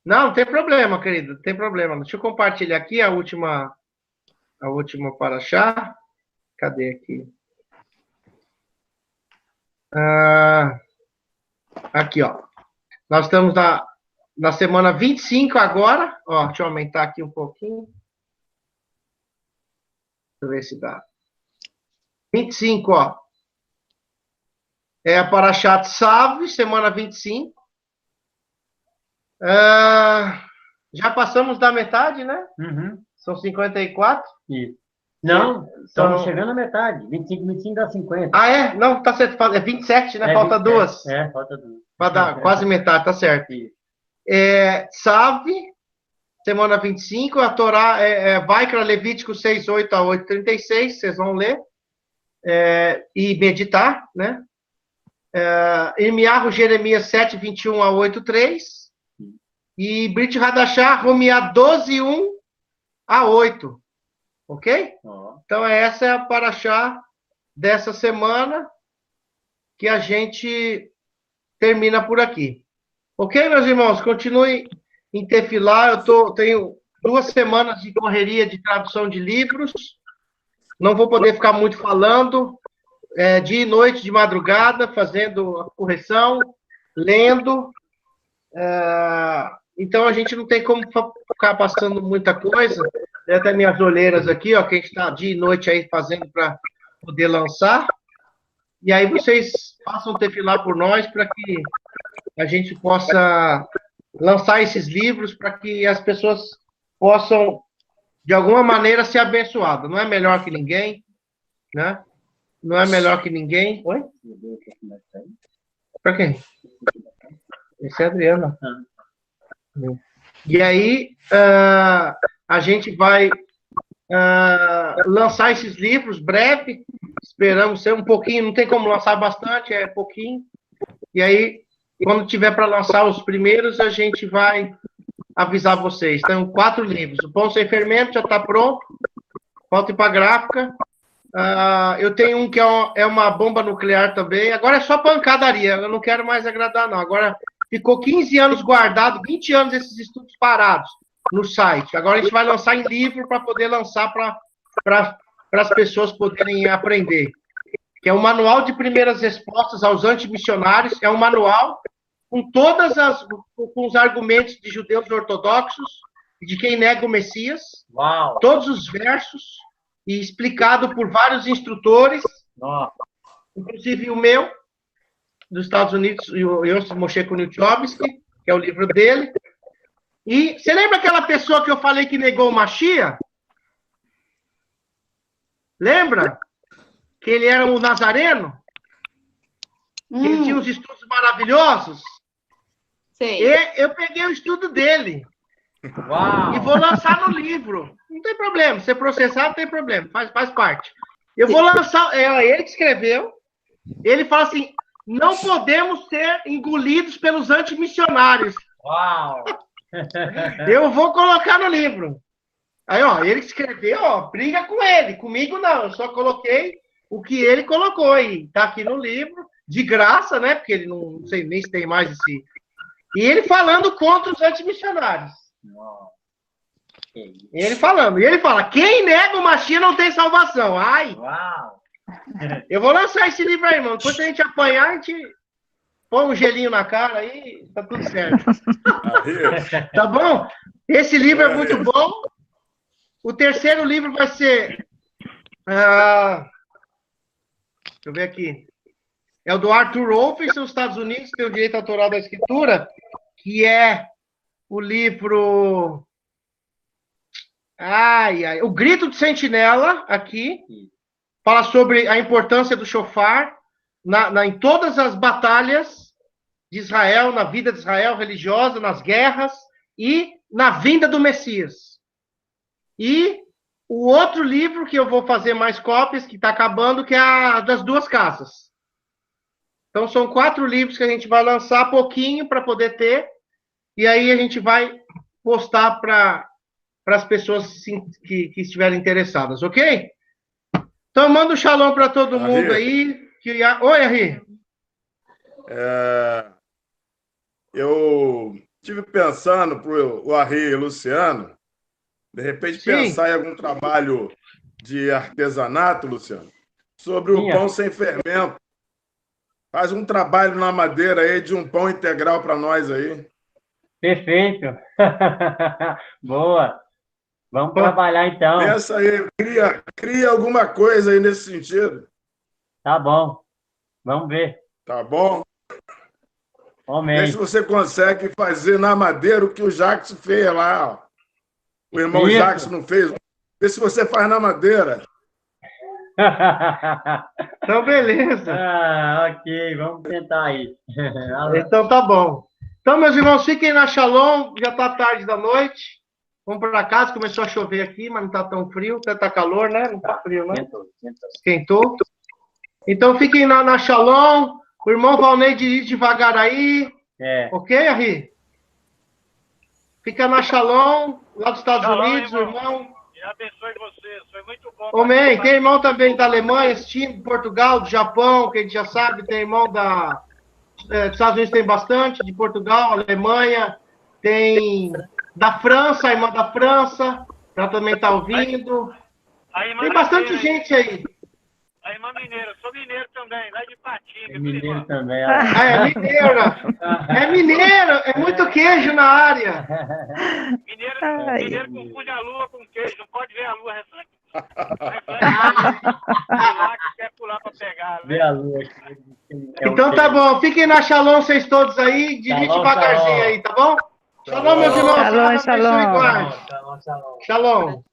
Speaker 1: Não tem problema, querido, não tem problema. Deixa eu compartilhar aqui a última paraxá. Cadê aqui? Aqui, ó. Nós estamos na semana 25 agora. Ó, deixa eu aumentar aqui um pouquinho. Deixa eu ver se dá. 25, ó. É a Parashat Tzav, semana 25. Já passamos da metade, né?
Speaker 2: Uhum.
Speaker 1: São 54.
Speaker 2: Isso. Não, estamos chegando à metade. 25 dá 50.
Speaker 1: Ah, é? Não, tá certo. É 27, né? Falta
Speaker 2: 27.
Speaker 1: duas.
Speaker 2: Falta duas.
Speaker 1: Para dar quase metade, tá certo. Save, semana 25. A Torá Vaikra, Levítico 6:8 a 8:36. Vocês vão ler. E meditar, né? Irmiarro, Jeremias 7:21 a 8:3. E Brit Hadashah, Romiá 12:1 a 8. Ok? Então, essa é a paraxá dessa semana que a gente termina por aqui. Ok, meus irmãos? Continue em Tefilá. Tenho 2 semanas de correria de tradução de livros. Não vou poder ficar muito falando. Dia e noite, de madrugada, fazendo a correção, lendo. Então, a gente não tem como ficar passando muita coisa. Tem até minhas olheiras aqui, ó, que a gente está dia e noite aí fazendo para poder lançar. E aí vocês façam Tefilá por nós para que a gente possa lançar esses livros para que as pessoas possam, de alguma maneira, ser abençoadas. Não é melhor que ninguém, né? Não é melhor que ninguém. Oi? Para quem? Esse é a Adriana. E aí, a gente vai lançar esses livros breve. Esperamos ser um pouquinho, não tem como lançar bastante, é pouquinho. E aí, quando tiver para lançar os primeiros, a gente vai avisar vocês. Então, 4 livros. O Pão Sem Fermento já está pronto. Falta ir para a gráfica. Eu tenho um que é uma bomba nuclear também. Agora é só pancadaria. Eu não quero mais agradar, não. Agora ficou 15 anos guardado, 20 anos esses estudos parados no site. Agora a gente vai lançar em livro para poder lançar para as pessoas poderem aprender. Que é o Manual de Primeiras Respostas aos Antimissionários. É um manual com com os argumentos de judeus ortodoxos e de quem nega o Messias.
Speaker 2: Uau.
Speaker 1: Todos os versos, e explicado por vários instrutores, inclusive o meu, dos Estados Unidos, o Yossi Moshe Kunichowski, que é o livro dele. E você lembra aquela pessoa que eu falei que negou o Mashiach? Lembra? Que ele era um nazareno? Que ele tinha uns estudos maravilhosos?
Speaker 10: Sim.
Speaker 1: E eu peguei o estudo dele.
Speaker 2: Uau.
Speaker 1: E vou lançar no livro. Não tem problema. Se processar, não tem problema. Faz parte. Eu vou lançar... ele que escreveu. Ele fala assim, não podemos ser engolidos pelos antimissionários.
Speaker 2: Uau!
Speaker 1: Eu vou colocar no livro. Aí, ele que escreveu, briga com ele. Comigo, não. Eu só coloquei o que ele colocou. E tá aqui no livro, de graça, né? Porque ele não sei nem se tem mais esse... E ele falando contra os antimissionários. Ele falando. E ele fala, quem nega o Mashiach não tem salvação. Ai!
Speaker 2: Uau!
Speaker 1: Eu vou lançar esse livro aí, irmão. Depois, se a gente apanhar, a gente põe um gelinho na cara aí, tá tudo certo. Tá bom? Esse livro é muito bom. O terceiro livro vai ser... deixa eu ver aqui. É o do Arthur Rolfe, nos Estados Unidos, tem o direito autoral da escritura, que é o livro... O Grito de Sentinela, aqui. Fala sobre a importância do shofar em todas as batalhas de Israel, na vida de Israel religiosa, nas guerras e na vinda do Messias. E o outro livro que eu vou fazer mais cópias, que está acabando, que é a das 2 casas. Então, são 4 livros que a gente vai lançar pouquinho para poder ter, e aí a gente vai postar para as pessoas que estiverem interessadas, ok? Então, manda um shalom para todo mundo aí. Oi, Ari.
Speaker 4: Eu estive pensando para o Ari e o Luciano, de repente, pensar em algum trabalho de artesanato, Luciano, sobre o pão sem fermento. Faz um trabalho na madeira aí de um pão integral para nós aí.
Speaker 2: Perfeito. Boa. Vamos trabalhar, então.
Speaker 4: Pensa aí, cria alguma coisa aí nesse sentido.
Speaker 2: Tá bom. Vamos ver.
Speaker 4: Tá bom?
Speaker 2: Amém.
Speaker 4: Vê se você consegue fazer na madeira o que o Jackson fez lá. Ó. O irmão
Speaker 2: Isso.
Speaker 4: Jackson não fez. Vê se você faz na madeira.
Speaker 1: Então, beleza.
Speaker 2: Ok, vamos tentar aí.
Speaker 1: Então, tá bom. Então, meus irmãos, fiquem na Shalom. Já tá tarde da noite. Vamos para casa. Começou a chover aqui, mas não tá tão frio. Até tá calor, né? Não tá frio, né? Esquentou. Então, fiquem na Shalom. O irmão Valnei dirige devagar aí. Ok, Ari? Fica na Shalom, lá dos Estados Unidos, irmão.
Speaker 5: E abençoe vocês. Foi muito bom.
Speaker 1: Amém. Tem irmão também da Alemanha, assistindo, Portugal, do Japão, que a gente já sabe. Tem irmão dos Estados Unidos, tem bastante. De Portugal, Alemanha. Tem da França, a irmã da França. Ela também está ouvindo. Tem bastante gente aí.
Speaker 5: A irmã mineira, eu sou mineiro também, lá de Patinga.
Speaker 2: Mineiro também.
Speaker 1: É mineira. É mineiro, é muito queijo na área.
Speaker 5: Mineiro confunde a lua com queijo, não pode ver a lua reflete. Lá que quer pular para pegar.
Speaker 2: Vê a lua.
Speaker 1: Então tá bom, fiquem na Shalom vocês todos aí, dirige devagarzinho aí, tá bom? Shalom, meus irmãos.
Speaker 6: Shalom, shalom.
Speaker 1: Shalom.